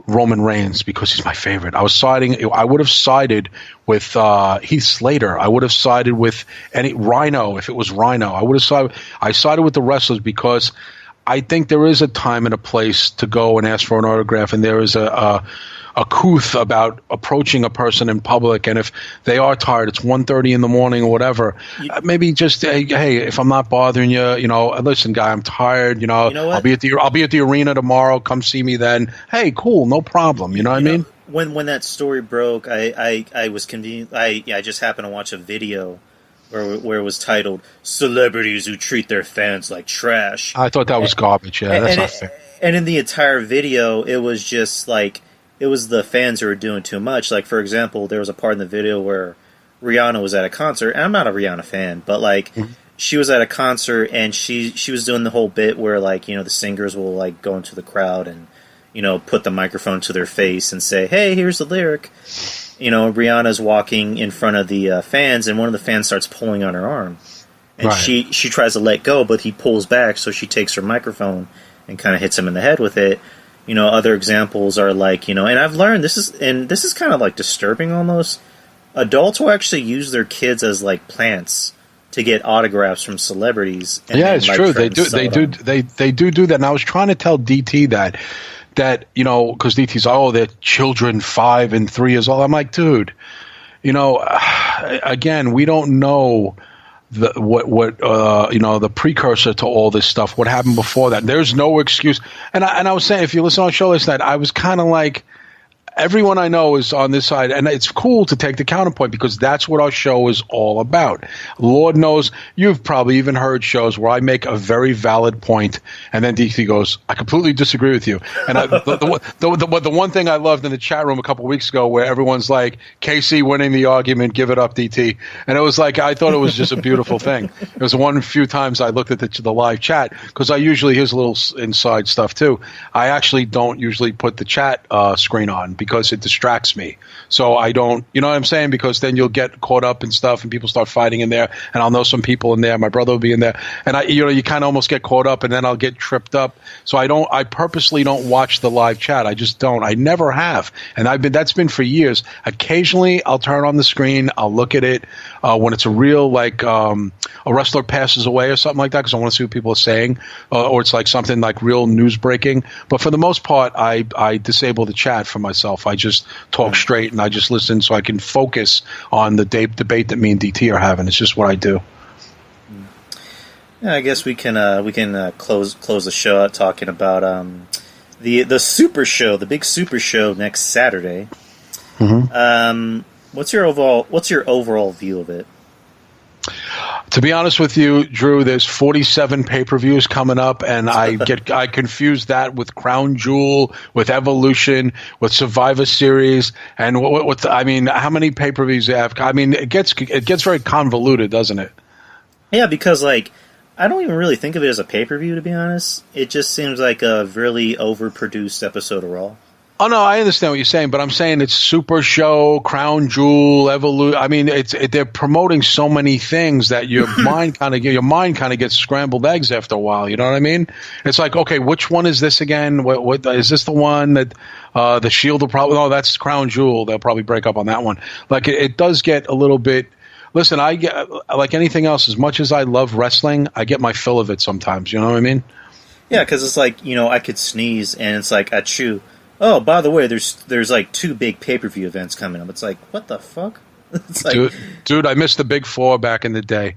Roman Reigns because he's my favorite. I would have sided with Heath Slater. I would have sided with any Rhino if it was Rhino. I sided with the wrestlers because I think there is a time and a place to go and ask for an autograph, and there is a couth about approaching a person in public, and if they are tired, it's 1:30 in the morning or whatever, maybe just hey, if I'm not bothering you, listen, guy, I'm tired, I'll be at the arena tomorrow, come see me then. Hey, cool, no problem. You know what I mean? When that story broke, I was convenient. I just happened to watch a video where it was titled "Celebrities Who Treat Their Fans Like Trash." I thought that was garbage. Yeah, that's not fair. And in the entire video, it was just like, it was the fans who were doing too much. Like, for example, there was a part in the video where Rihanna was at a concert, and I'm not a Rihanna fan, but like, she was at a concert and she was doing the whole bit where, like, the singers will like go into the crowd and put the microphone to their face and say, "Hey, here's the lyric." Rihanna's walking in front of the fans, and one of the fans starts pulling on her arm, and she tries to let go, but he pulls back, so she takes her microphone and kind of hits him in the head with it. Other examples are like, and I've learned this is kind of like disturbing almost. Adults will actually use their kids as like plants to get autographs from celebrities. And yeah, it's true. They do that. And I was trying to tell DT that because DT's they're children 5 and 3 years old. I'm like, dude, again, we don't know the precursor to all this stuff, what happened before that. There's no excuse. And I was saying, if you listen on the show last night, I was kind of like, everyone I know is on this side, and it's cool to take the counterpoint because that's what our show is all about. Lord knows you've probably even heard shows where I make a very valid point, and then DT goes, "I completely disagree with you." And the one thing I loved in the chat room a couple of weeks ago, where everyone's like, "KC winning the argument, give it up, DT," and it was like, I thought it was just a beautiful thing. It was one few times I looked at the live chat because I usually, here's a little inside stuff too. I actually don't usually put the chat screen on because it distracts me. So I don't, you know what I'm saying? Because then you'll get caught up in stuff and people start fighting in there, and I'll know some people in there. My brother will be in there, and you kind of almost get caught up, and then I'll get tripped up. So I purposely don't watch the live chat. I just don't. I never have. And that's been for years. Occasionally I'll turn on the screen. I'll look at it when it's a real, like, a wrestler passes away or something like that, because I want to see what people are saying, or it's like something like real news breaking. But for the most part, I disable the chat for myself. I just talk straight and I just listen so I can focus on the debate that me and DT are having. It's just what I do. Yeah, I guess we can close the show out talking about the Super Show, the big Super Show next Saturday. What's your overall view of it? To be honest with you, Drew, there's 47 pay-per-views coming up, and I confuse that with Crown Jewel, with Evolution, with Survivor Series, and how many pay-per-views you have? I mean, it gets very convoluted, doesn't it? Yeah, because like, I don't even really think of it as a pay-per-view, to be honest. It just seems like a really overproduced episode of Raw. Oh no, I understand what you're saying, but I'm saying it's Super Show, Crown Jewel, Evolution. I mean, they're promoting so many things that your mind kind of gets scrambled eggs after a while. You know what I mean? It's like, okay, which one is this again? What is this the one that the Shield will probably? No, that's Crown Jewel. They'll probably break up on that one. Like it does get a little bit. Listen, I get, like anything else. As much as I love wrestling, I get my fill of it sometimes. You know what I mean? Yeah, because it's like, I could sneeze and it's like achoo. Oh, by the way, there's like 2 big pay-per-view events coming up. It's like, what the fuck? It's like, dude, I missed the big 4 back in the day.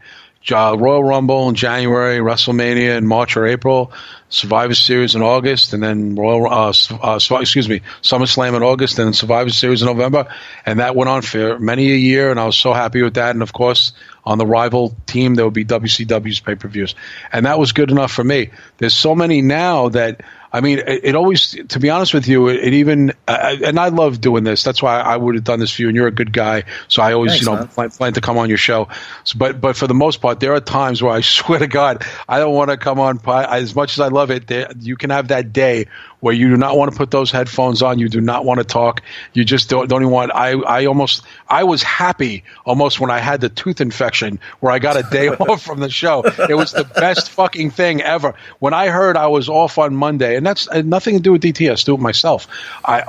Royal Rumble in January, WrestleMania in March or April, Survivor Series in August, and then SummerSlam in August, and then Survivor Series in November, and that went on for many a year, and I was so happy with that. And of course, on the rival team, there would be WCW's pay-per-views, and that was good enough for me. There's so many now that, I mean, it always, to be honest with you, it even, and I love doing this. That's why I would have done this for you, and you're a good guy, so I always, plan to come on your show. So, but for the most part, there are times where I swear to God, I don't want to come on. As much as I love it, you can have that day where you do not want to put those headphones on. You do not want to talk. You just don't even want. I was happy almost when I had the tooth infection where I got a day off from the show. It was the best fucking thing ever. When I heard I was off on Monday, and that's nothing to do with DTS, do it myself.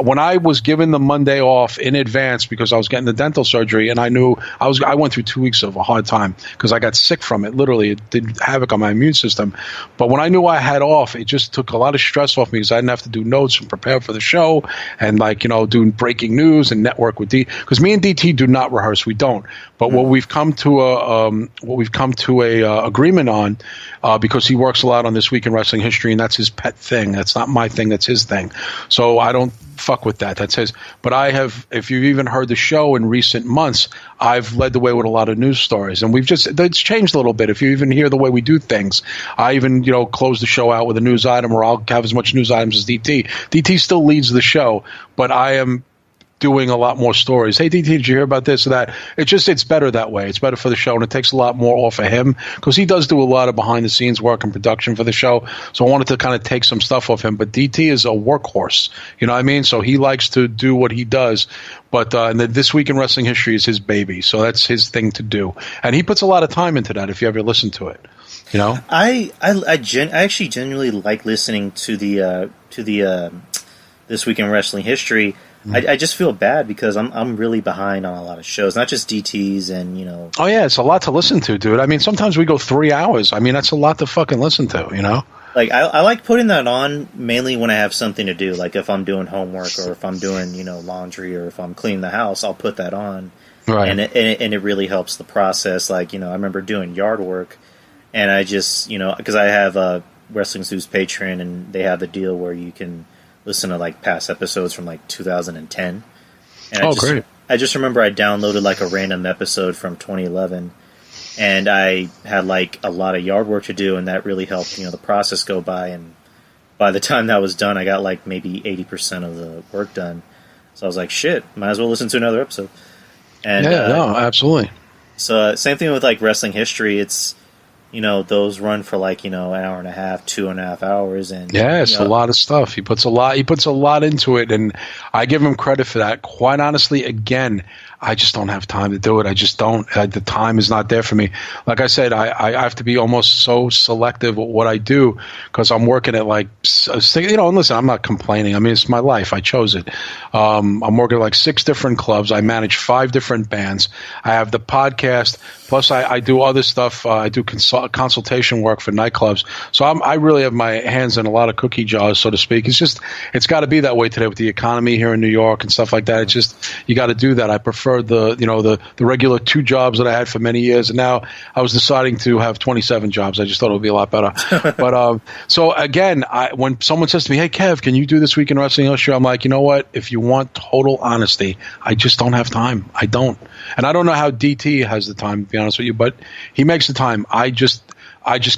When I was given the Monday off in advance because I was getting the dental surgery, and I knew I went through 2 weeks of a hard time because I got sick from it. Literally, it did havoc on my immune system. But when I knew I had off, it just took a lot of stress off me because I didn't have to do notes and prepare for the show and doing breaking news and network with because me and DT do not rehearse. We don't. But what we've come to a agreement on because he works a lot on This Week in Wrestling History, and that's his pet thing. That's not my thing. That's his thing. So I don't fuck with that. That's his. But I have, if you've even heard the show in recent months, I've led the way with a lot of news stories, and it's changed a little bit. If you even hear the way we do things, I even close the show out with a news item, or I'll have as much news items as DT. DT still leads the show, but I am doing a lot more stories. Hey, DT, did you hear about this or that? It's better that way. It's better for the show, and it takes a lot more off of him because he does do a lot of behind-the-scenes work and production for the show. So I wanted to kind of take some stuff off him. But DT is a workhorse, you know what I mean? So he likes to do what he does. But and This Week in Wrestling History is his baby, so that's his thing to do. And he puts a lot of time into that if you ever listen to it. I actually genuinely like listening to the This Week in Wrestling History. I just feel bad because I'm really behind on a lot of shows, not just DTs and Oh yeah, it's a lot to listen to, dude. I mean, sometimes we go 3 hours. I mean, that's a lot to fucking listen to, Like I like putting that on mainly when I have something to do, like if I'm doing homework or if I'm doing laundry or if I'm cleaning the house, I'll put that on, right? And it really helps the process. Like I remember doing yard work, and I just because I have a Wrestling News Patreon, and they have the deal where you can listen to like past episodes from like 2010. And great. I just remember I downloaded like a random episode from 2011, and I had like a lot of yard work to do, and that really helped the process go by. And by the time that was done, I got like maybe 80% of the work done. So I was like, shit, might as well listen to another episode. And no, absolutely. So same thing with like Wrestling History. It's those run for like an hour and a half, 2.5 hours, and it's a lot of stuff. He puts a lot into it, and I give him credit for that. Quite honestly, again, I just don't have time to do it. I just don't. The time is not there for me. Like I said, I have to be almost so selective with what I do because I'm working at like, and listen, I'm not complaining. I mean, it's my life. I chose it. I'm working at like 6 different clubs. I manage 5 different bands. I have the podcast. Plus, I do other stuff. I do consultation work for nightclubs. So I really have my hands in a lot of cookie jars, so to speak. It's got to be that way today with the economy here in New York and stuff like that. It's just, you got to do that. I prefer the regular 2 jobs that I had for many years, and now I was deciding to have 27 jobs. I just thought it would be a lot better. But so again, when someone says to me, "Hey Kev, can you do This Week in Wrestling History?" I'm like, you know what? If you want total honesty, I just don't have time. I don't, and I don't know how DT has the time, to be honest with you, but he makes the time. I just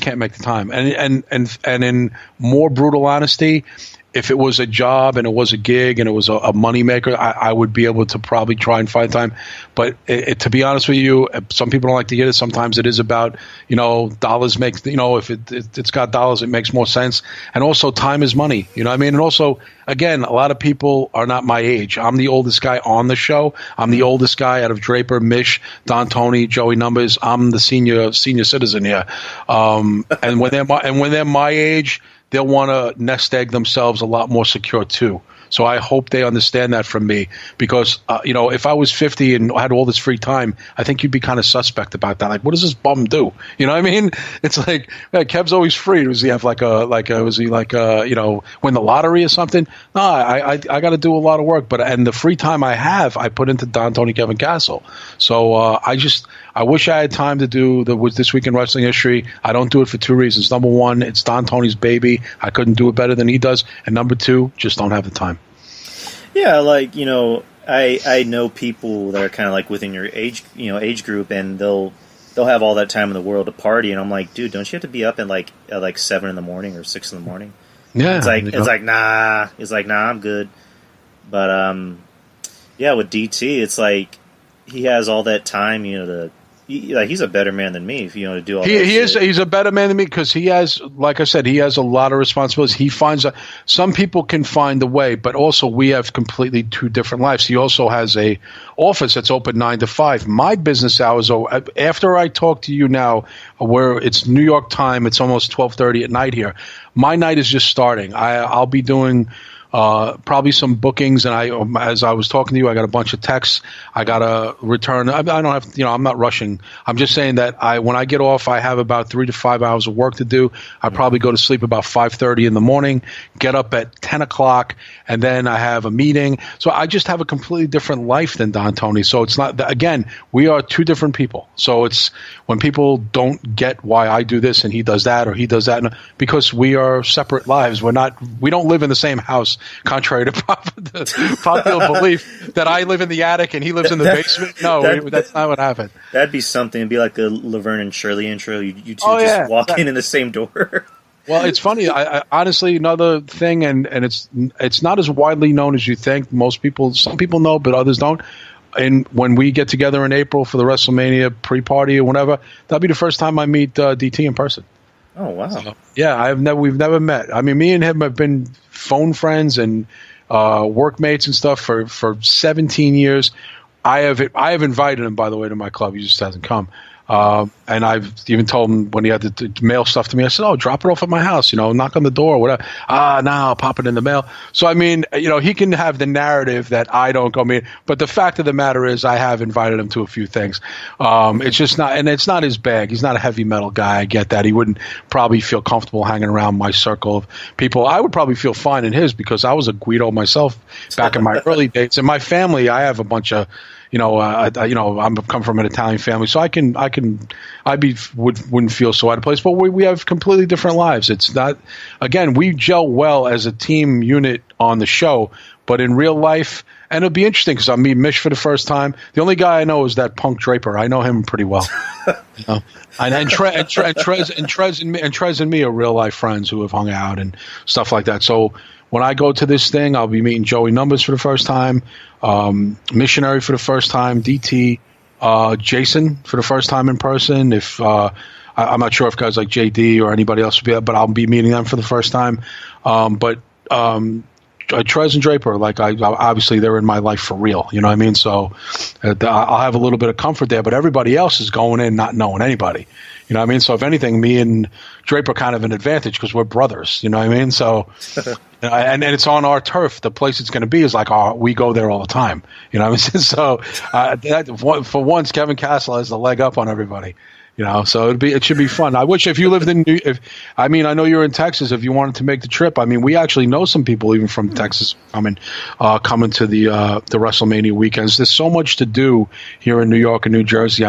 can't make the time. And in more brutal honesty, if it was a job and it was a gig and it was a moneymaker, I would be able to probably try and find time. But to be honest with you, some people don't like to get it. Sometimes it is about, dollars makes, if it's got dollars, it makes more sense. And also time is money, you know what I mean? And also, again, a lot of people are not my age. I'm the oldest guy on the show. I'm the oldest guy out of Draper, Mish, Don Tony, Joey Numbers. I'm the senior citizen here. And when they're my age, they'll want to nest egg themselves a lot more secure too. So I hope they understand that from me because, if I was 50 and had all this free time, I think you'd be kind of suspect about that. Like, what does this bum do? You know what I mean? It's like, Kev's always free. Does he have win the lottery or something? No, I got to do a lot of work. And the free time I have, I put into Don, Tony, Kevin Castle. So I wish I had time to do This Week in Wrestling History. I don't do it for 2 reasons. Number 1, it's Don Tony's baby. I couldn't do it better than he does. And number 2, just don't have the time. Yeah, like, I know people that are kind of like within your age group, and they'll have all that time in the world to party, and I'm like, dude, don't you have to be up at like 7 in the morning or 6 in the morning? Yeah, it's like nah, I'm good. But yeah, with DT, it's like he has all that time, to he's a better man than me. If you know to do all that. He's a better man than me because he has, like I said, he has a lot of responsibilities. He finds some people can find a way, but also we have completely two different lives. He also has a office that's open 9 to 5. My business hours are after I talk to you now, where it's New York time. It's almost 12:30 at night here. My night is just starting. I'll be doing probably some bookings, and as I was talking to you, I got a bunch of texts. I got to return. I don't have, I'm not rushing. I'm just saying that when I get off, I have about 3 to 5 hours of work to do. I probably go to sleep about 5:30 in the morning, get up at 10 o'clock, and then I have a meeting. So I just have a completely different life than Don Tony. So it's not, again, we are two different people. So it's when people don't get why I do this and he does that or he does that, because we are separate lives. We don't live in the same house. Contrary to popular belief that I live in the attic and he lives in the basement. No, that's not what happened. That'd be something. It'd be like the Laverne and Shirley intro. You two just walk in the same door. Well, it's funny. I honestly, another thing, and it's not as widely known as you think. Some people know, but others don't. And when we get together in April for the WrestleMania pre-party or whatever, that'll be the first time I meet DT in person. Oh wow! So, yeah, we've never met. I mean, me and him have been phone friends and workmates and stuff for 17 years. I have invited him, by the way, to my club. He just hasn't come. And I've even told him when he had to mail stuff to me, I said, "Oh, drop it off at my house. Knock on the door, whatever." No, I'll pop it in the mail. So I mean, he can have the narrative that I don't go meet, but the fact of the matter is, I have invited him to a few things. It's just not, and it's not his bag. He's not a heavy metal guy. I get that. He wouldn't probably feel comfortable hanging around my circle of people. I would probably feel fine in his because I was a Guido myself back in my early days. In my family, I have a bunch of. I'm come from an Italian family, so wouldn't feel so out of place. But we have completely different lives. It's not, again, we gel well as a team unit on the show, but in real life, and it'll be interesting because I'll meet Mish for the first time. The only guy I know is that Punk Draper. I know him pretty well. And Trez and me are real life friends who have hung out and stuff like that. So when I go to this thing, I'll be meeting Joey Numbers for the first time, Missionary for the first time, DT, Jason for the first time in person. I'm not sure if guys like JD or anybody else will be there, but I'll be meeting them for the first time. Trez and Draper, obviously they're in my life for real. You know what I mean? So I'll have a little bit of comfort there, but everybody else is going in not knowing anybody. You know what I mean? So if anything, me and Draper kind of an advantage because we're brothers. You know what I mean? So, and it's on our turf. The place it's going to be is we go there all the time. You know what I mean? So for once, Kevin Castle has the leg up on everybody. So it should be fun. I wish if you lived in I know you're in Texas. If you wanted to make the trip, we actually know some people even from Texas coming to the WrestleMania weekends. There's so much to do here in New York and New Jersey.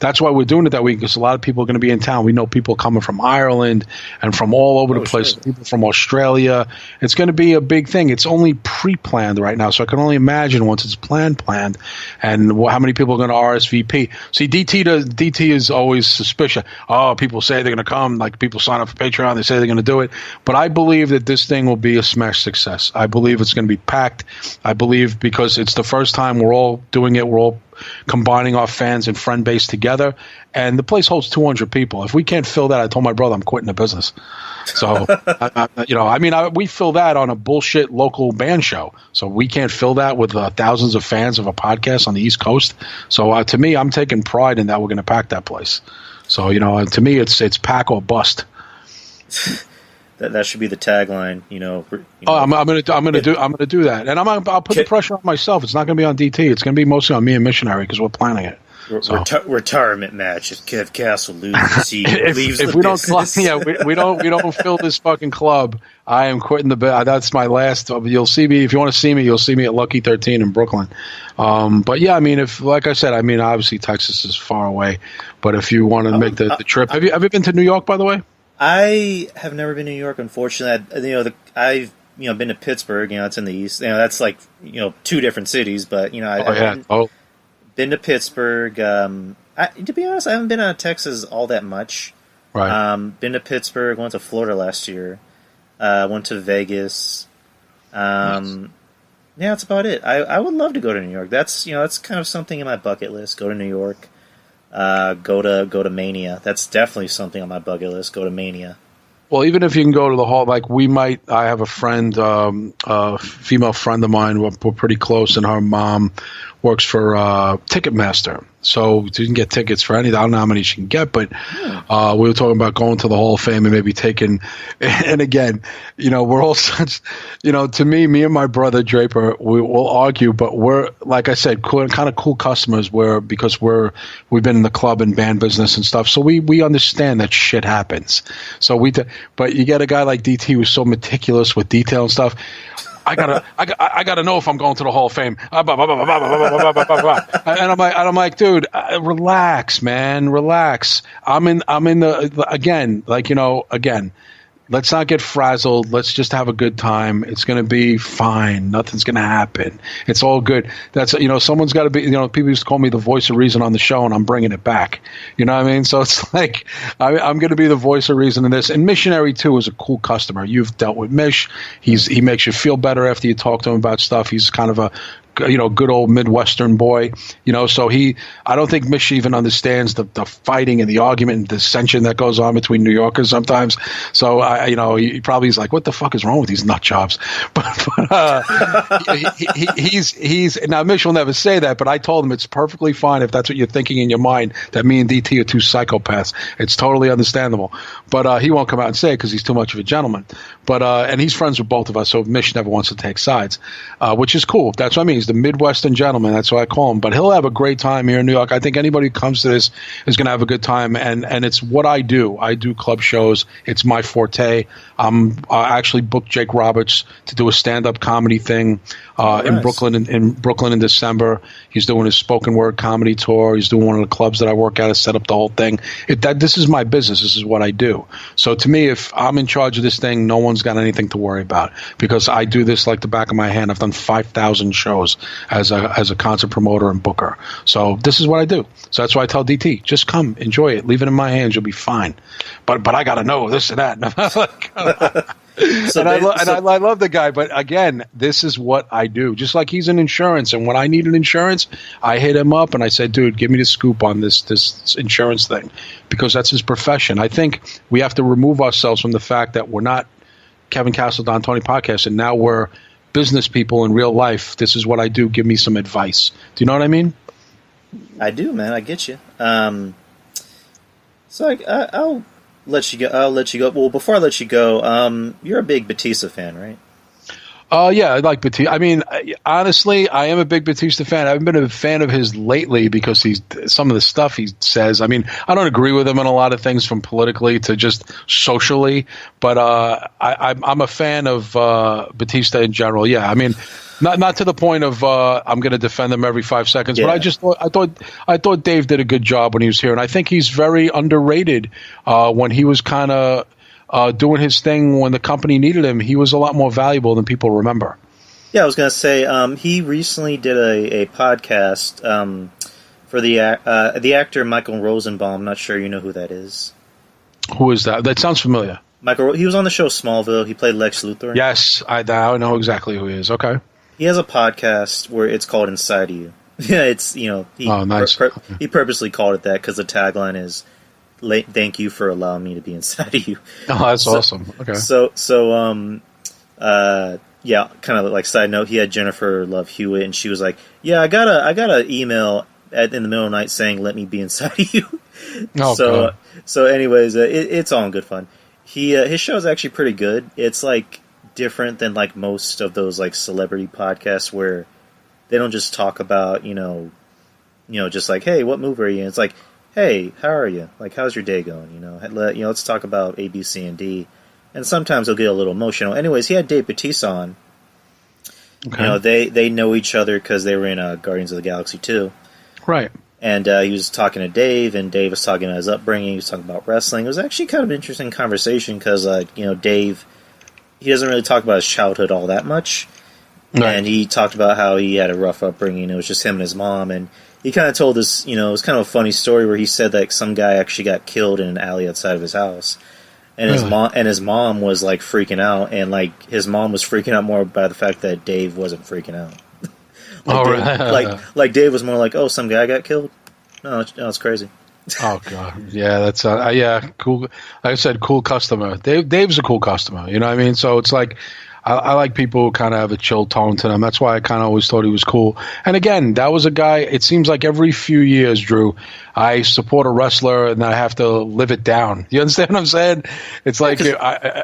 That's why we're doing it that week because a lot of people are going to be in town. We know people coming from Ireland and from all over the place. Sure. People from Australia. It's going to be a big thing. It's only pre-planned right now, so I can only imagine once it's planned, and how many people are going to RSVP. See, DT is always suspicious. Oh, people say they're going to come. Like people sign up for Patreon, they say they're going to do it. But I believe that this thing will be a smash success. I believe it's going to be packed. I believe because it's the first time we're all doing it. We're all combining our fans and friend base together, and the place holds 200 people. If we can't fill that, I told my brother I'm quitting the business. So, we fill that on a bullshit local band show. So we can't fill that with thousands of fans of a podcast on the East Coast. So to me, I'm taking pride in that we're going to pack that place. So to me, it's pack or bust. That should be the tagline. I'm gonna do that, and I'll put the pressure on myself. It's not gonna be on DT. It's gonna be mostly on me and Missionary because we're planning it. Retirement match if Kev Castle loses. He leaves if the we business. we don't fill this fucking club. I am quitting the. That's my last. You'll see me if you want to see me. You'll see me at Lucky 13 in Brooklyn. But yeah, if like I said, obviously Texas is far away. But if you want to make the trip, have you been to New York by the way? I have never been to New York, unfortunately. I've been to Pittsburgh. It's in the east. That's two different cities. But I've been to Pittsburgh. To be honest, I haven't been out of Texas all that much. Right. Been to Pittsburgh. Went to Florida last year. Went to Vegas. Nice. Yeah, that's about it. I would love to go to New York. That's kind of something in my bucket list. Go to New York. go to Mania. That's definitely something on my bucket list. Go to Mania. Well, even if you can go to the hall, like I have a friend, a female friend of mine, we're pretty close, and her mom works for Ticketmaster. So you can get tickets for anything. I don't know how many she can get, but we were talking about going to the Hall of Fame and maybe taking, and again, we're all such, to me and my brother Draper, we'll argue, but we're, like I said, kind of cool customers because we've been in the club and band business and stuff. So we understand that shit happens. So but you get a guy like DT who's so meticulous with detail and stuff. I gotta know if I'm going to the Hall of Fame. And I'm like, dude, relax, man, relax. I'm in the again, again. Let's not get frazzled. Let's just have a good time. It's going to be fine. Nothing's going to happen. It's all good. That's, someone's got to be, people used to call me the voice of reason on the show, and I'm bringing it back. You know what I mean? So it's like, I'm going to be the voice of reason in this. And Missionary, too, is a cool customer. You've dealt with Mish. He makes you feel better after you talk to him about stuff. He's kind of a, good old Midwestern boy, so I don't think Mish even understands the fighting and the argument and dissension that goes on between New Yorkers sometimes. So he probably is like, what the fuck is wrong with these nut jobs? But he's now Mish will never say that, but I told him it's perfectly fine if that's what you're thinking in your mind, that me and DT are two psychopaths. It's totally understandable. But he won't come out and say it because he's too much of a gentleman. But and he's friends with both of us, so Mish never wants to take sides, which is cool. That's what I mean. He's the Midwestern gentleman. That's what I call him. But he'll have a great time here in New York. I think anybody who comes to this is going to have a good time. And it's what I do. I do club shows. It's my forte. I actually booked Jake Roberts to do a stand-up comedy thing in Brooklyn in December. He's doing his spoken word comedy tour. He's doing one of the clubs that I work at to set up the whole thing. This is my business. This is what I do. So to me, if I'm in charge of this thing, no one's got anything to worry about because I do this like the back of my hand. I've done 5,000 shows as a concert promoter and booker. So this is what I do. So that's why I tell DT, just come, enjoy it, leave it in my hands, you'll be fine. But I got to know this and that. I love the guy, but again, this is what I do. Just like he's in insurance, and when I need an insurance, I hit him up and I said, dude, give me the scoop on this insurance thing, because that's his profession. I think we have to remove ourselves from the fact that we're not Kevin Castle, Don Tony podcast, and now we're business people in real life. This is what I do. Give me some advice. Do you know what I mean? I do, man. I get you. So I'll let you go. Well, before I let you go, you're a big Batista fan, right? Yeah, I like Batista. I mean, honestly, I am a big Batista fan. I haven't been a fan of his lately because some of the stuff he says. I mean, I don't agree with him on a lot of things, from politically to just socially. But I'm a fan of Batista in general. Yeah, I mean, not to the point of I'm going to defend him every 5 seconds. Yeah. But I thought Dave did a good job when he was here, and I think he's very underrated. When he was kind of doing his thing when the company needed him, he was a lot more valuable than people remember. Yeah, I was going to say, he recently did a podcast for the actor Michael Rosenbaum. I'm not sure you know who that is. Who is that? That sounds familiar. He was on the show Smallville. He played Lex Luthor. Yes, I know exactly who he is. Okay. He has a podcast where it's called Inside of You. Yeah, it's, nice. He purposely called it that because the tagline is, thank you for allowing me to be inside of you. Oh, that's awesome. Okay. Yeah, kind of like side note, he had Jennifer Love Hewitt, and she was like, "Yeah, I got a email in the middle of the night saying let me be inside of you." Oh, so anyways, it's all in good fun. His show is actually pretty good. It's like different than like most of those like celebrity podcasts where they don't just talk about just like, hey, what movie are you in? It's like, hey, how are you? Like, how's your day going? Let's talk about A, B, C, and D. And sometimes they'll get a little emotional. Anyways, he had Dave Bautista on. Okay. They know each other because they were in Guardians of the Galaxy 2. Right. And he was talking to Dave, and Dave was talking about his upbringing. He was talking about wrestling. It was actually kind of an interesting conversation because, Dave, he doesn't really talk about his childhood all that much. Right. And he talked about how he had a rough upbringing. It was just him and his mom, and he kind of told this, it was kind of a funny story where he said that some guy actually got killed in an alley outside of his house, and his mom was like freaking out, and like his mom was freaking out more by the fact that Dave wasn't freaking out. Dave was more like, oh, some guy got killed. No, it's crazy. Oh God, yeah, that's yeah, cool. Like I said, cool customer. Dave's a cool customer. You know what I mean? So it's like I like people who kind of have a chill tone to them. That's why I kind of always thought he was cool. And again, that was a guy. It seems like every few years, Drew, I support a wrestler and I have to live it down. You understand what I'm saying? It's like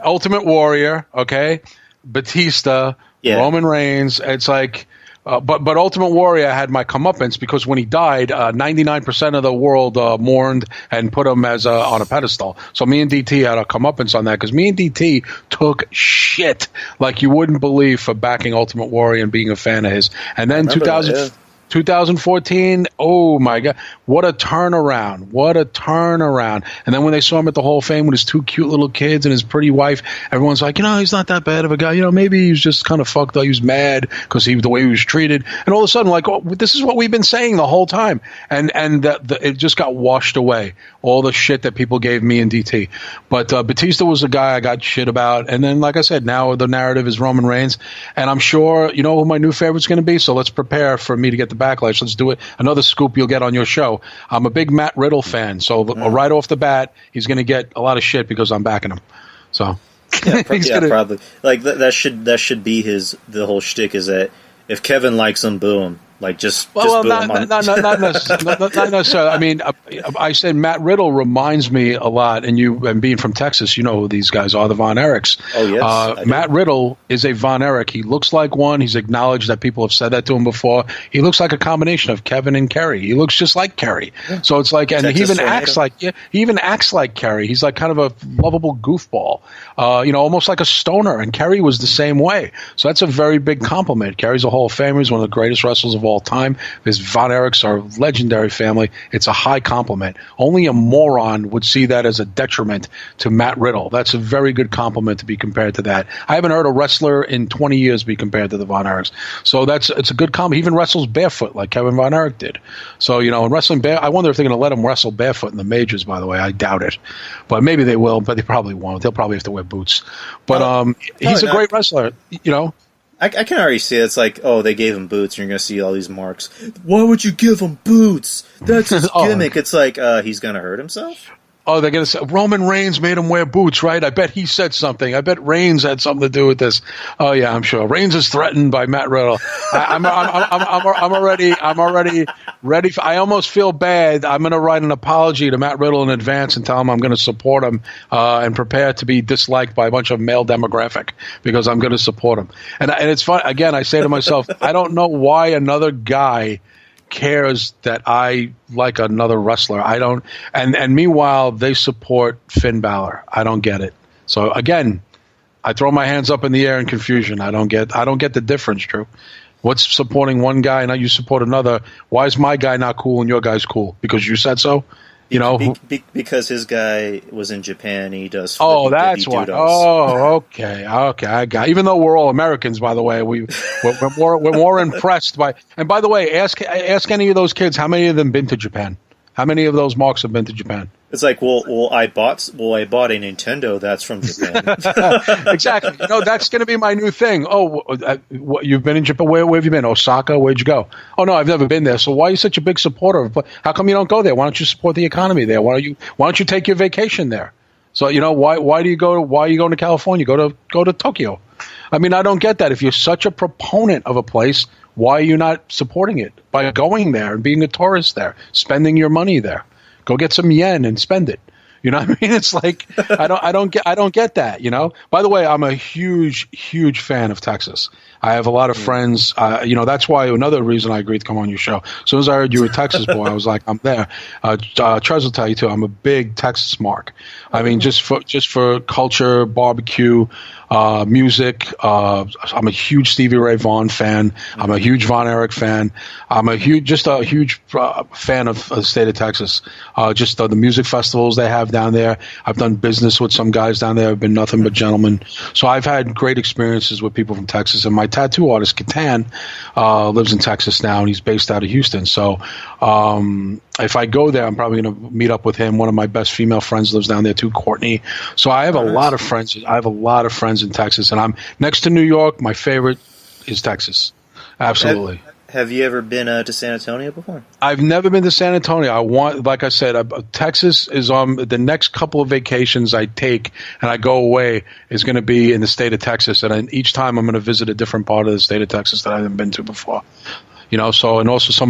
Ultimate Warrior, okay, Batista, Roman Reigns. It's like. But Ultimate Warrior had my comeuppance because when he died, 99% of the world mourned and put him as on a pedestal. So me and DT had a comeuppance on that because me and DT took shit like you wouldn't believe for backing Ultimate Warrior and being a fan of his. And then 2014, oh my God, what a turnaround. What a turnaround. And then when they saw him at the Hall of Fame with his two cute little kids and his pretty wife, everyone's like, he's not that bad of a guy. Maybe he's just kind of fucked up. He was mad because the way he was treated. And all of a sudden, like, this is what we've been saying the whole time. And it just got washed away. All the shit that people gave me and DT. But Batista was a guy I got shit about. And then, like I said, now the narrative is Roman Reigns. And I'm sure, who my new favorite's going to be. So let's prepare for me to get the backlash. Let's do it. Another scoop you'll get on your show. I'm a big Matt Riddle fan, so right off the bat, he's going to get a lot of shit because I'm backing him. So probably like that should be the whole shtick is that if Kevin likes him, boo him. Like just boo him. Not necessarily. I mean, I said Matt Riddle reminds me a lot, and being from Texas, you know who these guys are, the Von Erichs. Oh yes, Matt Riddle is a Von Erich. He looks like one. He's acknowledged that people have said that to him before. He looks like a combination of Kevin and Kerry. He looks just like Kerry. Yeah. So it's like, and Texas he even acts like Kerry. He's like kind of a lovable goofball, almost like a stoner. And Kerry was the same way. So that's a very big compliment. Kerry's a Hall of Famer. He's one of the greatest wrestlers of all time. His Von Erichs are a legendary family. It's a high compliment. Only a moron would see that as a detriment to Matt Riddle. That's a very good compliment to be compared to that. I haven't heard a wrestler in 20 years be compared to the Von Erichs. So it's a good compliment. He even wrestles barefoot like Kevin Von Erich did. So, in wrestling I wonder if they're going to let him wrestle barefoot in the majors, by the way. I doubt it. But maybe they will, but they probably won't. They'll probably have to wear boots. But he's a great wrestler, I can already see it. It's like, they gave him boots, and you're going to see all these marks. Why would you give him boots? That's his gimmick. It's like, he's going to hurt himself? Oh, they're going to say, Roman Reigns made him wear boots, right? I bet he said something. I bet Reigns had something to do with this. Oh, yeah, I'm sure. Reigns is threatened by Matt Riddle. I'm already ready. I almost feel bad. I'm going to write an apology to Matt Riddle in advance and tell him I'm going to support him and prepare to be disliked by a bunch of male demographic because I'm going to support him. And it's fun. Again, I say to myself, I don't know why another guy cares that I like another wrestler. I don't, and meanwhile they support Finn Balor. I don't get it. So again, I throw my hands up in the air in confusion. I don't get the difference, Drew. What's supporting one guy and now you support another? Why is my guy not cool and your guy's cool? Because you said so? Because his guy was in Japan and he does flippy that's why. Oh, okay, I got. Even though we're all Americans, by the way, we're more impressed by. And by the way, ask any of those kids how many of them been to Japan. How many of those marks have been to Japan? It's like, I bought a Nintendo that's from Japan. Exactly. That's going to be my new thing. Oh, you've been in Japan? Where have you been? Osaka? Where'd you go? Oh no, I've never been there. So why are you such a big supporter of? How come you don't go there? Why don't you support the economy there? Why don't you take your vacation there? So why do you go? Why are you going to California? Go to Tokyo. I mean, I don't get that. If you're such a proponent of a place, why are you not supporting it by going there and being a tourist there, spending your money there? Go get some yen and spend it. You know what I mean? It's like I don't get that. By the way, I'm a huge fan of Texas. I have a lot of friends. That's why another reason I agreed to come on your show. As soon as I heard you were a Texas boy, I was like, I'm there. Trez will tell you too. I'm a big Texas mark. I mean, just for culture, barbecue, music. I'm a huge Stevie Ray Vaughan fan. I'm a huge Von Erich fan. I'm a huge fan of the state of Texas. Just the music festivals they have down there. I've done business with some guys down there. I've been nothing but gentlemen. So I've had great experiences with people from Texas. And my tattoo artist, Catan, lives in Texas now, and he's based out of Houston. So if I go there, I'm probably going to meet up with him. One of my best female friends lives down there too, Courtney. So I have a lot of friends. I have a lot of friends in Texas, and I'm next to New York. My favorite is Texas. Absolutely. Have you ever been to San Antonio before? I've never been to San Antonio. Like I said, Texas is on the next couple of vacations I take, and I go away is going to be in the state of Texas, and each time I'm going to visit a different part of the state of Texas that I haven't been to before. So, and also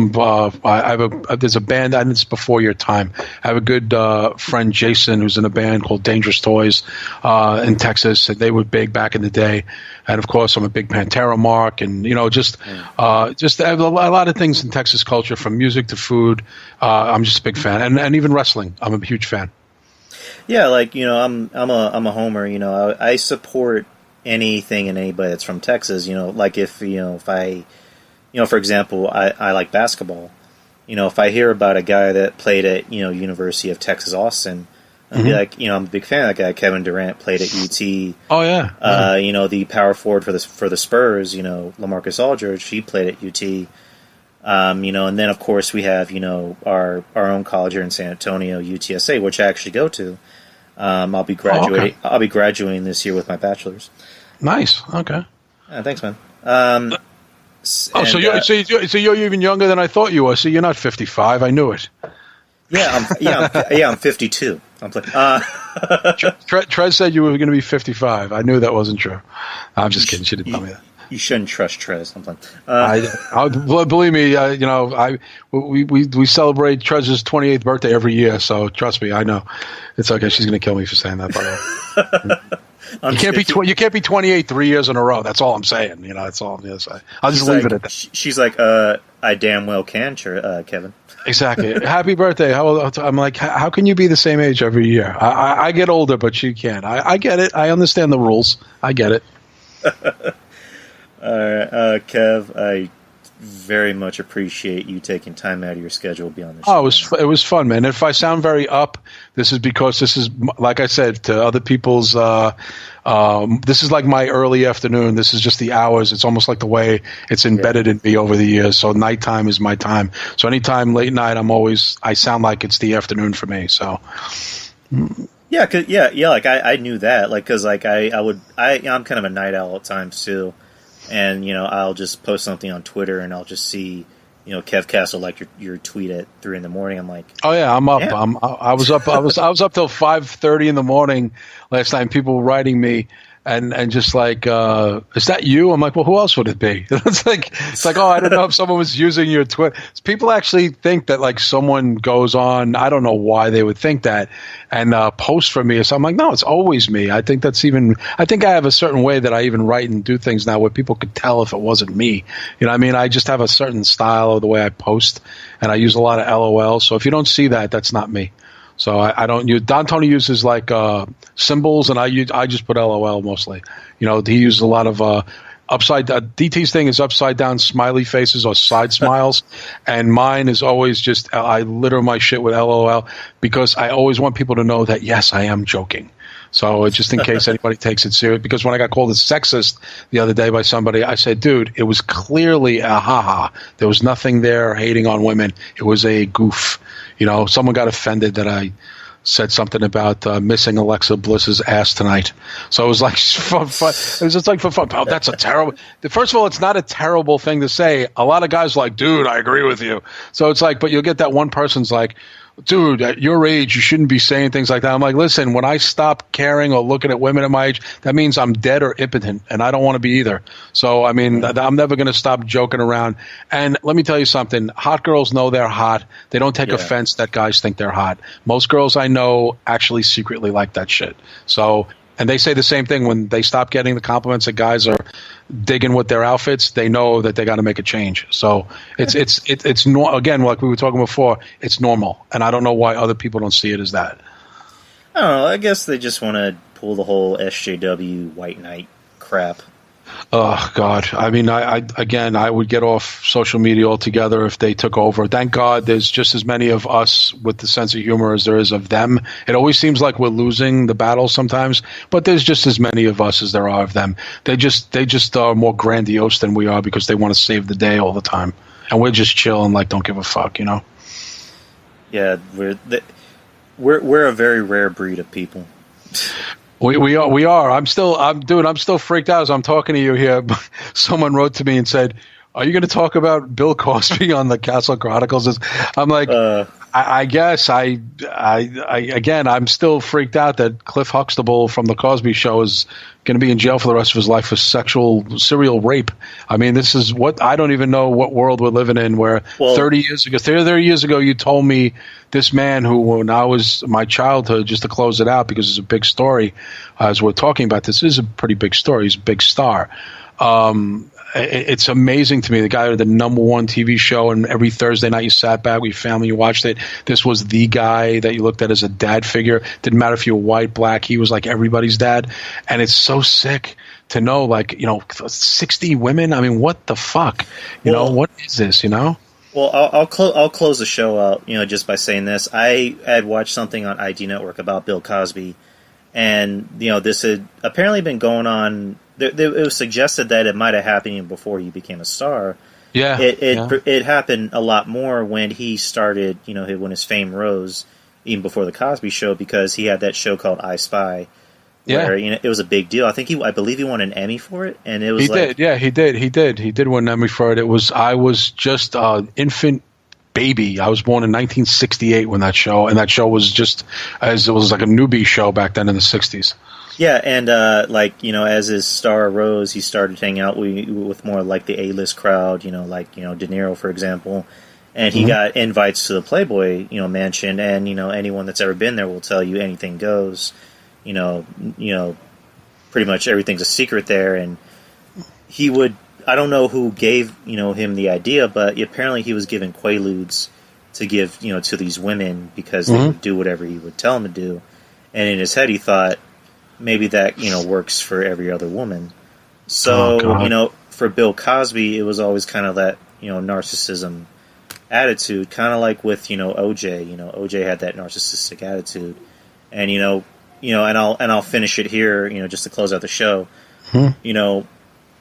there's a band, and it's before your time. I have a good friend, Jason, who's in a band called Dangerous Toys in Texas, and they were big back in the day. And of course, I'm a big Pantera mark, and just a lot of things in Texas culture, from music to food. I'm just a big fan, and even wrestling. I'm a huge fan. Yeah, I'm a homer. I support anything and anybody that's from Texas. If I for example, I like basketball. If I hear about a guy that played at, University of Texas Austin, I'd be like, I'm a big fan of that guy. Kevin Durant played at UT. Oh, yeah. The power forward for the Spurs, LaMarcus Aldridge, he played at UT. And then, of course, we have, our own college here in San Antonio, UTSA, which I actually go to. I'll be graduating. Oh, okay. I'll be graduating this year with my bachelor's. Nice. Okay. Thanks, man. So you're even younger than I thought you were. So you're not 55. I knew it. I'm 52. I'm playing. Trez said you were going to be 55. I knew that wasn't true. I'm just kidding. She didn't tell me that. You shouldn't trust Trez. I'm playing. Believe me, we celebrate Trez's 28th birthday every year. So trust me, I know. It's okay. She's going to kill me for saying that. By the way. You can't be 28 3 years in a row. That's all I'm saying. That's all I'm going to say. I'll just leave it at that. She's like, I damn well can, Kevin. Exactly. Happy birthday. I'm like, how can you be the same age every year? I get older, but she can't. I get it. I understand the rules. I get it. All right, Kev, I very much appreciate you taking time out of your schedule to be on the show. Oh, it was fun, man. If I sound very up, this is because this is, like I said, to other people's, this is like my early afternoon. This is just the hours. It's almost like the way it's embedded in me over the years. So nighttime is my time. So anytime late night, I sound like it's the afternoon for me. So. I knew that, because I'm kind of a night owl at times too. And, I'll just post something on Twitter and I'll just see, Kev Castle, your tweet at 3 a.m. I'm like, oh yeah, I'm up. Yeah. I was up till 5:30 in the morning last night. People were writing me and just like, is that you? I'm like, well, who else would it be? It's like, oh, I don't know if someone was using your Twitter. People actually think that like someone goes on. I don't know why they would think that and post for me or something. I'm like, no, it's always me. I think I have a certain way that I even write and do things now where people could tell if it wasn't me. I just have a certain style of the way I post, and I use a lot of LOL. So if you don't see that, that's not me. So I don't use. Don Tony uses like symbols, and I just put LOL mostly. He uses a lot of upside. DT's thing is upside down smiley faces or side smiles, and mine is always just I litter my shit with LOL because I always want people to know that yes, I am joking. So just in case anybody takes it serious, because when I got called a sexist the other day by somebody, I said, dude, it was clearly a ha-ha. There was nothing there hating on women. It was a goof. Someone got offended that I said something about missing Alexa Bliss's ass tonight. So it was like for fun. It was just like for fun. Oh, that's a terrible. First of all, it's not a terrible thing to say. A lot of guys are like, dude, I agree with you. So it's like, but you'll get that one person's like, dude, at your age, you shouldn't be saying things like that. I'm like, listen, when I stop caring or looking at women at my age, that means I'm dead or impotent, and I don't want to be either. So, I'm never going to stop joking around. And let me tell you something. Hot girls know they're hot. They don't take offense that guys think they're hot. Most girls I know actually secretly like that shit. So, and they say the same thing when they stop getting the compliments that guys are digging with their outfits. They know that they got to make a change. So it's again, like we were talking before, it's normal, and I don't know why other people don't see it as that. I don't know. I guess they just want to pull the whole SJW white knight crap. Oh God! I would get off social media altogether if they took over. Thank God, there's just as many of us with the sense of humor as there is of them. It always seems like we're losing the battle sometimes, but there's just as many of us as there are of them. They just are more grandiose than we are because they want to save the day all the time, and we're just chilling, like don't give a fuck, Yeah, we're a very rare breed of people. We are. I'm still freaked out as I'm talking to you here. Someone wrote to me and said, are you going to talk about Bill Cosby on the Castle Chronicles? I'm like, I guess again, I'm still freaked out that Cliff Huxtable from the Cosby Show is going to be in jail for the rest of his life for serial rape. I mean, this is what I don't even know what world we're living in. Where 30 years ago, you told me this man who, when I was my childhood, just to close it out because it's a big story, as we're talking about, this is a pretty big story. He's a big star. It's amazing to me. The guy with the #1 TV show, and every Thursday night you sat back with your family, you watched it. This was the guy that you looked at as a dad figure. Didn't matter if you were white, black. He was like everybody's dad. And it's so sick to know, like, 60 women. I mean, what the fuck? You know, what is this? You know? Well, I'll close the show out, just by saying this. I had watched something on ID Network about Bill Cosby, and this had apparently been going on. It was suggested that it might have happened even before he became a star. Yeah, it happened a lot more when he started. When his fame rose, even before the Cosby Show, because he had that show called I Spy. Where, it was a big deal. I believe he won an Emmy for it, and it was he did win an Emmy for it. I was just an infant baby. I was born in 1968 when that show was just it was like a newbie show back then in the 60s. Yeah, and as his star rose, he started hanging out with more like the A-list crowd, De Niro, for example, and he got invites to the Playboy, mansion, and anyone that's ever been there will tell you anything goes. Pretty much everything's a secret there, and he would. I don't know who gave him the idea, but apparently he was given quaaludes to give to these women because they would do whatever he would tell them to do, and in his head he thought, maybe that works for every other woman. So for Bill Cosby, it was always kind of that narcissism attitude, kind of like with OJ. OJ had that narcissistic attitude, and and I'll finish it here. Just to close out the show.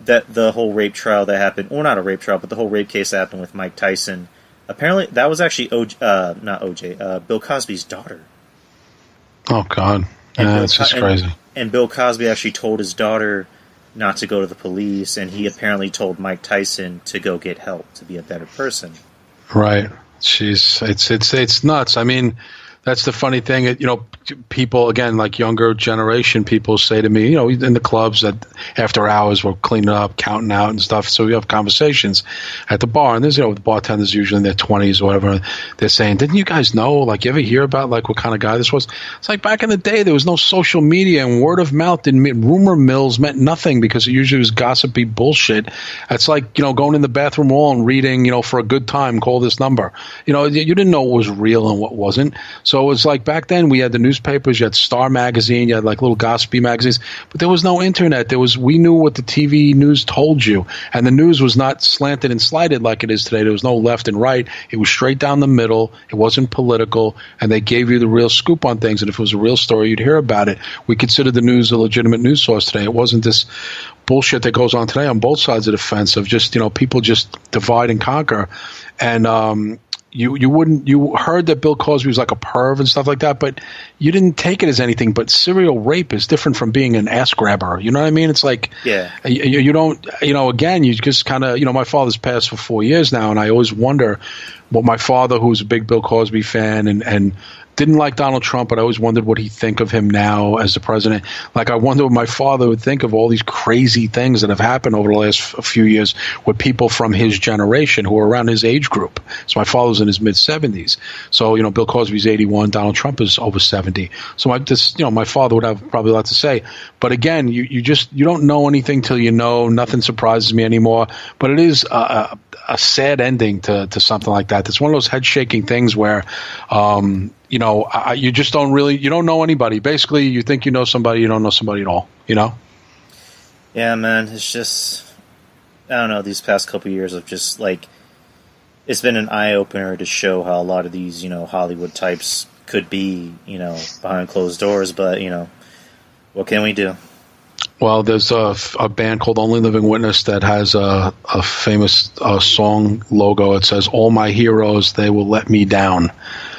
That the whole rape trial that happened, or not a rape trial, but the whole rape case that happened with Mike Tyson. Apparently, that was actually Bill Cosby's daughter. Oh God. Yeah, it's just crazy. And Bill Cosby actually told his daughter not to go to the police, and he apparently told Mike Tyson to go get help to be a better person. Right. It's nuts. I mean, that's the funny thing. People, again, like younger generation people say to me, in the clubs that after hours we're cleaning up, counting out and stuff. So we have conversations at the bar, and there's, the bartenders usually in their 20s or whatever. They're saying, didn't you guys know, like, you ever hear about, like, what kind of guy this was? It's like back in the day, there was no social media, and word of mouth rumor mills meant nothing because it usually was gossipy bullshit. It's like, going in the bathroom wall and reading, for a good time, call this number. You didn't know what was real and what wasn't. So it was like back then we had the newspapers, you had Star Magazine, you had like little gossipy magazines, but there was no internet. We knew what the TV news told you, and the news was not slanted and slighted like it is today. There was no left and right. It was straight down the middle. It wasn't political, and they gave you the real scoop on things, and if it was a real story, you'd hear about it. We considered the news a legitimate news source today. It wasn't this bullshit that goes on today on both sides of the fence of just, people just divide and conquer. And you heard that Bill Cosby was like a perv and stuff like that, but you didn't take it as anything. But serial rape is different from being an ass grabber. You know what I mean? It's like, you don't, again, you just kind of, my father's passed for 4 years now, and I always wonder what my father, who's a big Bill Cosby fan and didn't like Donald Trump, but I always wondered what he'd think of him now as the president. Like, I wonder what my father would think of all these crazy things that have happened over the last few years with people from his generation who are around his age group. So my father was in his mid-70s. So, Bill Cosby's 81, Donald Trump is over 70. So my father would have probably a lot to say. But again, you don't know anything till you know. Nothing surprises me anymore. But it is a sad ending to something like that. It's one of those head-shaking things where you just you don't know anybody. Basically, you think you know somebody, you don't know somebody at all, Yeah, man, it's just, I don't know, these past couple of years of just, like, it's been an eye-opener to show how a lot of these, Hollywood types could be, behind closed doors, but, what can we do? Well, there's a band called Only Living Witness that has a famous song logo. It says, "All my heroes, they will let me down."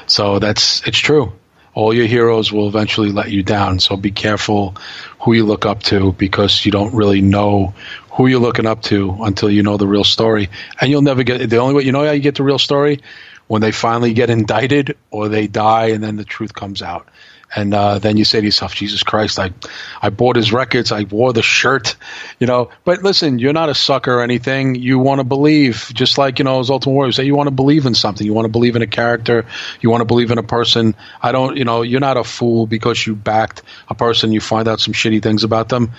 So it's true. all your heroes will eventually let you down. So be careful who you look up to, because you don't really know who you're looking up to until you know the real story. And you'll never get the only way you know how you get the real story, when they finally get indicted or they die, and then the truth comes out. And then you say to yourself, Jesus Christ, I bought his records, I wore the shirt, But listen, you're not a sucker or anything. You want to believe, just like, as Ultimate Warrior say, you want to believe in something. You want to believe in a character. You want to believe in a person. You're not a fool because you backed a person. You find out some shitty things about them.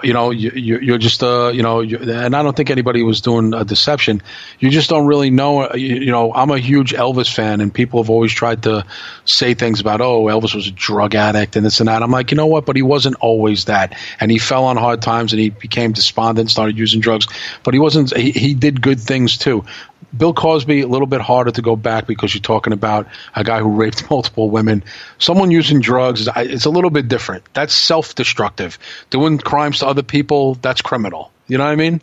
You're just and I don't think anybody was doing a deception. You just don't really know. I'm a huge Elvis fan, and people have always tried to say things about, Elvis was a drug addict and this and that. I'm like, you know what? But he wasn't always that, and he fell on hard times, and he became despondent, started using drugs. But he wasn't. He did good things too. Bill Cosby, a little bit harder to go back, because you're talking about a guy who raped multiple women. Someone using drugs, it's a little bit different. That's self-destructive. Doing crimes to other people, that's criminal. You know what I mean?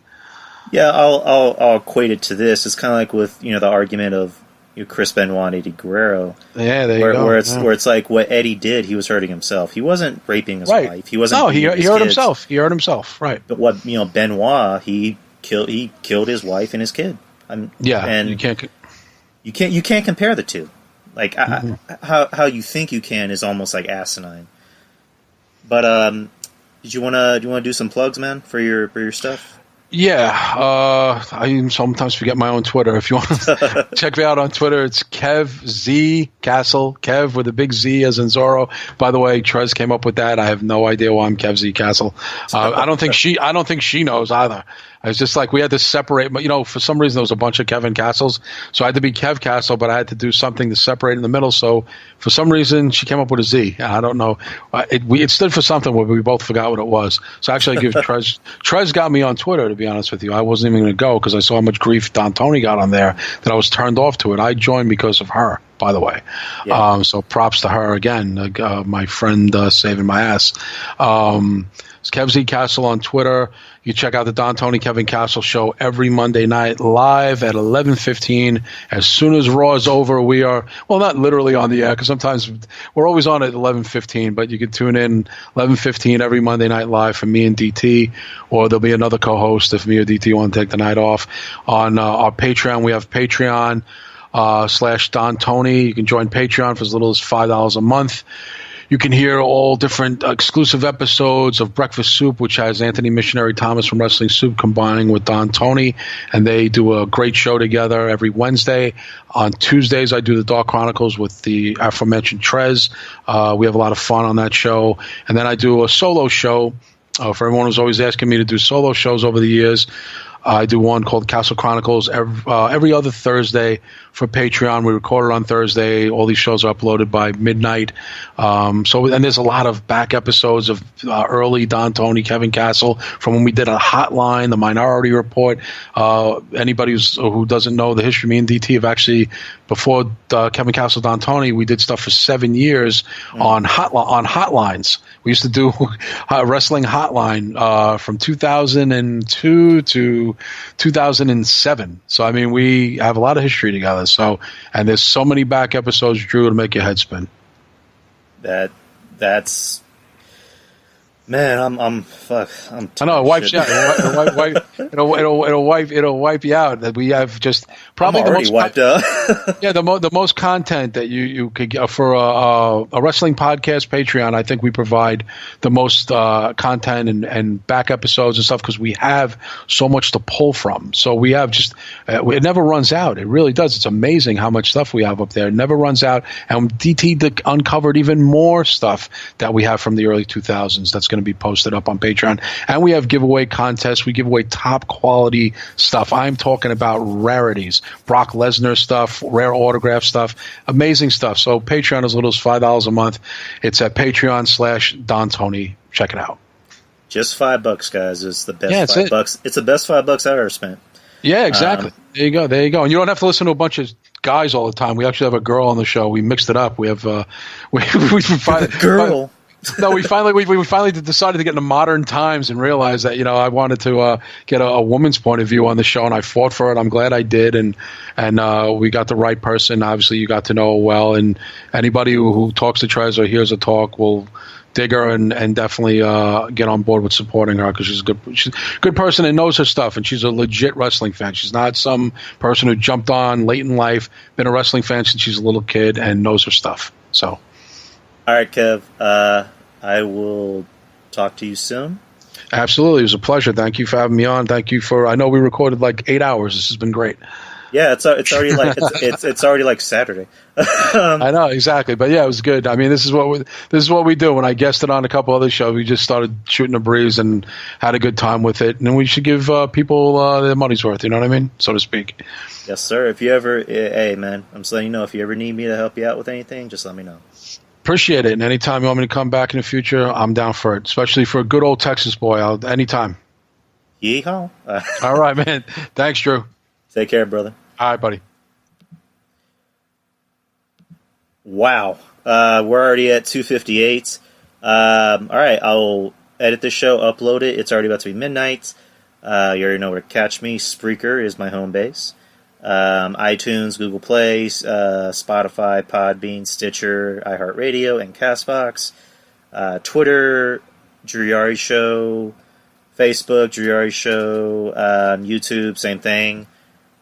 Yeah, I'll equate it to this. It's kind of like with the argument of Chris Benoit and Eddie Guerrero. Yeah, there you go. Where it's like what Eddie did, he was hurting himself. He wasn't raping his wife. He wasn't. No, he hurt himself. He hurt himself. Right. But what Benoit, he killed his wife and his kid. And you can't compare the two. Like how you think you can is almost like asinine. But do you want to do some plugs, man, for your stuff? Yeah, I sometimes forget my own Twitter. If you want to check me out on Twitter, it's Kev Z Castle. Kev with a big Z as in Zorro. By the way, Trez came up with that. I have no idea why I'm Kev Z Castle. I don't think she knows either. It's just like we had to separate. For some reason there was a bunch of Kevin Castles, so I had to be Kev Castle, but I had to do something to separate in the middle. So for some reason she came up with a Z. I don't know. It stood for something, but we both forgot what it was. So actually, I give Trez. Trez got me on Twitter. To be honest with you, I wasn't even going to go because I saw how much grief Don Tony got on there that I was turned off to it. I joined because of her, by the way. Yeah. So props to her again, my friend saving my ass. It's Kev Z Castle on Twitter. You check out the Don Tony Kevin Castle show every Monday night live at 11:15. As soon as Raw is over, we are, well, not literally on the air, because sometimes we're always on at 11:15, but you can tune in 11:15 every Monday night live for me and DT, or there'll be another co-host if me or DT want to take the night off. On our Patreon, we have Patreon /Don Tony. You can join Patreon for as little as $5 a month. You can hear all different exclusive episodes of Breakfast Soup, which has Anthony Missionary Thomas from Wrestling Soup combining with Don Tony, and they do a great show together every Wednesday. On Tuesdays, I do the Dark Chronicles with the aforementioned Trez. We have a lot of fun on that show. And then I do a solo show for everyone who's always asking me to do solo shows over the years. I do one called Castle Chronicles every other Thursday for Patreon. We record it on Thursday. All these shows are uploaded by midnight. And there's a lot of back episodes of early Don Tony, Kevin Castle, from when we did a Hotline, the Minority Report. Anybody who doesn't know the history, me and DT have actually, before Kevin Castle, Don Tony, we did stuff for 7 years on hotlines. We used to do a wrestling hotline from 2002 to 2007. So, I mean, we have a lot of history together. So, and there's so many back episodes, Drew, to make your head spin. That's man, I'm I know it wipes you out. It'll wipe you out. That we have just probably the most wiped out. Yeah, the most content that you could get for a wrestling podcast Patreon. I think we provide the most content and back episodes and stuff because we have so much to pull from. So we have just it never runs out. It really does. It's amazing how much stuff we have up there. It never runs out. And DT uncovered even more stuff that we have from the early 2000s. That's going to be posted up on Patreon. And we have giveaway contests. We give away top quality stuff. I'm talking about rarities, Brock Lesnar stuff, rare autograph stuff, amazing stuff. So Patreon is as little as $5 a month. It's at Patreon/Don Tony. Check it out. Just $5, guys. It's the best $5. It's the best $5 I've ever spent. Yeah, exactly. There you go. And you don't have to listen to a bunch of guys all the time. We actually have a girl on the show. We mixed it up. We have we provide girl. No, we finally decided to get into modern times and realized that I wanted to get a woman's point of view on the show, and I fought for it. I'm glad I did, and we got the right person. Obviously, you got to know her well, and anybody who talks to Trez or hears her talk will dig her and definitely get on board with supporting her, because she's a good person and knows her stuff, and she's a legit wrestling fan. She's not some person who jumped on late in life, been a wrestling fan since she's a little kid, and knows her stuff. So. All right, Kev. I will talk to you soon. Absolutely. It was a pleasure. Thank you for having me on. Thank you for, I know we recorded like 8 hours. This has been great. Yeah, it's already like it's already like Saturday. I know, exactly. But yeah, it was good. I mean, this is what we do. When I guested on a couple other shows, we just started shooting a breeze and had a good time with it. And we should give people their money's worth, you know what I mean? So to speak. Yes, sir. If you ever, hey man, I'm just letting you know, if you ever need me to help you out with anything, just let me know. Appreciate it. And anytime you want me to come back in the future, I'm down for it. Especially for a good old Texas boy. Anytime. Yeehaw. All right, man. Thanks, Drew. Take care, brother. All right, buddy. Wow. We're already at 2:58. All right, I'll edit this show, upload it. It's already about to be midnight. You already know where to catch me. Spreaker is my home base. iTunes, Google Play, Spotify, Podbean, Stitcher, iHeartRadio, and CastBox. Twitter, Drew Yari Show. Facebook, Drew Yari Show. YouTube, same thing.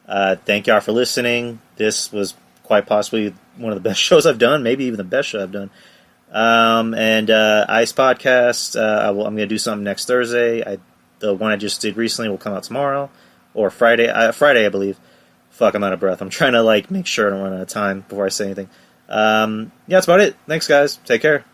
Thank y'all for listening. This was quite possibly one of the best shows I've done, maybe even the best show I've done. Ice Podcast, I'm going to do something next Thursday. The one I just did recently will come out tomorrow, or Friday, I believe. Fuck, I'm out of breath. I'm trying to make sure I don't run out of time before I say anything. Yeah, that's about it. Thanks, guys. Take care.